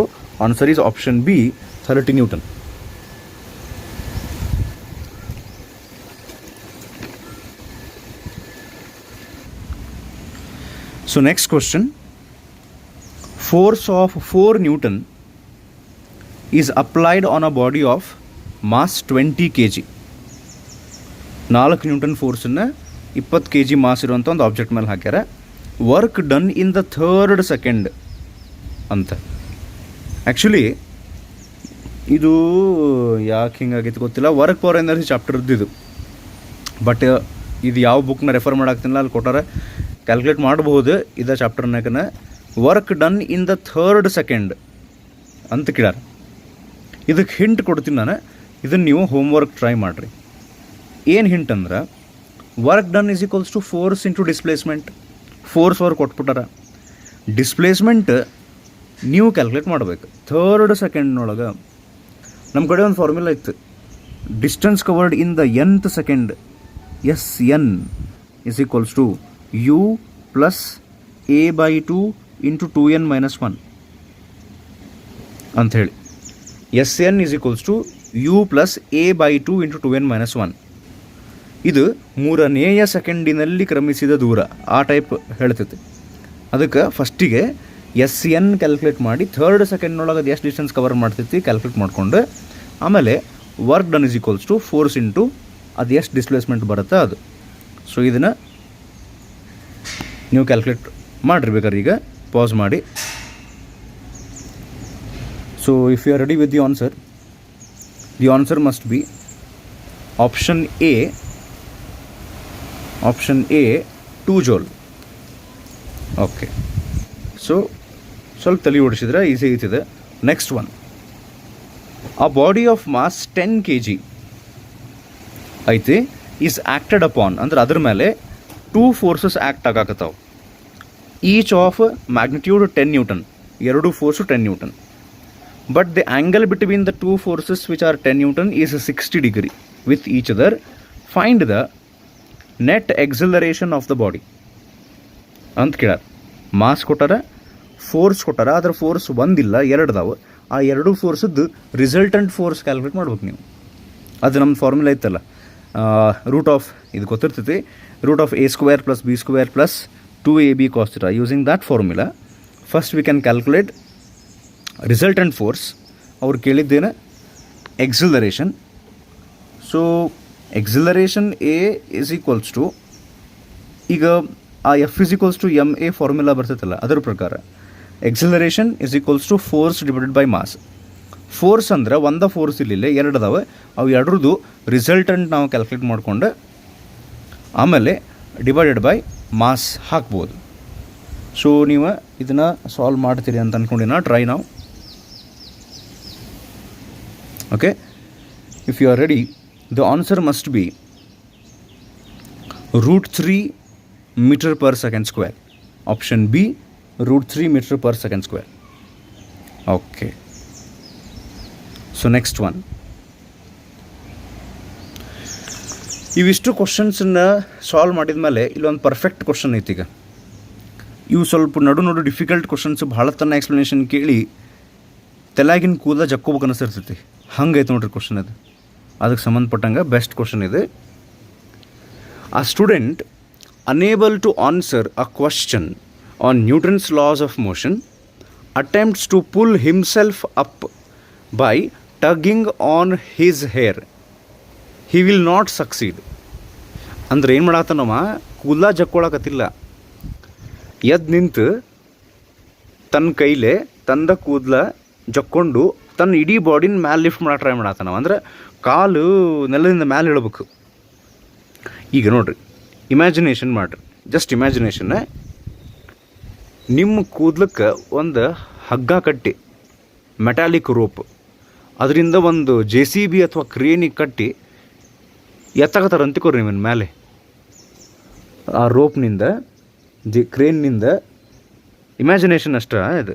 answer is option B 30 Newton. So next question, force of 4 Newton is applied on a body of mass 20 kg. 4 newton ಫೋರ್ಸನ್ನು 20 kg mass ಇರುವಂಥ ಒಂದು object ಮೇಲೆ ಹಾಕ್ಯಾರ. Work done in the 3rd second ಅಂತ. Actually ಇದು ಯಾಕೆ ಹಿಂಗಾಗಿತ್ತು ಗೊತ್ತಿಲ್ಲ, ವರ್ಕ್ ಪವರ್ ಎನರ್ಜಿ ಚಾಪ್ಟರ್ ಇದ್ದಿದ್ದು, ಬಟ್ ಇದು ಯಾವ ಬುಕ್ನ ರೆಫರ್ ಮಾಡಾಕ್ತಿಲ್ಲ ಅಲ್ಲಿ ಕೊಟ್ಟಾರೆ, ಕ್ಯಾಲ್ಕುಲೇಟ್ ಮಾಡಬಹುದು ಇದ ಚಾಪ್ಟರ್ನಾಗನ. Work done in the 3rd second ಅಂತ ಕೇಳ್ಯಾರ. ಇದಕ್ಕೆ ಹಿಂಟ್ ಕೊಡ್ತೀನಿ ನಾನು, ಇದನ್ನು ನೀವು ಹೋಮ್ವರ್ಕ್ ಟ್ರೈ ಮಾಡಿರಿ. ಏನು ಹಿಂಟ್ ಅಂದ್ರೆ, work done is equals to force into displacement. Force ಅವ್ರು ಕೊಟ್ಬಿಟ್ಟಾರ, ಡಿಸ್ಪ್ಲೇಸ್ಮೆಂಟ್ ನೀವು ಕ್ಯಾಲ್ಕುಲೇಟ್ ಮಾಡಬೇಕು 3rd second. ನಮ್ಮ ಕಡೆ ಒಂದು ಫಾರ್ಮುಲಾ ಇತ್ತು, distance covered in the nth second, SN is equals to U plus A/2 into 2n minus 1 ಅಂಥೇಳಿ. SN is equals to U plus A/2 into 2n minus 1. ಇದು 3ನೇ ಸೆಕೆಂಡಿನಲ್ಲಿ ಕ್ರಮಿಸಿದ ದೂರ, ಆ ಟೈಪ್ ಹೇಳ್ತೈತೆ. ಅದಕ್ಕೆ ಫಸ್ಟಿಗೆ SN ಕ್ಯಾಲ್ಕುಲೇಟ್ ಮಾಡಿ 3rd second ಅದು ಎಷ್ಟು ಡಿಸ್ಟೆನ್ಸ್ ಕವರ್ ಮಾಡ್ತೈತಿ ಕ್ಯಾಲ್ಕುಲೇಟ್ ಮಾಡಿಕೊಂಡು, ಆಮೇಲೆ work done is equals to force into ಅದು ಎಷ್ಟು ಡಿಸ್ಪ್ಲೇಸ್ಮೆಂಟ್ ಬರುತ್ತೆ ಅದು. ಸೊ ಇದನ್ನು ನೀವು ಕ್ಯಾಲ್ಕುಲೇಟ್ ಮಾಡಿರ್ಬೇಕಾದ್ರೆ ಈಗ ಪಾಸ್ ಮಾಡಿ. So if you are ready with the answer must be option A 2 joule. Okay, so ಸ್ವಲ್ಪ ತಲೆ ಓಡಿಸಿದ್ರೆ ಈಸಿ ಐತಿದೆ. Next one, a body of mass 10 kg ಐತಿ ಈಸ್ ಆ್ಯಕ್ಟೆಡ್ ಅಪಾನ್, ಅಂದ್ರೆ ಅದ್ರ ಮೇಲೆ 2 forces ಆ್ಯಕ್ಟ್ ಆಗಾಕತ್ತಾವ. Each of magnitude 10 Newton, 2 force 10 Newton. But the angle between the 2 forces which are 10 Newton is 60 degree with each other. Find the net acceleration of the body ಅಂತ ಕೇಳಾರ. Mass ಕೊಟ್ಟಾರ, force ಕೊಟ್ಟಾರ, ಅದ್ರ force ಒಂದಿಲ್ಲ 2 ಅದಾವೆ. ಆ 2 ಫೋರ್ಸದ್ದು resultant force calculate ಮಾಡ್ಬೇಕು ನೀವು. ಅದು ನಮ್ಮ ಫಾರ್ಮುಲಾ ಇತ್ತಲ್ಲ, ರೂಟ್ ಆಫ್ ಇದು ಗೊತ್ತಿರ್ತೈತಿ, root of A² + B² + 2AB cos θ. Using that formula first we can calculate resultant force. ಅವ್ರು ಕೇಳಿದ್ದೇನೆ acceleration. So acceleration A is equals to, ಈಗ ಆ F is equals to ma formula ಬರ್ತೈತಲ್ಲ, ಅದರ ಪ್ರಕಾರ acceleration is equals to force divided by mass. Force ಅಂದ್ರೆ ಒಂದ force ಇರಲಿಲ್ಲ, 2 ಅದಾವೆ. ಅವು 2ರದ್ದು ರಿಸಲ್ಟೆಂಟ್ ನಾವು ಕ್ಯಾಲ್ಕುಲೇಟ್ ಮಾಡಿಕೊಂಡು ಆಮೇಲೆ ಡಿವೈಡೆಡ್ ಬೈ ಮಾಸ್ ಹಾಕ್ಬೋದು. ಸೊ ನೀವು ಇದನ್ನು ಸಾಲ್ವ್ ಮಾಡ್ತೀರಿ ಅಂತ ಅಂದ್ಕೊಂಡಿನ. ಟ್ರೈ ನಾವು. Okay, if you are ready, the answer must be √3 m/s². Option B √3 m/s². Okay, so next one, ಇವಿಷ್ಟು ಕ್ವಶನ್ಸನ್ನು ಸಾಲ್ವ್ ಮಾಡಿದ ಮೇಲೆ ಇಲ್ಲೊಂದು ಪರ್ಫೆಕ್ಟ್ ಕ್ವಶನ್ ಐತಿ. ಈಗ ಇವು ಸ್ವಲ್ಪ ನಡು ಡಿಫಿಕಲ್ಟ್ ಕ್ವಶನ್ಸ್ ಭಾಳ ತನ್ನ ಎಕ್ಸ್ಪ್ಲನೇಷನ್ ಕೇಳಿ ತಲೆಯಾಗಿನ ಕೂದಲ ಜಕ್ಕೋಬೇಕು ಅನಿಸಿರ್ತೈತಿ. ಹಂಗೈತೆ ನೋಡ್ರಿ ಕ್ವಶನ್ ಅದು. ಅದಕ್ಕೆ ಸಂಬಂಧಪಟ್ಟಂಗೆ ಬೆಸ್ಟ್ ಕ್ವಶನ್ ಇದೆ. A student unable to answer a question on Newton's laws of motion attempts to pull himself up by tugging on his hair. He will not succeed. ಅಂದ್ರೆ ಏನು ಮಾಡಾತನವ, ಕೂದಲ ಜಕ್ಕೊಳಕತ್ತಿಲ್ಲ, ಎದ್ದು ನಿಂತು ತನ್ನ ಕೈಲೇ ತಂದ ಕೂದಲ ಜಕ್ಕೊಂಡು ತನ್ನ ಇಡೀ ಬಾಡಿನ ಮ್ಯಾಲೆ ಲಿಫ್ಟ್ ಮಾಡೋ ಟ್ರೈ ಮಾಡಾತನವ. ಅಂದ್ರೆ ಕಾಲು ನೆಲದಿಂದ ಮ್ಯಾಲೆ ಇಳಬೇಕು. ಈಗ ನೋಡ್ರಿ, ಇಮ್ಯಾಜಿನೇಷನ್ ಮಾಡಿರಿ, ಜಸ್ಟ್ ಇಮ್ಯಾಜಿನೇಷನ್. ನಿಮ್ಮ ಕೂದಲಕ್ಕೆ ಒಂದು ಹಗ್ಗ ಕಟ್ಟಿ, ಮೆಟಾಲಿಕ್ ರೋಪ್, ಅದರಿಂದ ಒಂದು JCB ಅಥವಾ ಕ್ರೇನಿಗೆ ಕಟ್ಟಿ ಎತ್ತಾಕತ್ತಾರ ಅಂತಿಕೋರಿ ನಿಮ್ಮನ್ನ ಮೇಲೆ. ಆ ರೋಪ್ನಿಂದ ಕ್ರೇನ್ನಿಂದ ಇಮ್ಯಾಜಿನೇಷನ್ ಅಷ್ಟ ಇದು.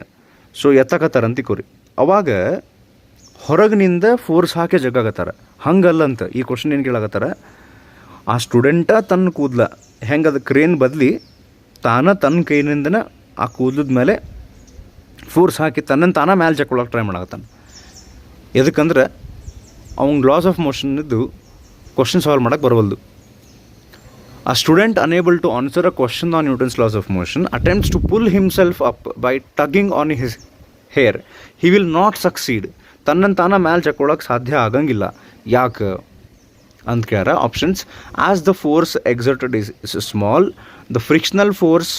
ಸೊ ಎತ್ತಾಕತ್ತಾರ ಅಂತಿಕೋರಿ. ಅವಾಗ ಹೊರಗಿನಿಂದ ಫೋರ್ಸ್ ಹಾಕಿ ಜಗ್ಗಾಕತ್ತಾರ. ಹಂಗಲ್ಲಂತ ಈ ಕ್ವಶನ್ ಏನು ಕೇಳಾಕತ್ತಾರ, ಆ ಸ್ಟೂಡೆಂಟ ತನ್ನ ಕೂದಲ ಹೆಂಗೆ ಅದು ಕ್ರೇನ್ ಬದಲಿ ತನ್ನ ಕೈನಿಂದನೇ ಆ ಕೂದಲದ ಮೇಲೆ ಫೋರ್ಸ್ ಹಾಕಿ ತಾನ ಮ್ಯಾಲೆ ಜಕ್ಕೊಳಕ್ಕೆ ಟ್ರೈ ಮಾಡಾಕತ್ತಾನ. ಎದಕ್ಕಂದ್ರೆ ಅವ್ನಿಗೆ ಲಾಸ್ ಆಫ್ ಮೋಷನ್ನಿದ್ದು ಕ್ವಶನ್ ಸಾಲ್ವ್ ಮಾಡೋಕ್ಕೆ ಬರವಲ್ದು. A student unable to answer a question on Newton's laws of motion attempts to pull himself up by tugging on his hair. He will not succeed. ತಾನ ಮ್ಯಾಲೆ ಜಕ್ಕೊಳಕ್ಕೆ ಸಾಧ್ಯ ಆಗಂಗಿಲ್ಲ. ಯಾಕೆ ಅಂತ ಕೇಳ್ಯಾರ. Options: as the force exerted is small, the frictional force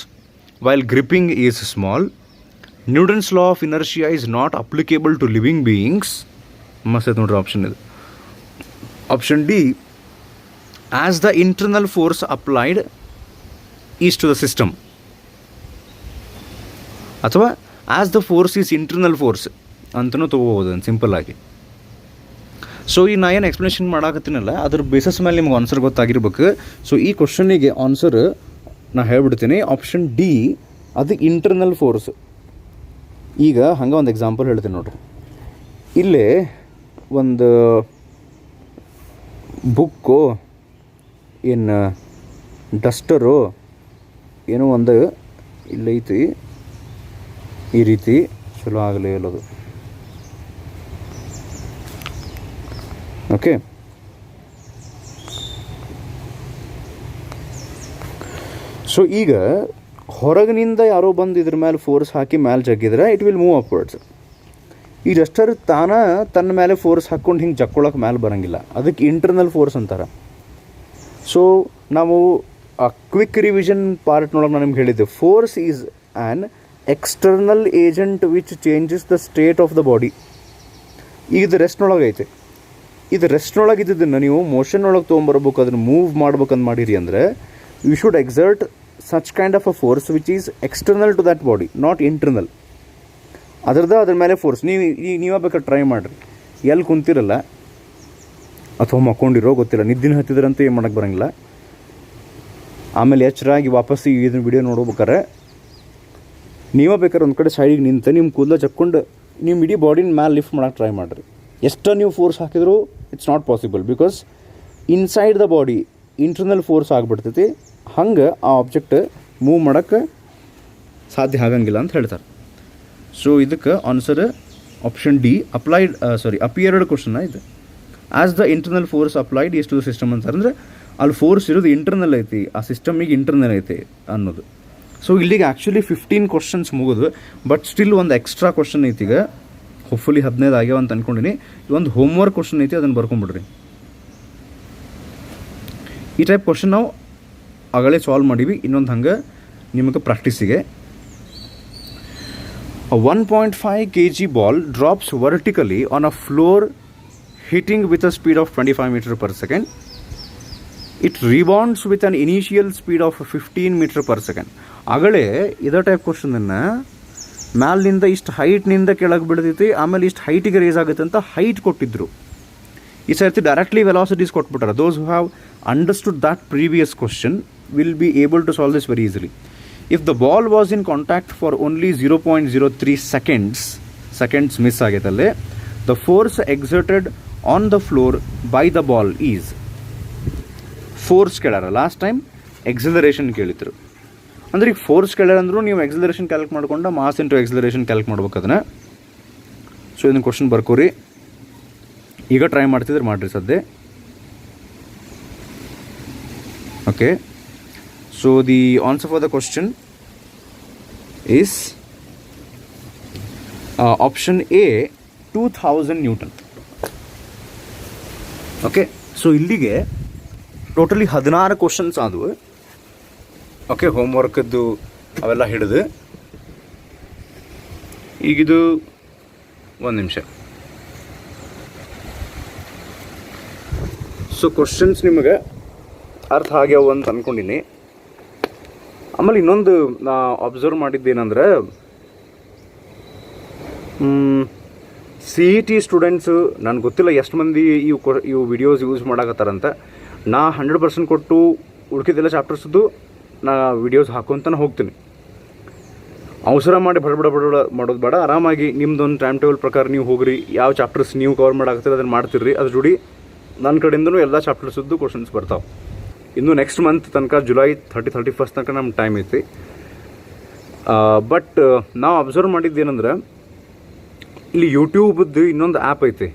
while gripping is small, Newton's law of inertia is not applicable to living beings. ಮಸ್ತ್ ಐತೆ ನೋಡ್ರಿ ಆಪ್ಷನ್ ಇದು. Option D: as the internal force applied is to the system, ಅಥವಾ as the force is internal force ಅಂತಲೂ ತೊಗೋಬೋದು simple ಆಗಿ. So ಈ ನಾ ಏನು ಎಕ್ಸ್ಪ್ಲನೇಷನ್ ಮಾಡಾಕತ್ತೀನಲ್ಲ, ಅದ್ರ ಬೇಸಸ್ ಮೇಲೆ ನಿಮ್ಗೆ ಆನ್ಸರ್ ಗೊತ್ತಾಗಿರ್ಬೇಕು. ಸೊ ಈ ಕ್ವಶನಿಗೆ ಆನ್ಸರ್ ನಾ ಹೇಳ್ಬಿಡ್ತೀನಿ. ಆಪ್ಷನ್ ಡಿ, ಅದು ಇಂಟರ್ನಲ್ ಫೋರ್ಸ್. ಈಗ ಹಂಗೆ ಒಂದು ಎಕ್ಸಾಂಪಲ್ ಹೇಳ್ತೀನಿ ನೋಡ್ರಿ. ಇಲ್ಲೇ ಒಂದು ಬುಕ್ಕು ಏನು ಡಸ್ಟರು ಏನೋ ಒಂದು ಇಲ್ಲೈತಿ, ಈ ರೀತಿ ಚಲೋ ಆಗಲೇ ಇಲ್ಲದು. ಓಕೆ, ಸೊ ಈಗ ಹೊರಗಿನಿಂದ ಯಾರೋ ಬಂದು ಇದ್ರ ಮೇಲೆ ಫೋರ್ಸ್ ಹಾಕಿ ಮೇಲೆ ಜಗ್ಗಿದ್ರೆ ಇಟ್ ವಿಲ್ ಮೂವ್ ಅಪ್ವರ್ಡ್ಸ್. ಈ ಡಸ್ಟರ್ ತನ್ನ ಮೇಲೆ ಫೋರ್ಸ್ ಹಾಕ್ಕೊಂಡು ಹಿಂಗೆ ಜಕ್ಕೊಳಕ್ಕೆ ಮೇಲೆ ಬರೋಂಗಿಲ್ಲ. ಅದಕ್ಕೆ ಇಂಟರ್ನಲ್ ಫೋರ್ಸ್ ಅಂತಾರೆ. ಸೊ ನಾವು ಆ ಕ್ವಿಕ್ ರಿವಿಷನ್ ಪಾರ್ಟ್ನೊಳಗೆ ನಾನು ನಿಮ್ಗೆ ಹೇಳಿದ್ದೆ, force is an external agent which changes the state of the body. ಈಗ ಇದು ರೆಸ್ಟ್ನೊಳಗೆ ಐತೆ. ಇದು ರೆಸ್ಟ್ನೊಳಗೆ ಇದ್ದಿದ್ದನ್ನು ನೀವು ಮೋಷನ್ ಒಳಗೆ ತೊಗೊಂಬರ್ಬೇಕು, ಅದನ್ನು ಮೂವ್ ಮಾಡ್ಬೇಕಂತ ಮಾಡಿರಿ ಅಂದರೆ you should exert such kind of a force which is external to that body, not internal. ಅದ್ರ ಮೇಲೆ ಫೋರ್ಸ್ ನೀವೇ ಬೇಕಾದ್ರೆ ಟ್ರೈ ಮಾಡಿರಿ. ಎಲ್ಲಿ ಕುಂತಿರಲ್ಲ ಅಥವಾ ಮಕ್ಕೊಂಡಿರೋ ಗೊತ್ತಿಲ್ಲ, ನಿದ್ದಿನ ಹತ್ತಿದ್ರಂತೂ ಏನು ಮಾಡೋಕ್ಕೆ ಬರೋಂಗಿಲ್ಲ. ಆಮೇಲೆ ಎಚ್ಚರಾಗಿ ವಾಪಸ್ ಇದನ್ನ ವಿಡಿಯೋ ನೋಡ್ಬೇಕಾರೆ ನೀವೇ ಬೇಕಾದ್ರೆ ಒಂದು ಕಡೆ ಸೈಡಿಗೆ ನಿಂತು ನಿಮ್ಮ ಕೂದಲ ಜಕ್ಕೊಂಡು ನಿಮ್ಮ ಇಡೀ ಬಾಡಿನ ಮ್ಯಾಲೆ ಲಿಫ್ಟ್ ಮಾಡೋಕ್ಕೆ ಟ್ರೈ ಮಾಡಿರಿ. ಎಷ್ಟು ನೀವು ಫೋರ್ಸ್ ಹಾಕಿದ್ರು it's not possible, because inside the body internal force ಆಗಿಬಿಡ್ತೈತಿ. ಹಂಗೆ ಆ ಆಬ್ಜೆಕ್ಟ್ ಮೂವ್ ಮಾಡೋಕ್ಕೆ ಸಾಧ್ಯ ಆಗಂಗಿಲ್ಲ ಅಂತ ಹೇಳ್ತಾರೆ. ಸೊ ಇದಕ್ಕೆ answer option D, appeared question ಇದು. As the internal force applied is to the system ಅಂತಾರೆ. ಅಂದರೆ ಅಲ್ಲಿ ಫೋರ್ಸ್ ಇರೋದು ಇಂಟರ್ನಲ್ ಐತಿ, ಆ ಸಿಸ್ಟಮಿಗೆ ಇಂಟರ್ನಲ್ ಐತಿ ಅನ್ನೋದು. ಸೊ ಇಲ್ಲಿಗೆ ಆ್ಯಕ್ಚುಲಿ 15 ಕ್ವಶನ್ಸ್ ಮುಗಿದು, ಬಟ್ ಸ್ಟಿಲ್ ಒಂದು ಎಕ್ಸ್ಟ್ರಾ ಕ್ವಶನ್ ಐತಿ. ಈಗ ಹೋಪ್ಫುಲಿ 15 ಆಗ್ಯಾವ ಅಂತ ಅಂದ್ಕೊಂಡಿನಿ. ಒಂದು ಹೋಮ್ವರ್ಕ್ ಕ್ವಶನ್ ಐತಿ, ಅದನ್ನು ಬರ್ಕೊಂಬಿಡ್ರಿ. ಈ ಟೈಪ್ ಕ್ವಶನ್ ನಾವು ಆಗಲೇ ಸಾಲ್ವ್ ಮಾಡೀವಿ. ಇನ್ನೊಂದು ಹಂಗೆ ನಿಮಗೆ ಪ್ರಾಕ್ಟೀಸಿಗೆ, a 1.5 kg ball drops vertically on a floor hitting with a speed of 25 meter per second. It rebounds with an initial speed of 15 meter per second. ಆಗಲೇ ಇದೇ ಟೈಪ್ ಕ್ವಶನನ್ನು ಮ್ಯಾಲಿನಿಂದ ಇಷ್ಟು ಹೈಟ್ನಿಂದ ಕೆಳಗೆ ಬಿಡ್ತೈತಿ, ಆಮೇಲೆ ಇಷ್ಟು ಹೈಟಿಗೆ ರೇಸ್ ಆಗುತ್ತೆ ಅಂತ ಹೈಟ್ ಕೊಟ್ಟಿದ್ರು. ಈ ಸರ್ತಿ ಡೈರೆಕ್ಟ್ಲಿ ವೆಲಾಸಿಟೀಸ್ ಕೊಟ್ಬಿಟ್ಟಾರೆ. Those who have understood that previous question will be able to solve this very easily. If the ball was in contact for only 0.03 seconds miss ಆಗೈತಲ್ಲೇ, the force exerted on the floor by the ball is, force ಕೇಳಾರ last time, acceleration ಕೇಳಿದ್ರು. ಅಂದ್ರೆ ಈಗ force ಕೇಳ್ಯಾರಂದ್ರೂ ನೀವು acceleration calc ಮಾಡ್ಕೊಂಡು mass into acceleration calc ಮಾಡ್ಬೇಕು ಅದನ್ನು. So ಇದನ್ನು ಕ್ವಶನ್ ಬರ್ಕೋರಿ, ಈಗ ಟ್ರೈ ಮಾಡ್ತಿದ್ರೆ ಮಾಡಿರಿ ಸದ್ಯ. Okay, so the answer for the question is option A 2000 Newton. Okay, so ಇಲ್ಲಿಗೆ ಟೋಟಲಿ 16 ಕ್ವಶನ್ಸ್ ಆದವು. ಓಕೆ, ಹೋಮ್ವರ್ಕದ್ದು ಅವೆಲ್ಲ ಹಿಡಿದು ಈಗಿದು ಒಂದು ನಿಮಿಷ. ಸೊ ಕ್ವಶನ್ಸ್ ನಿಮಗೆ ಅರ್ಥ ಆಗ್ಯಾವ ಅಂತ ಅಂದ್ಕೊಂಡಿನಿ. ಆಮೇಲೆ ಇನ್ನೊಂದು ನಾ ಅಬ್ಸರ್ವ್ ಮಾಡಿದ್ದೇನೆಂದ್ರೆ, CET ಸ್ಟೂಡೆಂಟ್ಸು ನನಗೆ ಗೊತ್ತಿಲ್ಲ ಎಷ್ಟು ಮಂದಿ ಇವು ವಿಡಿಯೋಸ್ ಯೂಸ್ ಮಾಡಾಕತ್ತಾರಂತ. ನಾ 100% ಕೊಟ್ಟು ಉಳ್ಕಿದ್ದೆಲ್ಲ ಚಾಪ್ಟರ್ಸ್ದು ನಾ ವಿಡಿಯೋಸ್ ಹಾಕೋಂತಾನೆ ಹೋಗ್ತೀನಿ. ಅವಸರ ಮಾಡಿ ಬಡ ಮಾಡೋದು ಬೇಡ. ಆರಾಮಾಗಿ ನಿಮ್ದೊಂದು ಟೈಮ್ ಟೇಬಲ್ ಪ್ರಕಾರ ನೀವು ಹೋಗ್ರಿ. ಯಾವ ಚಾಪ್ಟರ್ಸ್ ನೀವು ಕವರ್ ಮಾಡಾಕತ್ತೀರಿ ಅದನ್ನು ಮಾಡ್ತಿರ್ರಿ. ಅದ್ರ ಜೋಡಿ ನನ್ನ ಕಡೆಯಿಂದನೂ ಎಲ್ಲ ಚಾಪ್ಟರ್ಸದ್ದು ಕ್ವಶನ್ಸ್ ಬರ್ತಾವೆ. ಇನ್ನು ನೆಕ್ಸ್ಟ್ ಮಂತ್ ತನಕ ಜುಲೈ 31st ತನಕ ನಮ್ಮ ಟೈಮ್ ಐತಿ. ಬಟ್ ನಾವು ಅಬ್ಸರ್ವ್ ಮಾಡಿದ್ದೇನೆಂದ್ರೆ, ಇಲ್ಲಿ ಯೂಟ್ಯೂಬ್ದು ಇನ್ನೊಂದು ಆ್ಯಪ್ ಐತಿ,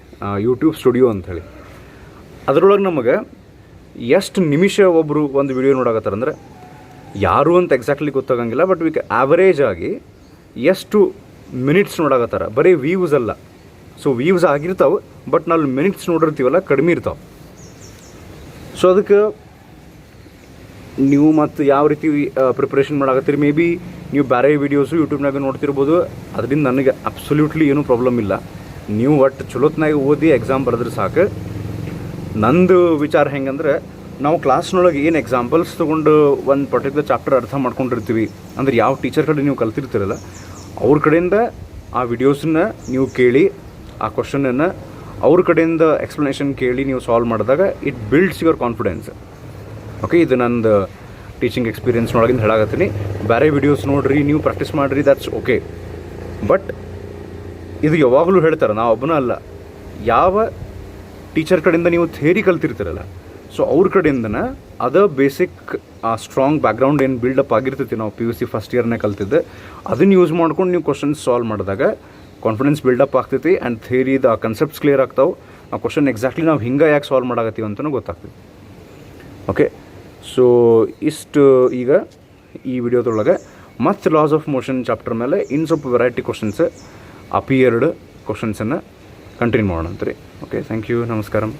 ಯೂಟ್ಯೂಬ್ ಸ್ಟುಡಿಯೋ ಅಂಥೇಳಿ. ಅದರೊಳಗೆ ನಮಗೆ ಎಷ್ಟು ನಿಮಿಷ ಒಬ್ಬರು ಒಂದು ವಿಡಿಯೋ ನೋಡಾಕತ್ತಾರಂದ್ರೆ, ಯಾರು ಅಂತ ಎಕ್ಸಾಕ್ಟ್ಲಿ ಗೊತ್ತಾಗಂಗಿಲ್ಲ. ಬಟ್ ಆ್ಯಾವರೇಜ್ ಆಗಿ ಎಷ್ಟು ಮಿನಿಟ್ಸ್ ನೋಡಾಕತ್ತಾರ, ಬರೀ ವ್ಯೂಸ್ ಅಲ್ಲ. ಸೊ ವ್ಯೂಸ್ ಆಗಿರ್ತಾವೆ, ಬಟ್ ನಾವು ಮಿನಿಟ್ಸ್ ನೋಡಿರ್ತೀವಲ್ಲ ಕಡಿಮೆ ಇರ್ತಾವೆ. ಸೊ ಅದಕ್ಕೆ ನೀವು ಮತ್ತು ಯಾವ ರೀತಿ ಪ್ರಿಪ್ರೇಷನ್ ಮಾಡಾಕತ್ತೀರಿ, ಮೇ ಬಿ ನೀವು ಬೇರೆ ವೀಡಿಯೋಸು ಯೂಟ್ಯೂಬ್ನಾಗ ನೋಡ್ತಿರ್ಬೋದು. ಅದರಿಂದ ನನಗೆ ಅಬ್ಸಲ್ಯೂಟ್ಲಿ ಏನೂ ಪ್ರಾಬ್ಲಮ್ ಇಲ್ಲ. ನೀವು ಒಟ್ಟು ಚಲೋತ್ನಾಗ ಓದಿ ಎಕ್ಸಾಮ್ ಬರೆದ್ರೆ ಸಾಕು. ನಂದು ವಿಚಾರ ಹೆಂಗಂದ್ರೆ, ನಾವು ಕ್ಲಾಸ್ನೊಳಗೆ ಏನು ಎಕ್ಸಾಂಪಲ್ಸ್ ತೊಗೊಂಡು ಒಂದು ಪರ್ಟಿಕ್ಯುಲರ್ ಚಾಪ್ಟರ್ ಅರ್ಥ ಮಾಡ್ಕೊಂಡಿರ್ತೀವಿ ಅಂದ್ರೆ, ಯಾವ ಟೀಚರ್ ಕಡೆ ನೀವು ಕಲ್ತಿರ್ತೀರಲ್ಲ ಅವ್ರ ಕಡೆಯಿಂದ ಆ ವಿಡಿಯೋಸನ್ನ ನೀವು ಕೇಳಿ, ಆ ಕ್ವಶನನ್ನು ಅವ್ರ ಕಡೆಯಿಂದ ಎಕ್ಸ್ಪ್ಲನೇಷನ್ ಕೇಳಿ ನೀವು ಸಾಲ್ವ್ ಮಾಡಿದಾಗ it builds your confidence. Okay, ಇದು ನಂದು ಟೀಚಿಂಗ್ ಎಕ್ಸ್ಪೀರಿಯನ್ಸ್ನೊಳಗಿಂದ ಹೇಳಾಕತ್ತೀನಿ. ಬೇರೆ ವಿಡಿಯೋಸ್ ನೋಡಿರಿ, ನೀವು ಪ್ರಾಕ್ಟೀಸ್ ಮಾಡಿರಿ, ದ್ಯಾಟ್ಸ್ ಓಕೆ. ಬಟ್ ಇದು ಯಾವಾಗಲೂ ಹೇಳ್ತಾರೆ, ನಾವು ಒಬ್ಬನ ಅಲ್ಲ, ಯಾವ ಟೀಚರ್ ಕಡೆಯಿಂದ ನೀವು ಥಿಯರಿ ಕಲ್ತಿರ್ತೀರಲ್ಲ, ಸೊ ಅವ್ರ ಕಡೆಯಿಂದನೇ ಅದ ಬೇಸಿಕ್ ಸ್ಟ್ರಾಂಗ್ ಬ್ಯಾಕ್ಗ್ರೌಂಡ್ ಏನು ಬಿಲ್ಡಪ್ ಆಗಿರ್ತೈತಿ, ನಾವು PUC ಫಸ್ಟ್ ಇಯರ್ನೇ ಕಲ್ತಿದ್ದೆ, ಅದನ್ನು ಯೂಸ್ ಮಾಡ್ಕೊಂಡು ನೀವು ಕ್ವಶನ್ಸ್ ಸಾಲ್ವ್ ಮಾಡಿದಾಗ ಕಾನ್ಫಿಡೆನ್ಸ್ ಬಿಲ್ಡಪ್ ಆಗ್ತೈತಿ. ಆ್ಯಂಡ್ ಥಿಯರಿದು ಆ ಕನ್ಸೆಪ್ಟ್ಸ್ ಕ್ಲಿಯರ್ ಆಗ್ತಾವೆ. ಆ ಕ್ವಶನ್ ಎಕ್ಸಾಕ್ಟ್ಲಿ ನಾವು ಹಿಂಗೆ ಯಾಕೆ ಸಾಲ್ವ್ ಮಾಡಾಕತ್ತೀವಿ ಅಂತಲೂ ಗೊತ್ತಾಗ್ತೈತಿ. ಓಕೆ, ಸೊ ಇಷ್ಟು ಈಗ ಈ ವಿಡಿಯೋದೊಳಗೆ ಮತ್ತು ಲಾಸ್ ಆಫ್ ಮೋಷನ್ ಚಾಪ್ಟರ್ ಮೇಲೆ ಇನ್ನು ಸ್ವಲ್ಪ ವೆರೈಟಿ ಕ್ವಶನ್ಸ್, ಆ P2 ಕ್ವಶನ್ಸನ್ನು ಕಂಟಿನ್ಯೂ ಮಾಡೋಣ ಅಂತೀರಿ. ಓಕೆ, ಥ್ಯಾಂಕ್ ಯು, ನಮಸ್ಕಾರ.